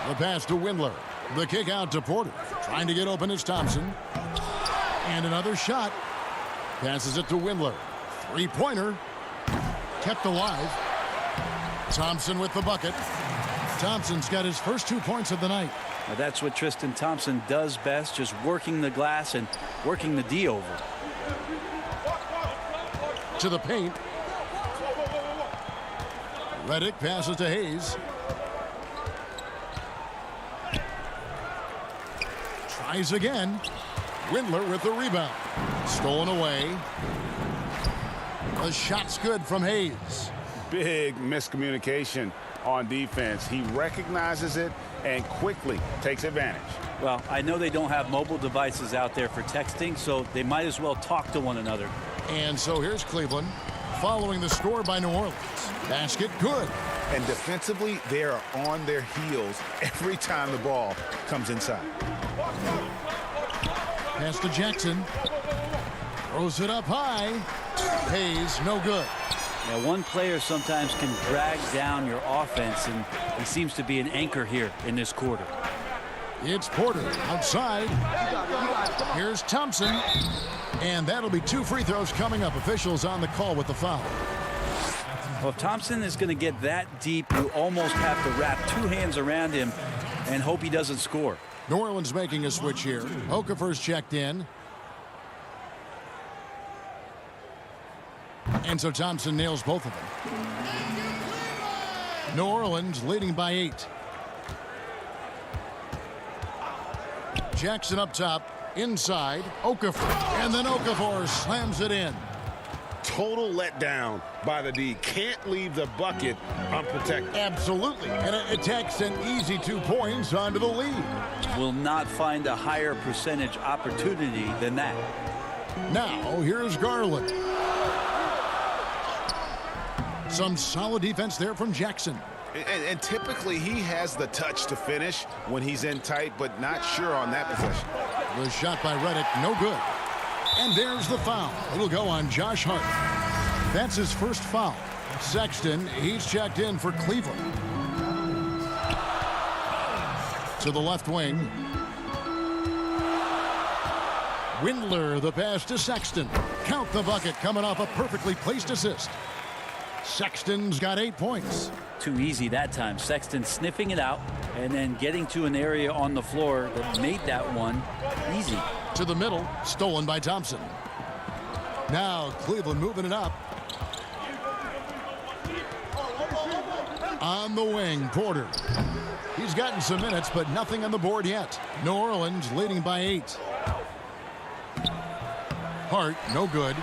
The pass to Windler. The kick out to Porter. Trying to get open is Thompson. And another shot. Passes it to Windler. Three-pointer. Kept alive. Thompson with the bucket. Thompson's got his first 2 points of the night. Now that's what Tristan Thompson does best, just working the glass and working the D over. To the paint. Redick passes to Hayes. Tries again. Windler with the rebound. Stolen away. The shot's good from Hayes. Big miscommunication on defense. He recognizes it and quickly takes advantage. Well, I know they don't have mobile devices out there for texting, so they might as well talk to one another. And so here's Cleveland following the score by New Orleans. Basket good. And defensively, they are on their heels every time the ball comes inside. Pass to Jackson. Throws it up high. Hayes, no good. Now, one player sometimes can drag down your offense, and he seems to be an anchor here in this quarter. It's Porter outside. Here's Thompson. And that'll be 2 free throws coming up. Officials on the call with the foul. Well, if Thompson is going to get that deep, you almost have to wrap 2 hands around him and hope he doesn't score. New Orleans making a switch here. Okafor's checked in. And so Thompson nails both of them. New Orleans leading by 8. Jackson up top. Inside. Okafor. And then Okafor slams it in. Total letdown by the D. Can't leave the bucket unprotected. Absolutely. And it takes an easy 2 points onto the lead. Will not find a higher percentage opportunity than that. Now, here's Garland. Some solid defense there from Jackson. And typically he has the touch to finish when he's in tight, but not sure on that possession. The shot by Redick, no good. And there's the foul. It'll go on Josh Hart. That's his first foul. Sexton, he's checked in for Cleveland. To the left wing. Windler, the pass to Sexton. Count the bucket coming off a perfectly placed assist. Sexton's got 8 points. Too easy that time. Sexton sniffing it out and then getting to an area on the floor that made that one easy. To the middle, stolen by Thompson. Now Cleveland moving it up. On the wing, Porter. He's gotten some minutes, but nothing on the board yet. New Orleans leading by 8. Hart, no good.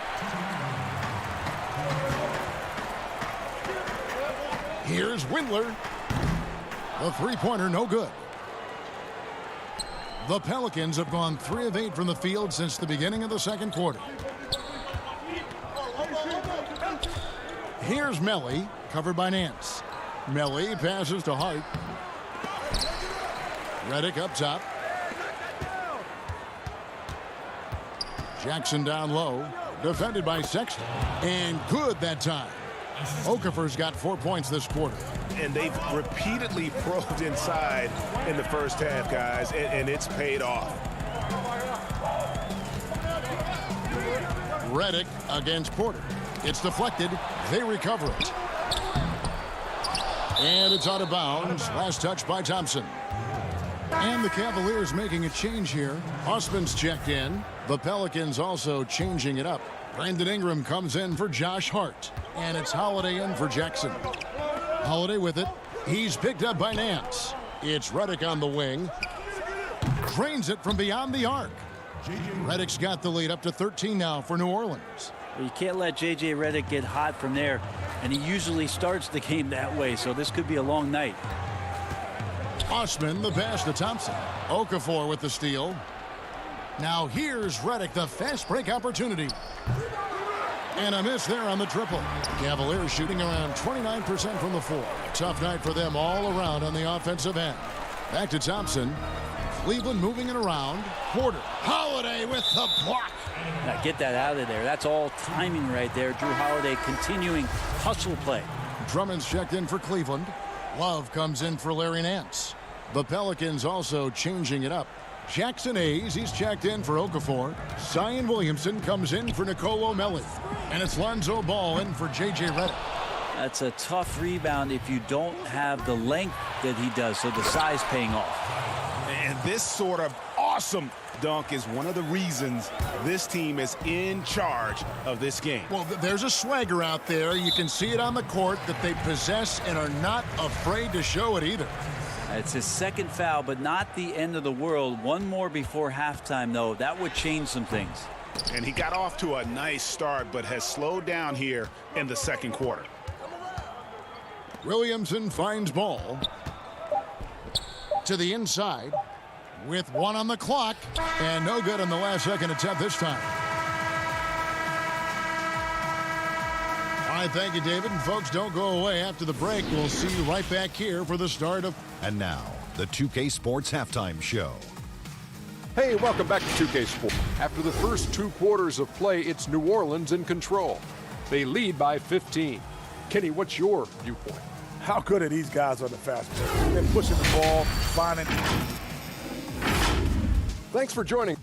Here's Windler. The three-pointer, no good. The Pelicans have gone 3 of 8 from the field since the beginning of the second quarter. Here's Melly, covered by Nance. Melly passes to Hart. Redick up top. Jackson down low, defended by Sexton. And good that time. Okafor's got 4 points this quarter. And they've repeatedly probed inside in the first half, guys, and it's paid off. Redick against Porter. It's deflected. They recover it. And it's out of bounds. Last touch by Thompson. And the Cavaliers making a change here. Osman's checked in. The Pelicans also changing it up. Brandon Ingram comes in for Josh Hart. And it's Holiday in for Jackson. Holiday with it. He's picked up by Nance. It's Redick on the wing. Drains it from beyond the arc. Redick's got the lead up to 13 now for New Orleans. You can't let J.J. Redick get hot from there, and he usually starts the game that way, so this could be a long night. Osman, the pass to Thompson. Okafor with the steal. Now here's Redick, the fast break opportunity. And a miss there on the triple. Cavaliers shooting around 29% from the floor. Tough night for them all around on the offensive end. Back to Thompson. Cleveland moving it around. Porter. Holiday with the block. Now get that out of there. That's all timing right there. Drew Holiday continuing hustle play. Drummond's checked in for Cleveland. Love comes in for Larry Nance. The Pelicans also changing it up. Jackson Hayes, he's checked in for Okafor. Zion Williamson comes in for Nicolo Melli. And it's Lonzo Ball in for J.J. Redick. That's a tough rebound if you don't have the length that he does, so the size paying off. And this sort of awesome dunk is one of the reasons this team is in charge of this game. Well, there's a swagger out there. You can see it on the court that they possess and are not afraid to show it either. It's his second foul, but not the end of the world. One more before halftime, though. That would change some things. And he got off to a nice start, but has slowed down here in the second quarter. Williamson finds Ball to the inside with 1 on the clock, and no good on the last second attempt this time. All right, thank you, David. And folks, don't go away after the break. We'll see you right back here for the start of... And now, the 2K Sports Halftime Show. Hey, welcome back to 2K Sports. After the first 2 quarters of play, it's New Orleans in control. They lead by 15. Kenny, what's your viewpoint? How good are these guys on the fast break? They're pushing the ball, finding... Thanks for joining.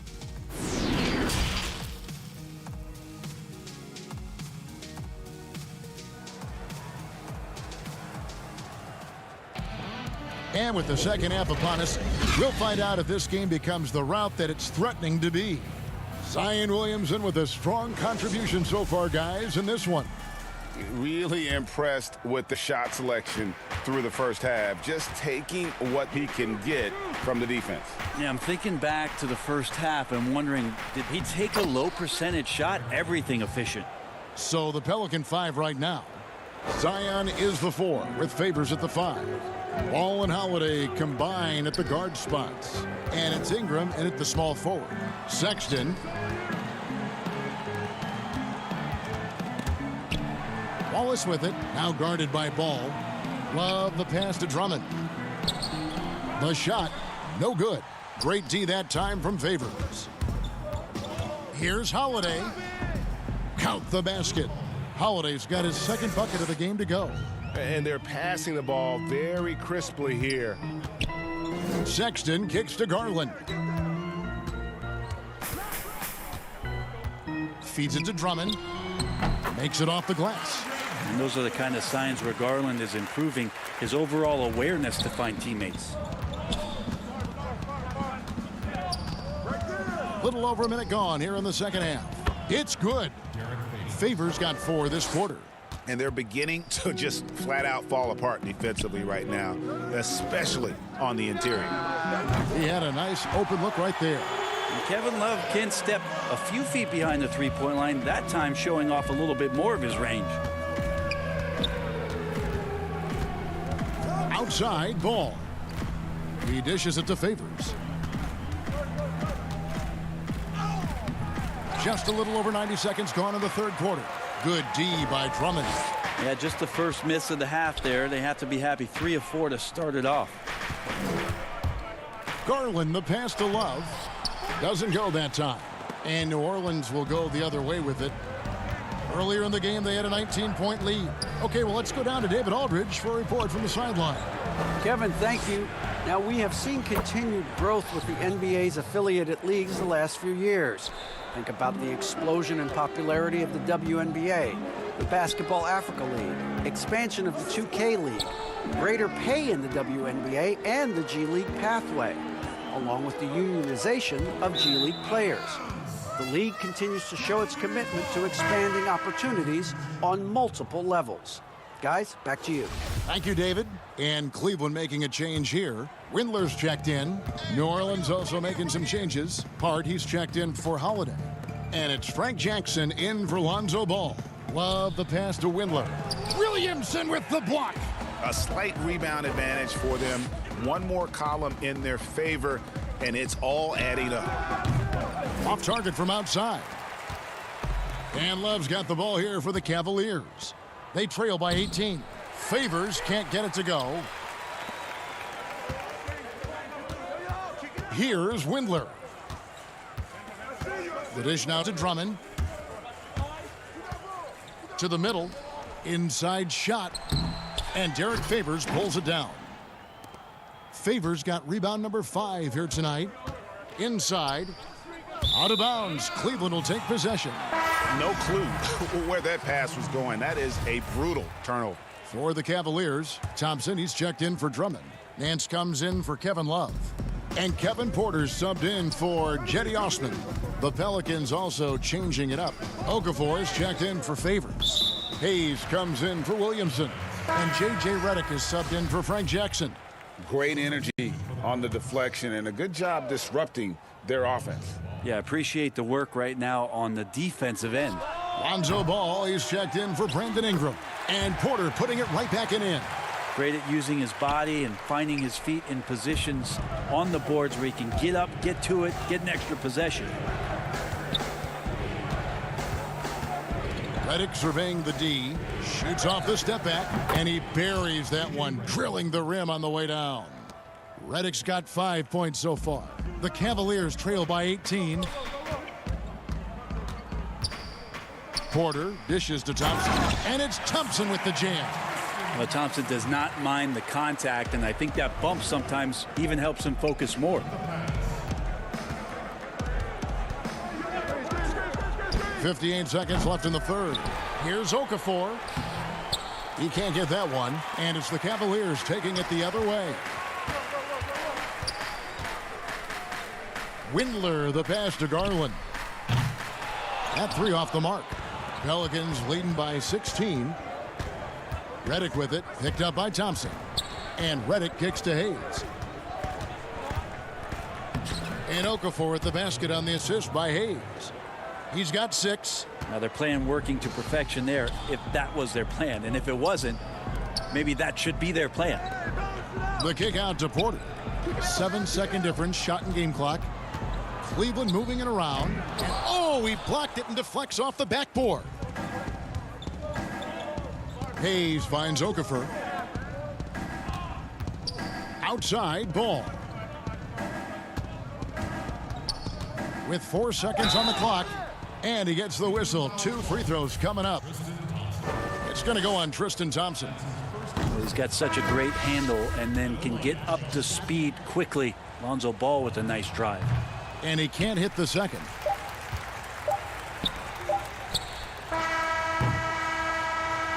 And with the second half upon us, we'll find out if this game becomes the route that it's threatening to be. Zion Williamson with a strong contribution so far, guys, in this one. Really impressed with the shot selection through the first half, just taking what he can get from the defense. Yeah, I'm thinking back to the first half and wondering, did he take a low percentage shot? Everything efficient. So the Pelican 5 right now. Zion is the 4 with Favors at the 5. Ball and Holiday combine at the guard spots. And it's Ingram in at the small forward. Sexton. Wallace with it. Now guarded by Ball. Love the pass to Drummond. The shot. No good. Great D that time from Favors. Here's Holiday. Count the basket. Holiday's got his second bucket of the game to go. And they're passing the ball very crisply here. Sexton kicks to Garland. Feeds it to Drummond. Makes it off the glass. And those are the kind of signs where Garland is improving his overall awareness to find teammates. Little over a minute gone here in the second half. It's good. Favors got 4 this quarter. And they're beginning to just flat out fall apart defensively right now, especially on the interior. He had a nice open look right there. And Kevin Love can step a few feet behind the three-point line, that time showing off a little bit more of his range. Outside ball. He dishes it to Favors. Just a little over 90 seconds gone in the third quarter. Good D by Drummond. Yeah, just the first miss of the half there. They have to be happy. 3 of 4 to start it off. Garland, the pass to Love. Doesn't go that time. And New Orleans will go the other way with it. Earlier in the game, they had a 19-point lead. Okay, well, let's go down to David Aldridge for a report from the sideline. Kevin, thank you. Now, we have seen continued growth with the NBA's affiliated leagues the last few years. Think about the explosion in popularity of the WNBA, the Basketball Africa League, expansion of the 2K League, greater pay in the WNBA and the G League pathway, along with the unionization of G League players. The league continues to show its commitment to expanding opportunities on multiple levels. Guys, back to you. Thank you, David. And Cleveland making a change here. Windler's checked in. New Orleans also making some changes. Hart, he's checked in for Holiday. And it's Frank Jackson in for Lonzo Ball. Love the pass to Windler. Williamson with the block. A slight rebound advantage for them. One more column in their favor, and it's all adding up. Off target from outside. And Love's got the ball here for the Cavaliers. They trail by 18. Favors can't get it to go. Here's Windler. The dish now to Drummond. To the middle. Inside shot. And Derek Favors pulls it down. Favors got rebound number 5 here tonight. Inside. Out of bounds. Cleveland will take possession. No clue where that pass was going. That is a brutal turnover. For the Cavaliers, Thompson, he's checked in for Drummond. Nance comes in for Kevin Love. And Kevin Porter's subbed in for Jetty Osman. The Pelicans also changing it up. Okafor is checked in for Favors. Hayes comes in for Williamson. And J.J. Redick is subbed in for Frank Jackson. Great energy on the deflection and a good job disrupting their offense. Yeah, appreciate the work right now on the defensive end. Lonzo Ball, he's checked in for Brandon Ingram. And Porter putting it right back in. Great at using his body and finding his feet in positions on the boards where he can get up, get to it, get an extra possession. Redick surveying the D. Shoots off the step back. And he buries that one, drilling the rim on the way down. Redick's got 5 points so far. The Cavaliers trail by 18. Porter dishes to Thompson. And it's Thompson with the jam. Well, Thompson does not mind the contact, and I think that bump sometimes even helps him focus more. .58 seconds left in the third. Here's Okafor. He can't get that one, and it's the Cavaliers taking it the other way. Windler, the pass to Garland. That 3 off the mark. Pelicans leading by 16. Redick with it, picked up by Thompson. And Redick kicks to Hayes. And Okafor at the basket on the assist by Hayes. He's got 6. Now they're playing working to perfection there, if that was their plan. And if it wasn't, maybe that should be their plan. The kick out to Porter. 7-second difference, shot and game clock. Cleveland moving it around. And oh, he blocked it and deflects off the backboard. Hayes finds Okafor. Outside ball. With 4 seconds on the clock. And he gets the whistle. 2 free throws coming up. It's going to go on Tristan Thompson. He's got such a great handle and then can get up to speed quickly. Lonzo Ball with a nice drive. And he can't hit the second.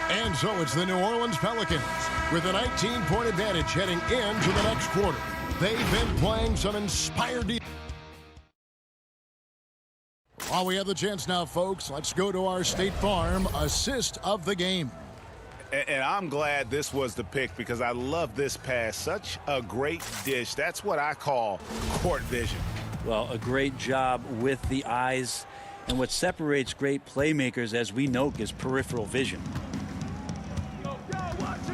And so it's the New Orleans Pelicans with a 19-point advantage heading into the next quarter. They've been playing some inspired defense. While we have the chance now, folks, let's go to our State Farm assist of the game. And I'm glad this was the pick because I love this pass. Such a great dish. That's what I call court vision. Well, a great job with the eyes. And what separates great playmakers, as we know, is peripheral vision.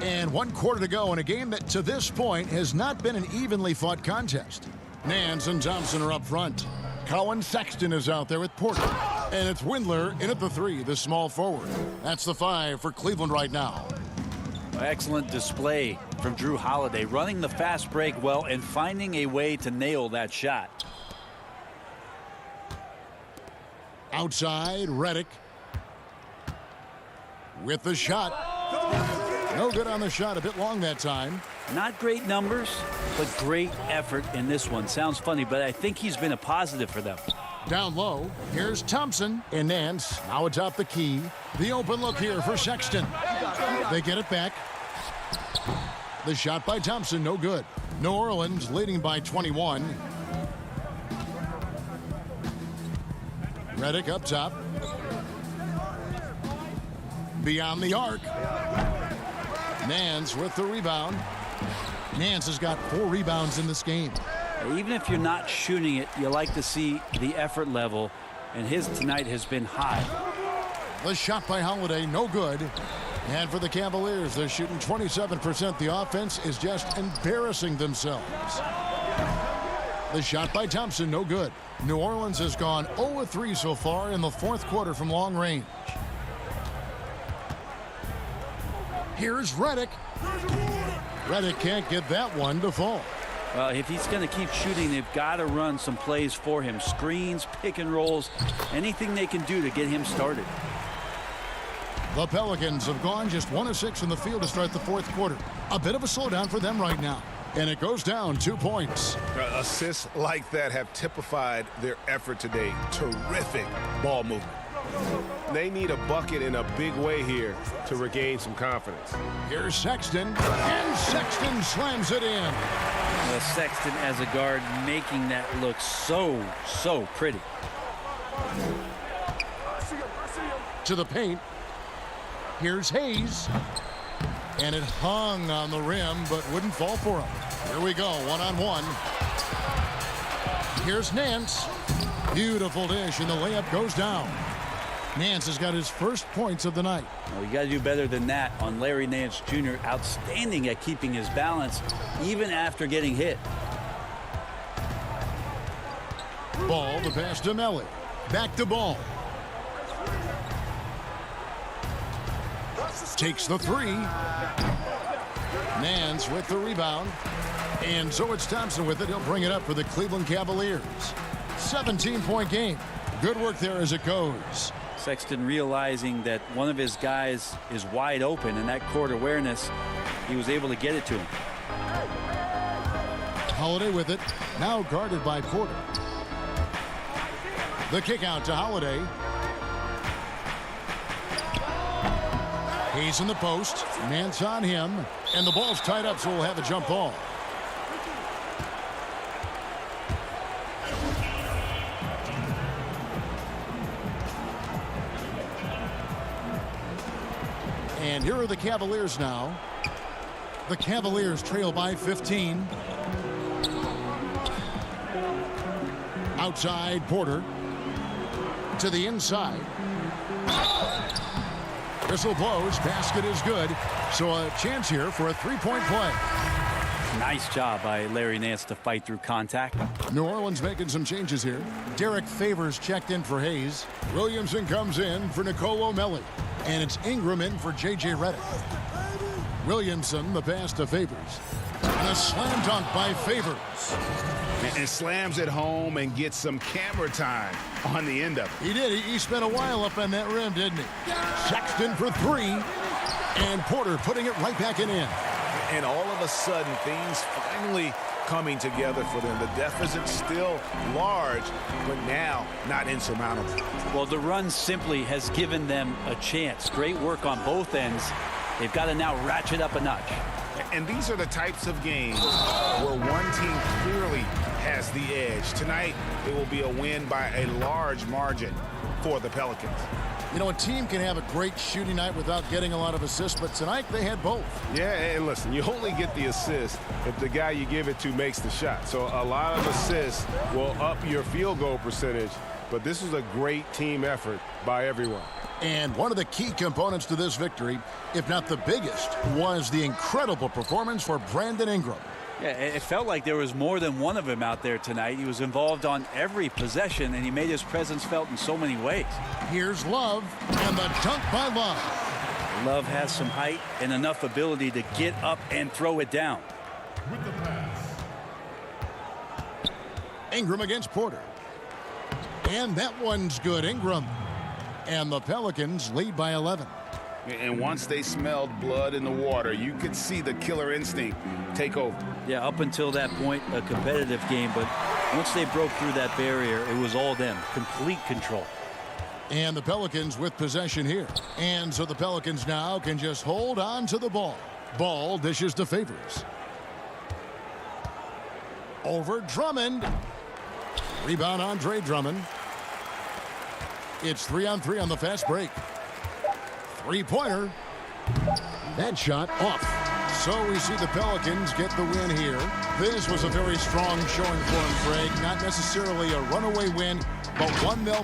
And 1 quarter to go in a game that to this point has not been an evenly fought contest. Nance and Thompson are up front. Colin Sexton is out there with Porter. And it's Windler in at the 3, the small forward. That's the 5 for Cleveland right now. Excellent display from Drew Holiday, running the fast break well and finding a way to nail that shot. Outside, Redick with the shot. No good on the shot, a bit long that time. Not great numbers, but great effort in this one. Sounds funny, but I think he's been a positive for them. Down low, here's Thompson and Nance now atop the key. The open look here for Sexton. They get it back. The shot by Thompson, no good. New Orleans leading by 21. Redick up top. Beyond the arc. Nance with the rebound. Nance has got 4 rebounds in this game. Even if you're not shooting it, you like to see the effort level, and his tonight has been high. The shot by Holiday, no good. And for the Cavaliers, they're shooting 27%. The offense is just embarrassing themselves. The shot by Thompson, no good. New Orleans has gone 0-3 so far in the 4th quarter from long range. Here's Redick. Redick can't get that one to fall. Well, if he's going to keep shooting, they've got to run some plays for him. Screens, pick and rolls, anything they can do to get him started. The Pelicans have gone just 1 of 6 in the field to start the 4th quarter. A bit of a slowdown for them right now. And it goes down 2 points. Assists like that have typified their effort today. Terrific ball movement. They need a bucket in a big way here to regain some confidence. Here's Sexton, and Sexton slams it in. Well, Sexton as a guard making that look so pretty. To the paint. Here's Hayes. And it hung on the rim, but wouldn't fall for him. Here we go, 1-on-1. Here's Nance. Beautiful dish, and the layup goes down. Nance has got his first points of the night. Well, you got to do better than that on Larry Nance Jr. Outstanding at keeping his balance, even after getting hit. Ball, the pass to Melly. Back to Ball. Takes the 3. Nance with the rebound. And so it's Thompson with it. He'll bring it up for the Cleveland Cavaliers. 17-point game. Good work there as it goes. Sexton realizing that one of his guys is wide open, and that court awareness, he was able to get it to him. Holiday with it. Now guarded by Porter. The kick out to Holiday. He's in the post. Nance on him. And the ball's tied up, so we'll have a jump ball. And here are the Cavaliers now. The Cavaliers trail by 15. Outside, Porter. To the inside. Whistle blows. Basket is good. So a chance here for a 3-point play. Nice job by Larry Nance to fight through contact. New Orleans making some changes here. Derek Favors checked in for Hayes. Williamson comes in for Nicolo Melli. And it's Ingram in for J.J. Redick. Williamson, the pass to Favors. And a slam dunk by Favors. And slams it home and gets some camera time on the end of it. He did. He spent a while up on that rim, didn't he? Sexton for 3. And Porter putting it right back in. And all of a sudden, things finally coming together for them. The deficit still large, but now not insurmountable. Well, the run simply has given them a chance. Great work on both ends. They've got to now ratchet up a notch. And these are the types of games where one team clearly has the edge. Tonight, it will be a win by a large margin for the Pelicans. You know, a team can have a great shooting night without getting a lot of assists, but tonight they had both. Yeah, and listen, you only get the assist if the guy you give it to makes the shot. So a lot of assists will up your field goal percentage, but this is a great team effort by everyone. And one of the key components to this victory, if not the biggest, was the incredible performance for Brandon Ingram. Yeah, it felt like there was more than one of him out there tonight. He was involved on every possession, and he made his presence felt in so many ways. Here's Love, and the dunk by Love. Love has some height and enough ability to get up and throw it down. With the pass. Ingram against Porter. And that one's good. Ingram. And the Pelicans lead by 11. And once they smelled blood in the water, you could see the killer instinct take over. Yeah, up until that point, a competitive game. But once they broke through that barrier, it was all them. Complete control. And the Pelicans with possession here. And so the Pelicans now can just hold on to the ball. Ball dishes to Favors. Over Drummond. Rebound Andre Drummond. It's 3-on-3 on the fast break. Three-pointer. That shot off. So we see the Pelicans get the win here. This was a very strong showing for them, Greg. Not necessarily a runaway win, but one they'll...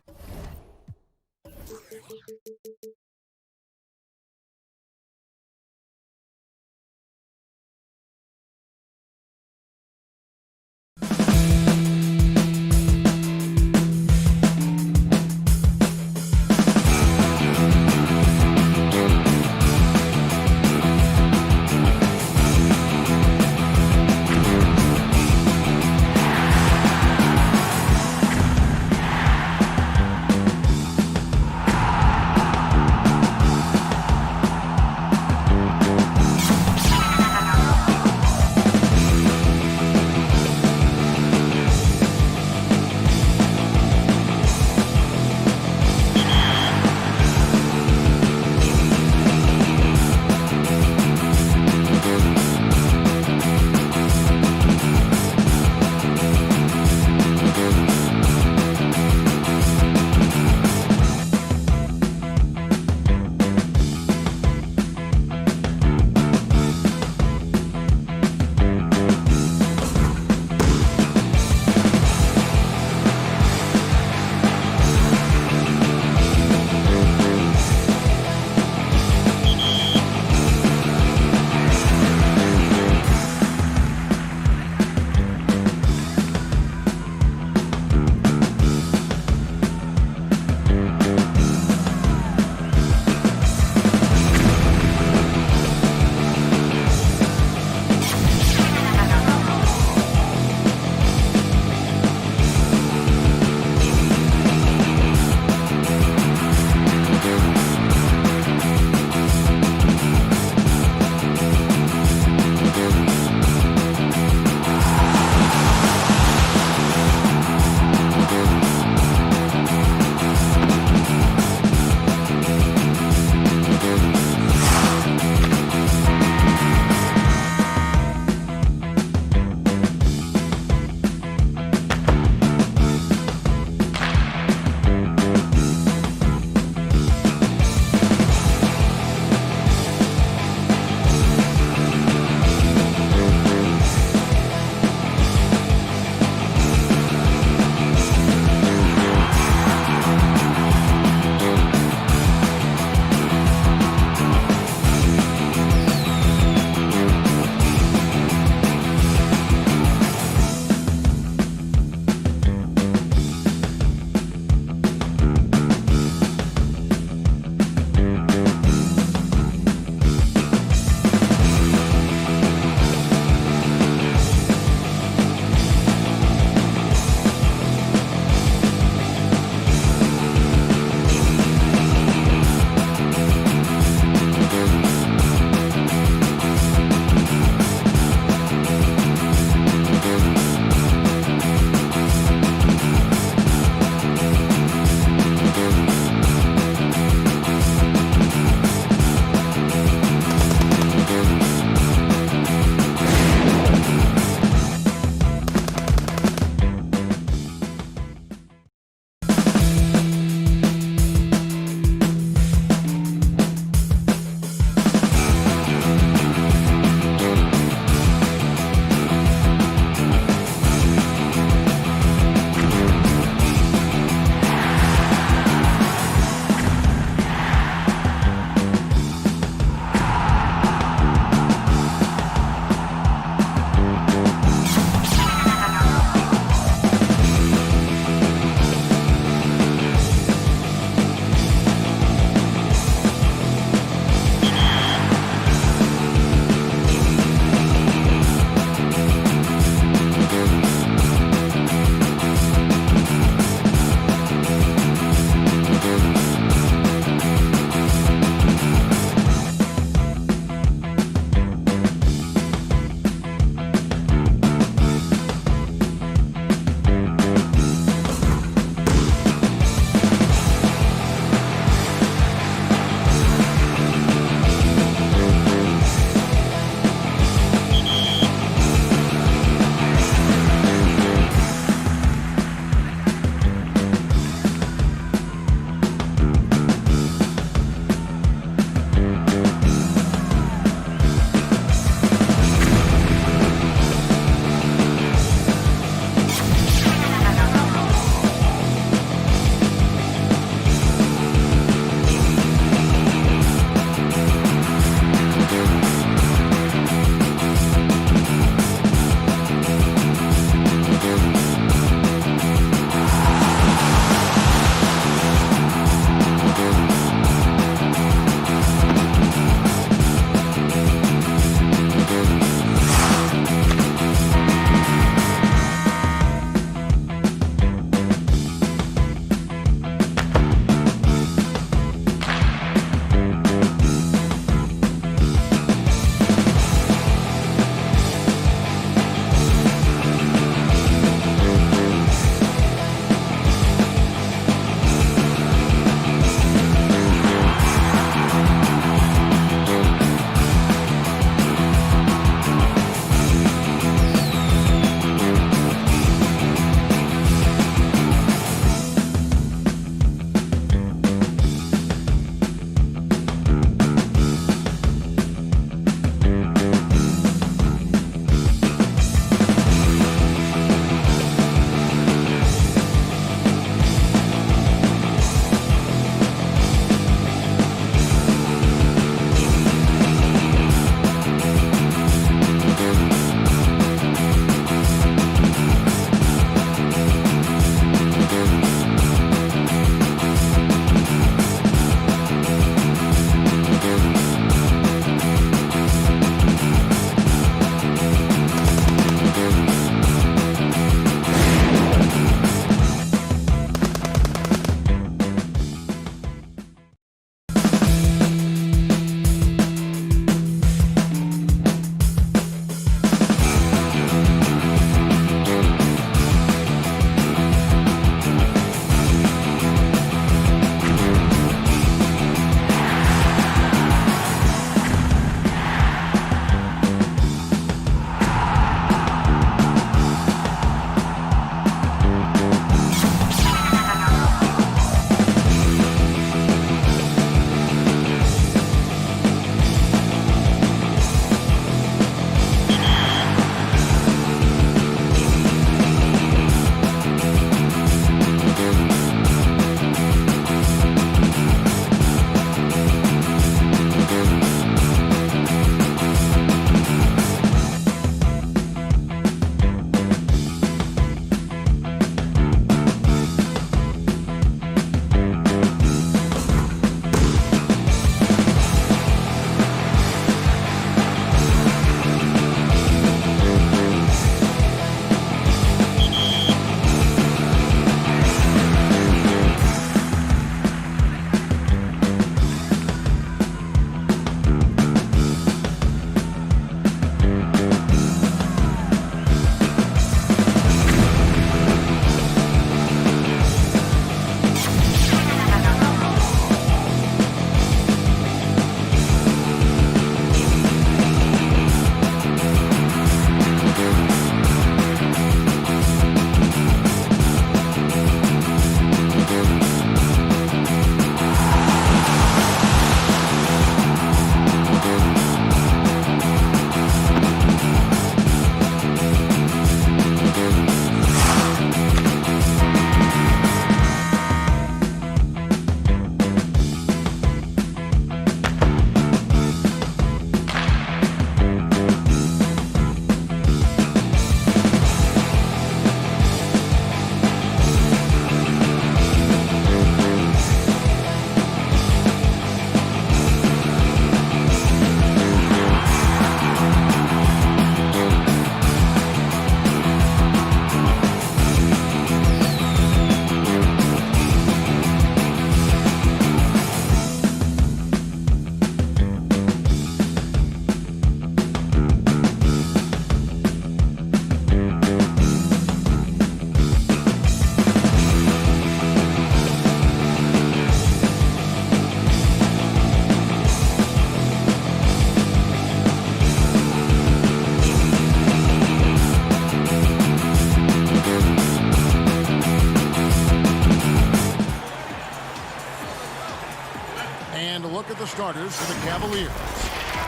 And a look at the starters for the Cavaliers.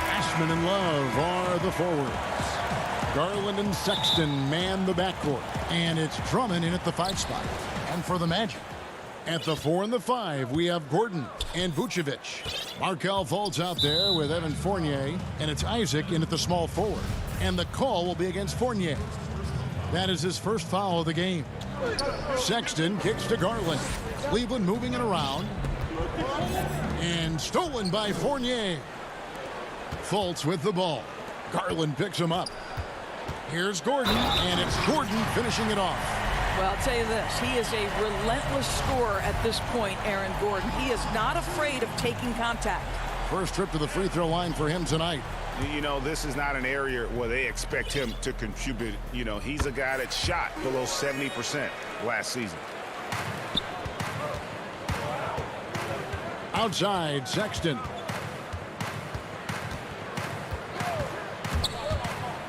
Ashman and Love are the forwards. Garland and Sexton man the backcourt. And it's Drummond in at the 5 spot. And for the Magic, at the 4 and the 5, we have Gordon and Vucevic. Markelle Fultz out there with Evan Fournier. And it's Isaac in at the small forward. And the call will be against Fournier. That is his first foul of the game. Sexton kicks to Garland. Cleveland moving it around. And stolen by Fournier. Fultz with the ball. Garland picks him up. Here's Gordon, and it's Gordon finishing it off. Well, I'll tell you this. He is a relentless scorer at this point, Aaron Gordon. He is not afraid of taking contact. First trip to the free throw line for him tonight. You know, this is not an area where they expect him to contribute. You know, he's a guy that shot below 70% last season. Outside, Sexton.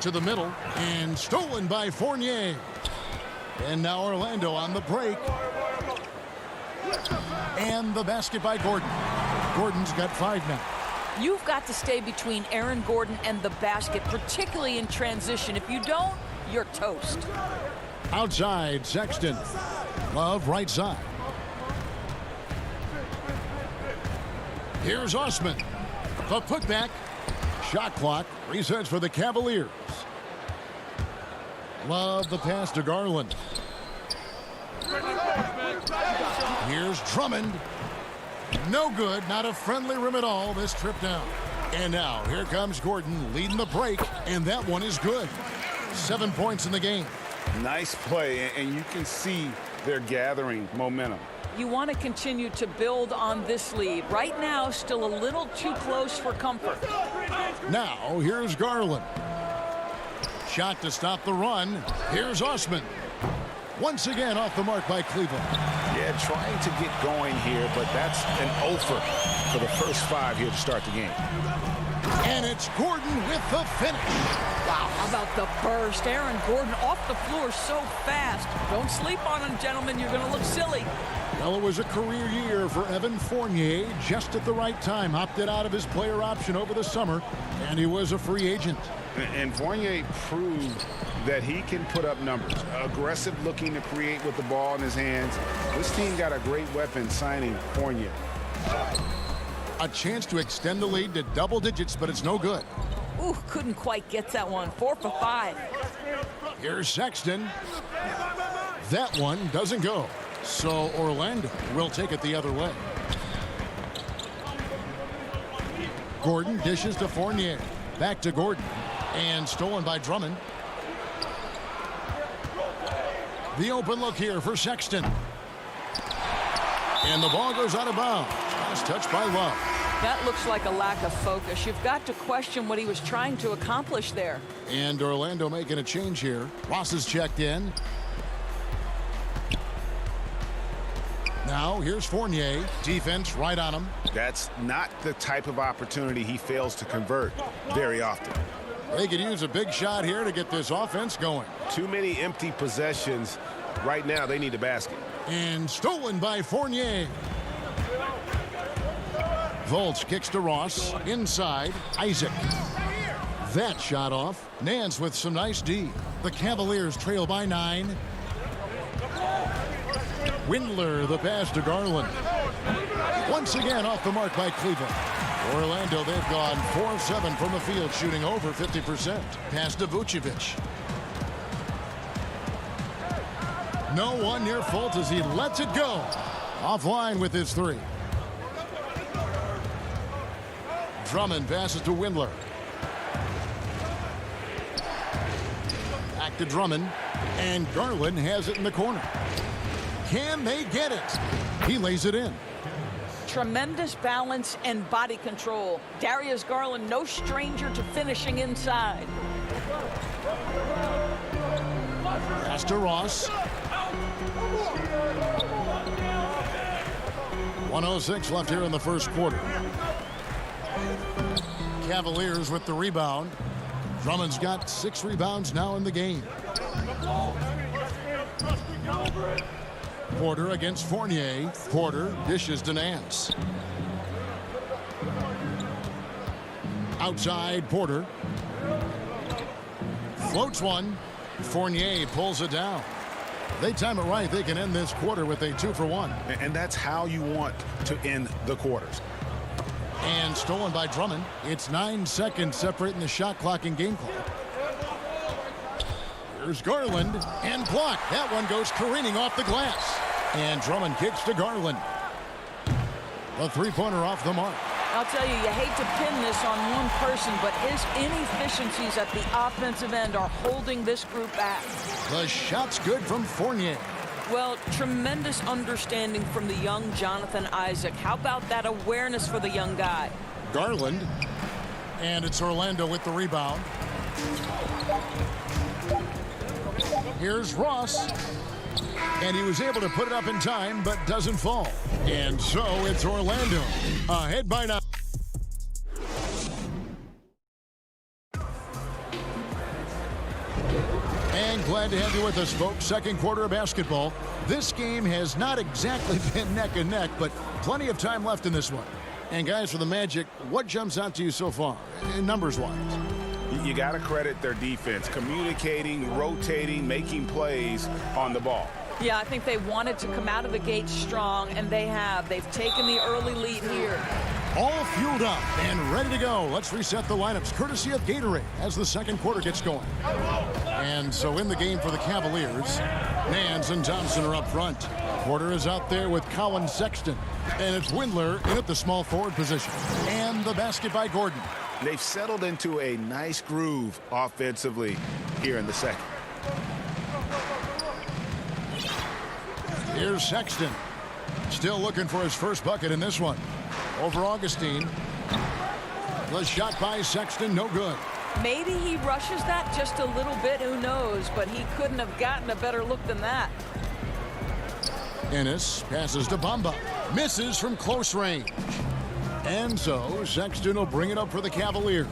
To the middle, and stolen by Fournier. And now Orlando on the break. And the basket by Gordon. Gordon's got 5 now. You've got to stay between Aaron Gordon and the basket, particularly in transition. If you don't, you're toast. Outside, Sexton. Love right side. Here's Osman. The putback. Shot clock resets for the Cavaliers. Love the pass to Garland. Here's Drummond. No good. Not a friendly rim at all this trip down. And now here comes Gordon leading the break, and that one is good. 7 points in the game. Nice play, and you can see they're gathering momentum. You want to continue to build on this lead. Right now, still a little too close for comfort. Now, here's Garland. Shot to stop the run. Here's Osman. Once again off the mark by Cleveland. Yeah, trying to get going here, but that's an offer for the first 5 here to start the game. And it's Gordon with the finish. Wow, how about the burst? Aaron Gordon off the floor so fast. Don't sleep on him, gentlemen. You're going to look silly. Well, it was a career year for Evan Fournier, just at the right time. Opted out of his player option over the summer, and he was a free agent. And Fournier proved that he can put up numbers. Aggressive looking to create with the ball in his hands. This team got a great weapon signing Fournier. A chance to extend the lead to double digits, but it's no good. Ooh, couldn't quite get that one. 4 for 5. Here's Sexton. That one doesn't go. So Orlando will take it the other way. Gordon dishes to Fournier. Back to Gordon. And stolen by Drummond. The open look here for Sexton. And the ball goes out of bounds. Last touch by Love. That looks like a lack of focus. You've got to question what he was trying to accomplish there. And Orlando making a change here. Ross is checked in. Now here's Fournier. Defense right on him. That's not the type of opportunity he fails to convert very often. They could use a big shot here to get this offense going. Too many empty possessions. Right now, they need a basket. And stolen by Fournier. Fultz kicks to Ross. Inside, Isaac. That shot off. Nance with some nice D. The Cavaliers trail by 9. Windler, the pass to Garland. Once again off the mark by Cleveland. Orlando, they've gone 4 of 7 from the field, shooting over 50%. Pass to Vucevic. No one near Fultz as he lets it go. Offline with his 3. Drummond passes to Windler. Back to Drummond. And Garland has it in the corner. Can they get it? He lays it in. Tremendous balance and body control. Darius Garland, no stranger to finishing inside. Pass to Ross. 1:06 left here in the first quarter. Cavaliers with the rebound. Drummond's got 6 rebounds now in the game. Porter against Fournier. Porter dishes to Nance. Outside, Porter. Floats one. Fournier pulls it down. They time it right. They can end this quarter with a 2-for-1. And that's how you want to end the quarters. And stolen by Drummond. It's 9 seconds separating the shot clock and game clock. Here's Garland and blocked. That one goes careening off the glass. And Drummond kicks to Garland. A three-pointer off the mark. I'll tell you, you hate to pin this on one person, but his inefficiencies at the offensive end are holding this group back. The shot's good from Fournier. Well, tremendous understanding from the young Jonathan Isaac. How about that awareness for the young guy? Garland. And it's Orlando with the rebound. Here's Ross. And he was able to put it up in time, but doesn't fall. And so it's Orlando ahead by 9. And glad to have you with us, folks. Second quarter of basketball. This game has not exactly been neck and neck, but plenty of time left in this one. And guys, for the Magic, what jumps out to you so far, numbers-wise? You got to credit their defense, communicating, rotating, making plays on the ball. Yeah, I think they wanted to come out of the gate strong, and they have. They've taken the early lead here. All fueled up and ready to go. Let's reset the lineups, courtesy of Gatorade, as the second quarter gets going. And so in the game for the Cavaliers, Nance and Thompson are up front. Porter is out there with Collin Sexton. And it's Windler in at the small forward position. And the basket by Gordon. They've settled into a nice groove offensively here in the second. Here's Sexton. Still looking for his first bucket in this one. Over Augustine. The shot by Sexton, no good. Maybe he rushes that just a little bit, who knows, but he couldn't have gotten a better look than that. Ennis passes to Bamba. Misses from close range. And so Sexton will bring it up for the Cavaliers.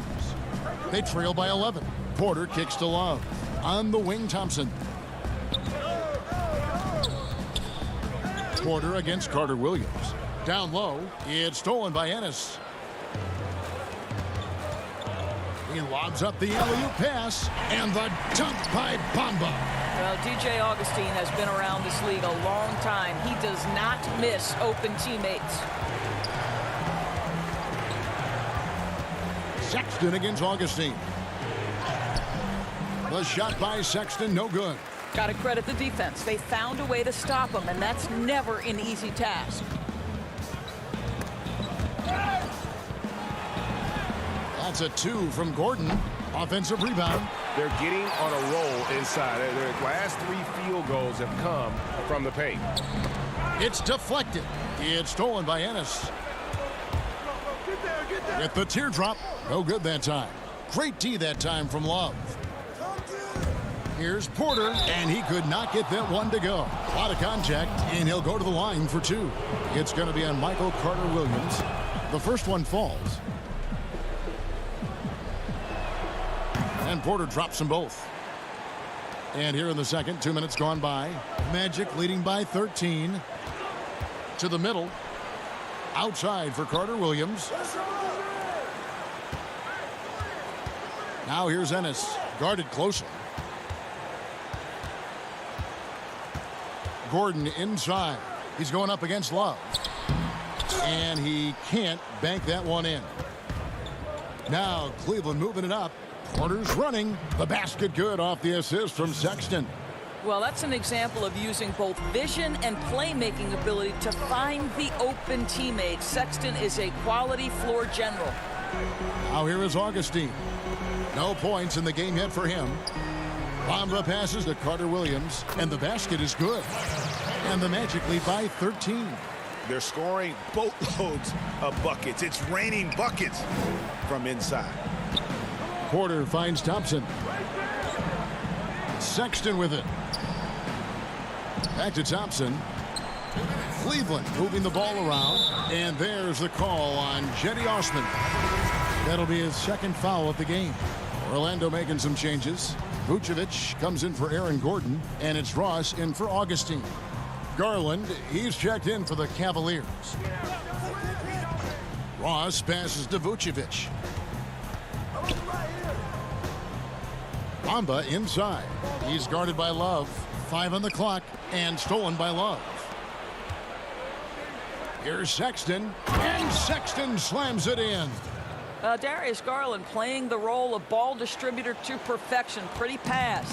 They trail by 11. Porter kicks to Love. On the wing, Thompson. Porter against Carter Williams. Down low, it's stolen by Ennis. He lobs up the alley-oop pass, and the dunk by Bamba. Well, DJ Augustine has been around this league a long time. He does not miss open teammates. Sexton against Augustine. The shot by Sexton, no good. Got to credit the defense. They found a way to stop him, and that's never an easy task. That's a 2 from Gordon. Offensive rebound. They're getting on a roll inside. Their last 3 field goals have come from the paint. It's deflected. It's stolen by Ennis. Get the teardrop. No good that time. Great D that time from Love. Here's Porter, and he could not get that one to go. A lot of contact, and he'll go to the line for 2. It's going to be on Michael Carter-Williams. The first one falls. And Porter drops them both. And here in the second, 2 minutes gone by. Magic leading by 13. To the middle. Outside for Carter-Williams. Now here's Ennis. Guarded closely. Gordon inside. He's going up against Love. And he can't bank that one in. Now Cleveland moving it up. Porter's running. The basket good off the assist from Sexton. Well, that's an example of using both vision and playmaking ability to find the open teammates. Sexton is a quality floor general. Now here is Augustine. No points in the game yet for him. Bamba passes to Carter-Williams, and the basket is good. And the Magic lead by 13. They're scoring boatloads of buckets. It's raining buckets from inside. Porter finds Thompson. Sexton with it. Back to Thompson. Cleveland moving the ball around. And there's the call on Jetty Osman. That'll be his second foul of the game. Orlando making some changes. Vucevic comes in for Aaron Gordon, and it's Ross in for Augustine. Garland, he's checked in for the Cavaliers. Ross passes to Vucevic. Bamba inside. He's guarded by Love. 5 on the clock and stolen by Love. Here's Sexton, and Sexton slams it in. Darius Garland playing the role of ball distributor to perfection. Pretty pass.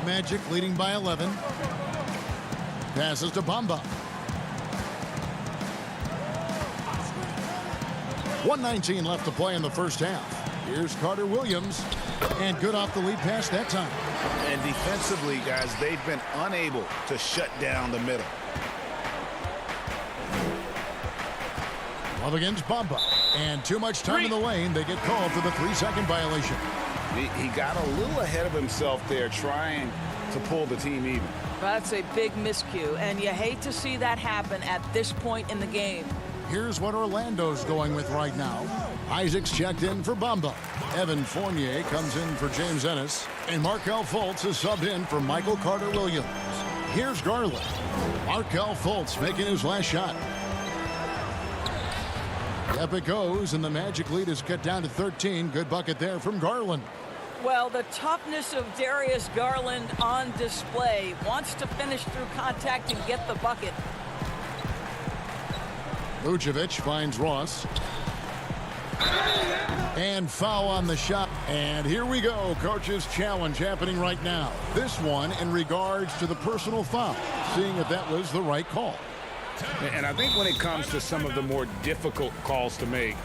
Magic leading by 11. Passes to Bamba. 1:19 left to play in the first half. Here's Carter Williams, and good off the lead pass that time. And defensively, guys, they've been unable to shut down the middle. Love against Bamba, and too much time in the lane. They get called for the 3-second violation. He got a little ahead of himself there, trying to pull the team even. That's a big miscue, and you hate to see that happen at this point in the game. Here's what Orlando's going with right now. Isaac's checked in for Bamba. Evan Fournier comes in for James Ennis. And Markelle Fultz is subbed in for Michael Carter-Williams. Here's Garland. Markelle Fultz making his last shot. Up it goes, and the Magic lead is cut down to 13. Good bucket there from Garland. Well, the toughness of Darius Garland on display. Wants to finish through contact and get the bucket. Vucevic finds Ross. And foul on the shot. And here we go. Coach's challenge happening right now. This one in regards to the personal foul. Seeing if that was the right call. And I think when it comes to some of the more difficult calls to make,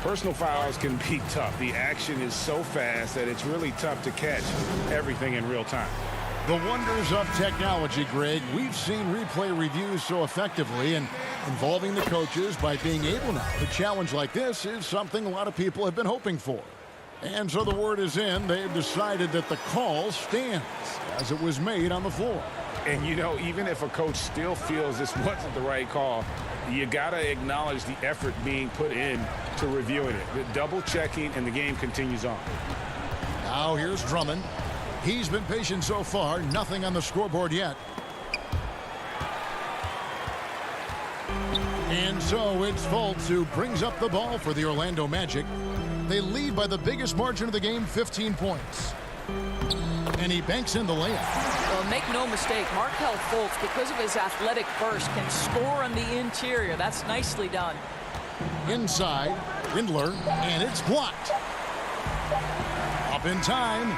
personal fouls can be tough. The action is so fast that it's really tough to catch everything in real time. The wonders of technology, Greg. We've seen replay reviews so effectively, and involving the coaches by being able now to challenge like this is something a lot of people have been hoping for. And so the word is in. They've decided that the call stands as it was made on the floor. And, you know, even if a coach still feels this wasn't the right call, you got to acknowledge the effort being put in to reviewing it. The double checking, and the game continues on. Now here's Drummond. He's been patient so far. Nothing on the scoreboard yet. And so it's Fultz who brings up the ball for the Orlando Magic. They lead by the biggest margin of the game, 15 points. And he banks in the layup. Well, make no mistake, Markelle Fultz, because of his athletic burst, can score on the interior. That's nicely done. Inside, Rindler, and it's blocked. Up in time,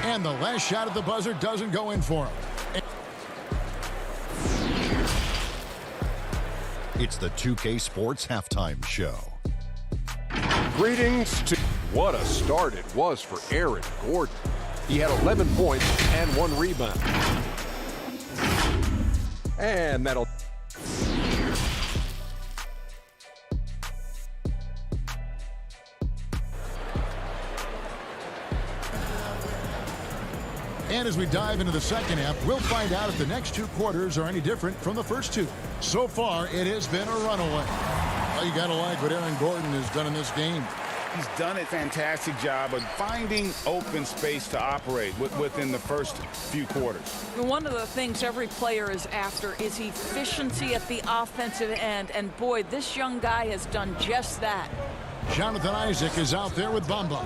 and the last shot at the buzzer doesn't go in for him. It's the 2K Sports Halftime Show. Greetings to... What a start it was for Aaron Gordon. He had 11 points and 1 rebound. And that'll... And as we dive into the second half, we'll find out if the next 2 quarters are any different from the first 2. So far, it has been a runaway. Well, you got to like what Aaron Gordon has done in this game. He's done a fantastic job of finding open space to operate within the first few quarters. One of the things every player is after is efficiency at the offensive end. And boy, this young guy has done just that. Jonathan Isaac is out there with Bamba.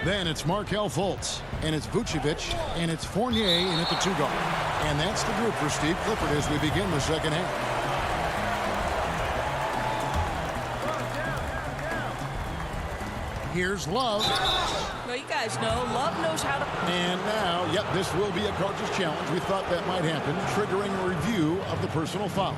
Then it's Markelle Fultz. And it's Vucevic. And it's Fournier in at the 2-guard. And that's the group for Steve Clifford as we begin the second half. Here's Love. Well, you guys know, Love knows how to... And now, yep, this will be a coach's challenge. We thought that might happen, triggering a review of the personal foul.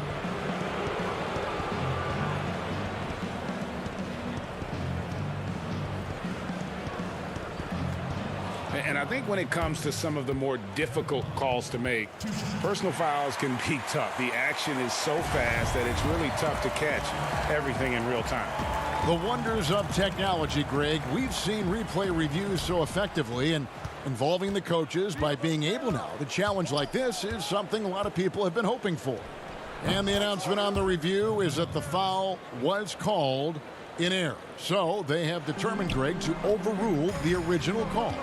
And I think when it comes to some of the more difficult calls to make, personal fouls can be tough. The action is so fast that it's really tough to catch everything in real time. The wonders of technology, Greg. We've seen replay reviews so effectively, and involving the coaches by being able now to challenge like this is something a lot of people have been hoping for. And the announcement on the review is that the foul was called in error. So they have determined, Greg, to overrule the original call.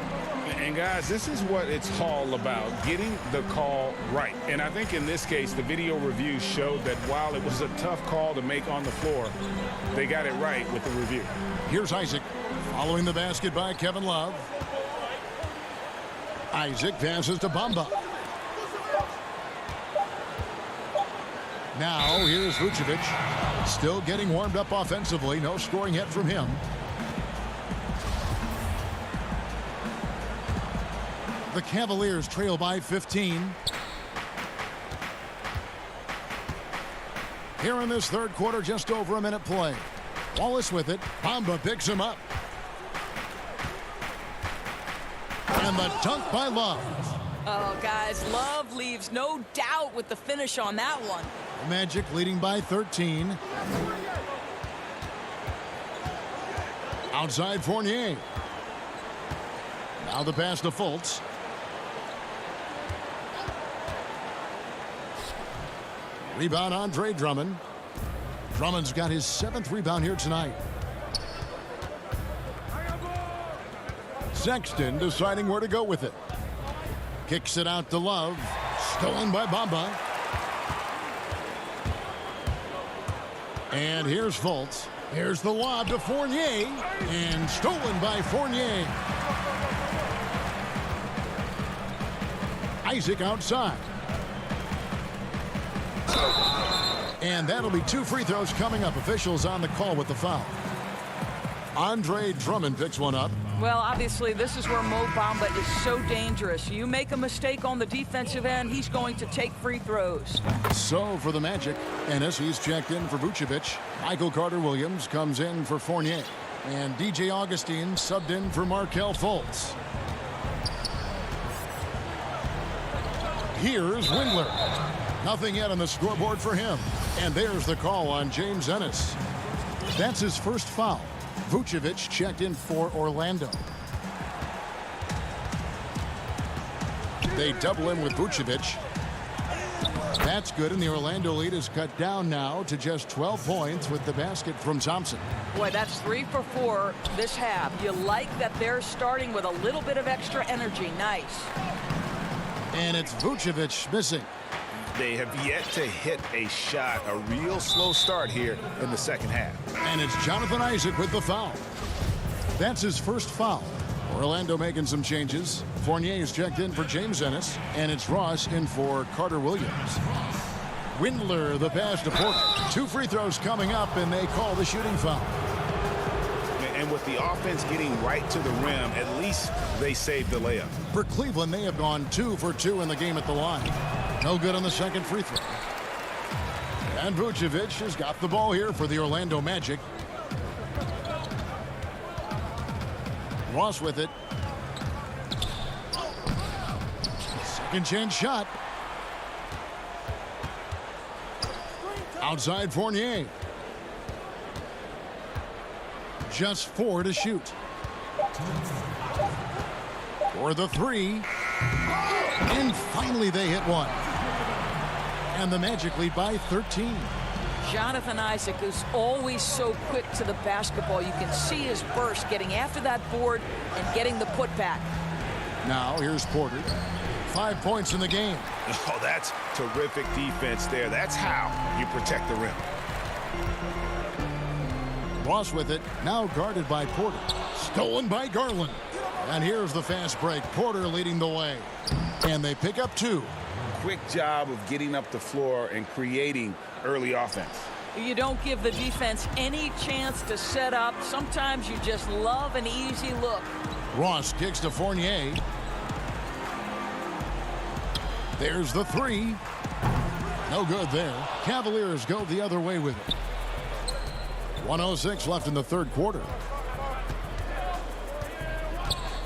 And guys, this is what it's all about, getting the call right. And I think in this case, the video review showed that while it was a tough call to make on the floor, they got it right with the review. Here's Isaac following the basket by Kevin Love. Isaac passes to Bamba. Now here's Vucevic, still getting warmed up offensively. No scoring yet from him. The Cavaliers trail by 15. Here in this third quarter, just over a minute play. Wallace with it. Bamba picks him up. And the dunk by Love. Oh, guys, Love leaves no doubt with the finish on that one. Magic leading by 13. Outside Fournier. Now the pass to Fultz. Rebound Andre Drummond. Drummond's got his 7th rebound here tonight. Sexton deciding where to go with it. Kicks it out to Love. Stolen by Bamba. And here's Fultz. Here's the lob to Fournier. And stolen by Fournier. Isaac outside. And that'll be 2 free throws coming up. Officials on the call with the foul. Andre Drummond picks one up. Well, obviously, this is where Mo Bamba is so dangerous. You make a mistake on the defensive end, he's going to take free throws. So for the Magic, Ennis, he's checked in for Vucevic. Michael Carter-Williams comes in for Fournier. And DJ Augustine subbed in for Markelle Fultz. Here's Windler. Nothing yet on the scoreboard for him. And there's the call on James Ennis. That's his first foul. Vucevic checked in for Orlando. They double him with Vucevic. That's good, and the Orlando lead is cut down now to just 12 points with the basket from Thompson. Boy, that's 3 for 4 this half. You like that they're starting with a little bit of extra energy. Nice. And it's Vucevic missing. They have yet to hit a shot, a real slow start here in the second half. And it's Jonathan Isaac with the foul. That's his first foul. Orlando making some changes. Fournier is checked in for James Ennis, and it's Ross in for Carter-Williams. Windler, the pass to Porter. 2 free throws coming up, and they call the shooting foul. And with the offense getting right to the rim, at least they saved the layup. For Cleveland, they have gone 2 for 2 in the game at the line. No good on the second free throw. And Vucevic has got the ball here for the Orlando Magic. Ross with it. Second chance shot. Outside Fournier. Just 4 to shoot. For the 3. And finally they hit one. And the Magic lead by 13. Jonathan Isaac is always so quick to the basketball. You can see his burst getting after that board and getting the putback. Now here's Porter. 5 points in the game. Oh, that's terrific defense there. That's how you protect the rim. Ross with it. Now guarded by Porter. Stolen by Garland. And here's the fast break. Porter leading the way. And they pick up 2. Quick job of getting up the floor and creating early offense. You don't give the defense any chance to set up. Sometimes you just love an easy look. Ross kicks to Fournier. There's the 3. No good there. Cavaliers go the other way with it. 1:06 left in the third quarter.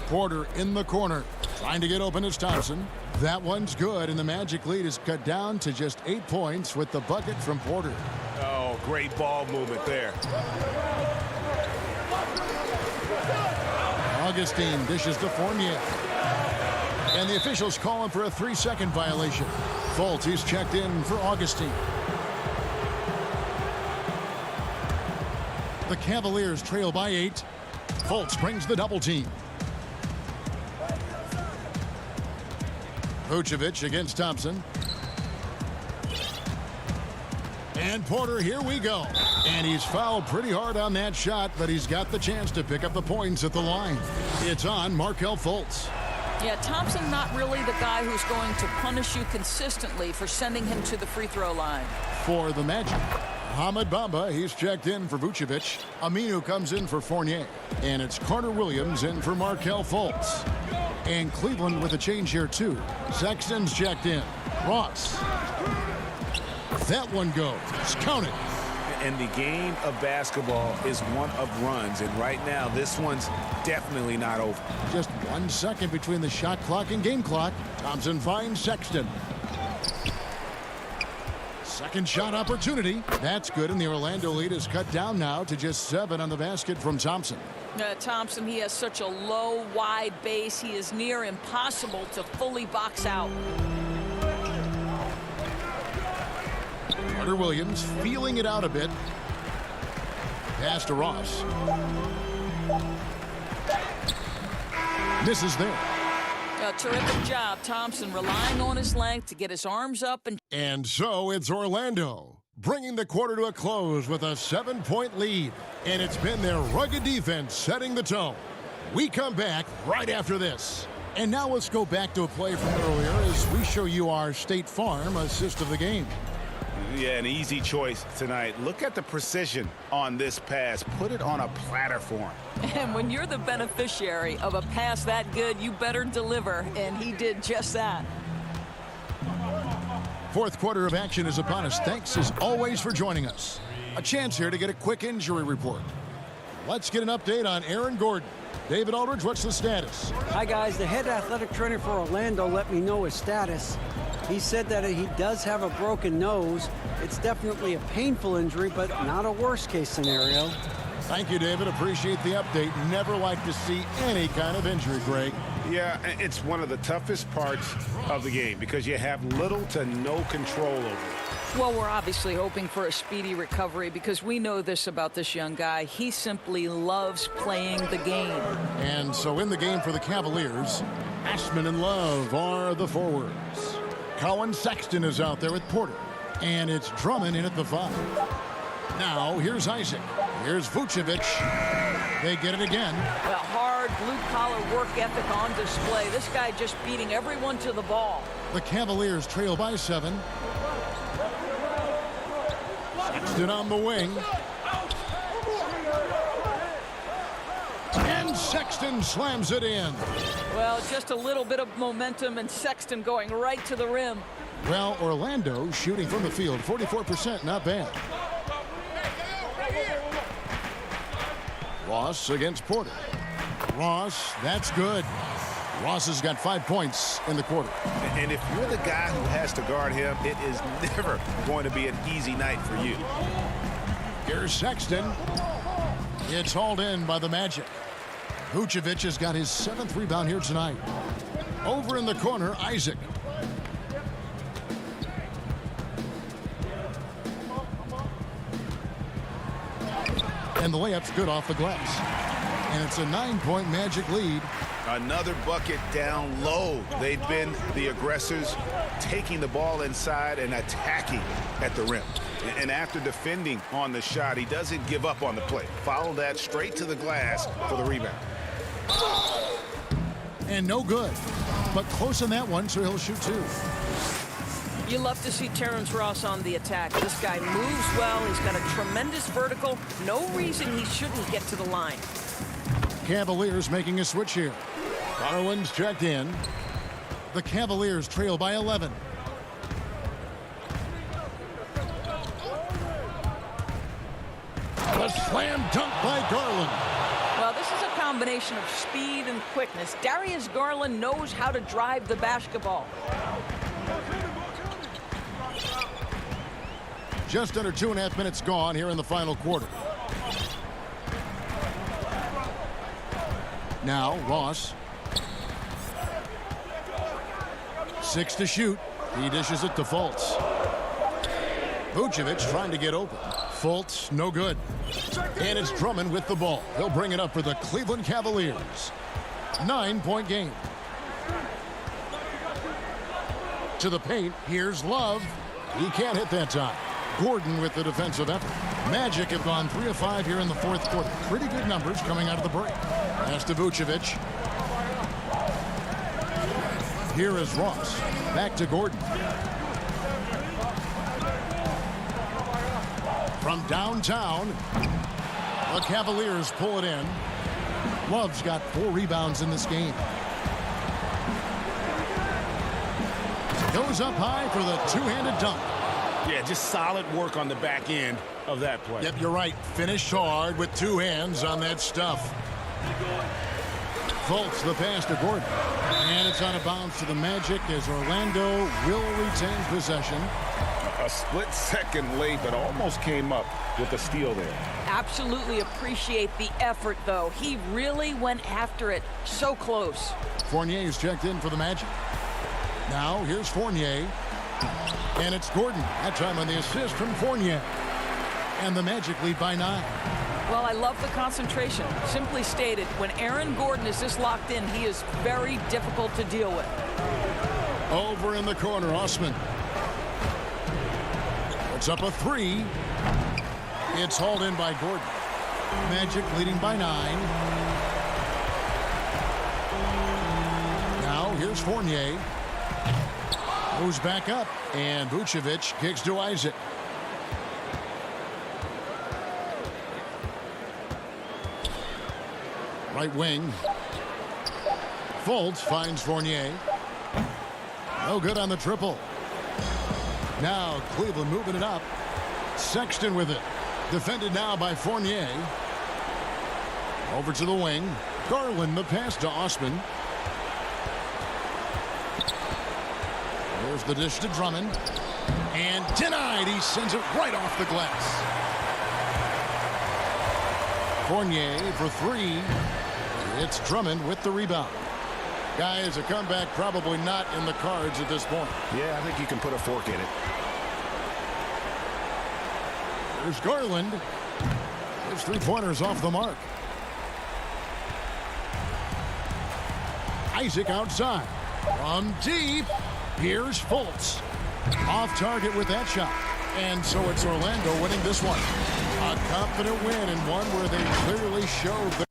Porter in the corner. Trying to get open is Thompson. That one's good, and the Magic lead is cut down to just 8 points with the bucket from Porter. Oh, great ball movement there. Augustine dishes to Fournier. And the officials call him for a 3-second violation. Fultz, he's checked in for Augustine. The Cavaliers trail by 8. Fultz brings the double team. Vucevic against Thompson. And Porter, here we go. And he's fouled pretty hard on that shot, but he's got the chance to pick up the points at the line. It's on Markelle Fultz. Yeah, Thompson not really the guy who's going to punish you consistently for sending him to the free throw line. For the Magic, Hamid Bamba, he's checked in for Vucevic. Aminu comes in for Fournier. And it's Carter Williams in for Markelle Fultz. And Cleveland with a change here, too. Sexton's checked in. Ross. That one goes. Count it. And the game of basketball is one of runs. And right now, this one's definitely not over. Just 1 second between the shot clock and game clock. Thompson finds Sexton. Second shot opportunity. That's good, and the Orlando lead is cut down now to just 7 on the basket from Thompson. Thompson, he has such a low, wide base. He is near impossible to fully box out. Carter Williams feeling it out a bit. Pass to Ross. Misses there. A terrific job, Thompson, relying on his length to get his arms up. And so it's Orlando bringing the quarter to a close with a 7-point lead. And it's been their rugged defense setting the tone. We come back right after this. And now let's go back to a play from earlier as we show you our State Farm assist of the game. Yeah, an easy choice tonight. Look at the precision on this pass. Put it on a platter for him. And when you're the beneficiary of a pass that good, you better deliver, and he did just that. Fourth quarter of action is upon us. Thanks, as always, for joining us. A chance here to get a quick injury report. Let's get an update on Aaron Gordon. David Aldridge, what's the status? Hi, guys. The head athletic trainer for Orlando let me know his status. He said that he does have a broken nose. It's definitely a painful injury, but not a worst-case scenario. Thank you, David. Appreciate the update. Never like to see any kind of injury, Greg. Yeah, it's one of the toughest parts of the game because you have little to no control over it. Well, we're obviously hoping for a speedy recovery because we know this about this young guy. He simply loves playing the game. And so in the game for the Cavaliers, Ashman and Love are the forwards. Colin Sexton is out there with Porter. And it's Drummond in at the 5. Now, here's Isaac. Here's Vucevic. They get it again. A hard blue-collar work ethic on display. This guy just beating everyone to the ball. The Cavaliers trail by 7. Sexton on the wing. And Sexton slams it in. Well, just a little bit of momentum and Sexton going right to the rim. Well, Orlando shooting from the field, 44%, not bad. Ross against Porter. Ross, that's good. Ross has got 5 points in the quarter. And if you're the guy who has to guard him, it is never going to be an easy night for you. Here's Sexton. It's hauled in by the Magic. Vucevic has got his 7th rebound here tonight. Over in the corner, Isaac. And the layup's good off the glass. And it's a 9-point Magic lead. Another bucket down low. They've been the aggressors, taking the ball inside and attacking at the rim. And after defending on the shot, he doesn't give up on the play. Follow that straight to the glass for the rebound. And no good. But close on that one, so he'll shoot 2. You love to see Terrence Ross on the attack. This guy moves well. He's got a tremendous vertical. No reason he shouldn't get to the line. Cavaliers making a switch here. Garland's checked in. The Cavaliers trail by 11. A slam dunk by Garland. Well, this is a combination of speed and quickness. Darius Garland knows how to drive the basketball. Just under 2.5 minutes gone here in the final quarter. Now, Ross. 6 to shoot. He dishes it to Fultz. Vucevic trying to get open. Fultz, no good. And it's Drummond with the ball. He'll bring it up for the Cleveland Cavaliers. 9-point game. To the paint. Here's Love. He can't hit that time. Gordon with the defensive effort. Magic have gone 3 of 5 here in the fourth quarter. Pretty good numbers coming out of the break. Pass to Vucevic. Here is Ross. Back to Gordon. From downtown, the Cavaliers pull it in. Love's got 4 rebounds in this game. Goes up high for the two-handed dunk. Yeah, just solid work on the back end of that play. Yep, you're right. Finished hard with 2 hands on that stuff. Fultz the pass to Gordon. And it's out of bounds to the Magic as Orlando will retain possession. A split second late, but almost came up with a steal there. Absolutely appreciate the effort, though. He really went after it. So close. Fournier's checked in for the Magic. Now here's Fournier. And it's Gordon. That time on the assist from Fournier. And the Magic lead by 9. Well, I love the concentration. Simply stated, when Aaron Gordon is this locked in, he is very difficult to deal with. Over in the corner, Osman. It's up a 3. It's hauled in by Gordon. Magic leading by 9. Now here's Fournier. Moves back up, and Vucevic kicks to Isaac. Right wing. Fultz finds Fournier. No good on the triple. Now Cleveland moving it up. Sexton with it. Defended now by Fournier. Over to the wing. Garland the pass to Osman. There's the dish to Drummond. And denied. He sends it right off the glass. Fournier for 3. It's Drummond with the rebound. Guys, a comeback probably not in the cards at this point. Yeah, I think you can put a fork in it. There's Garland. His 3-pointers off the mark. Isaac outside. From deep. Here's Fultz. Off target with that shot. And so it's Orlando winning this one. A confident win and one where they clearly showed the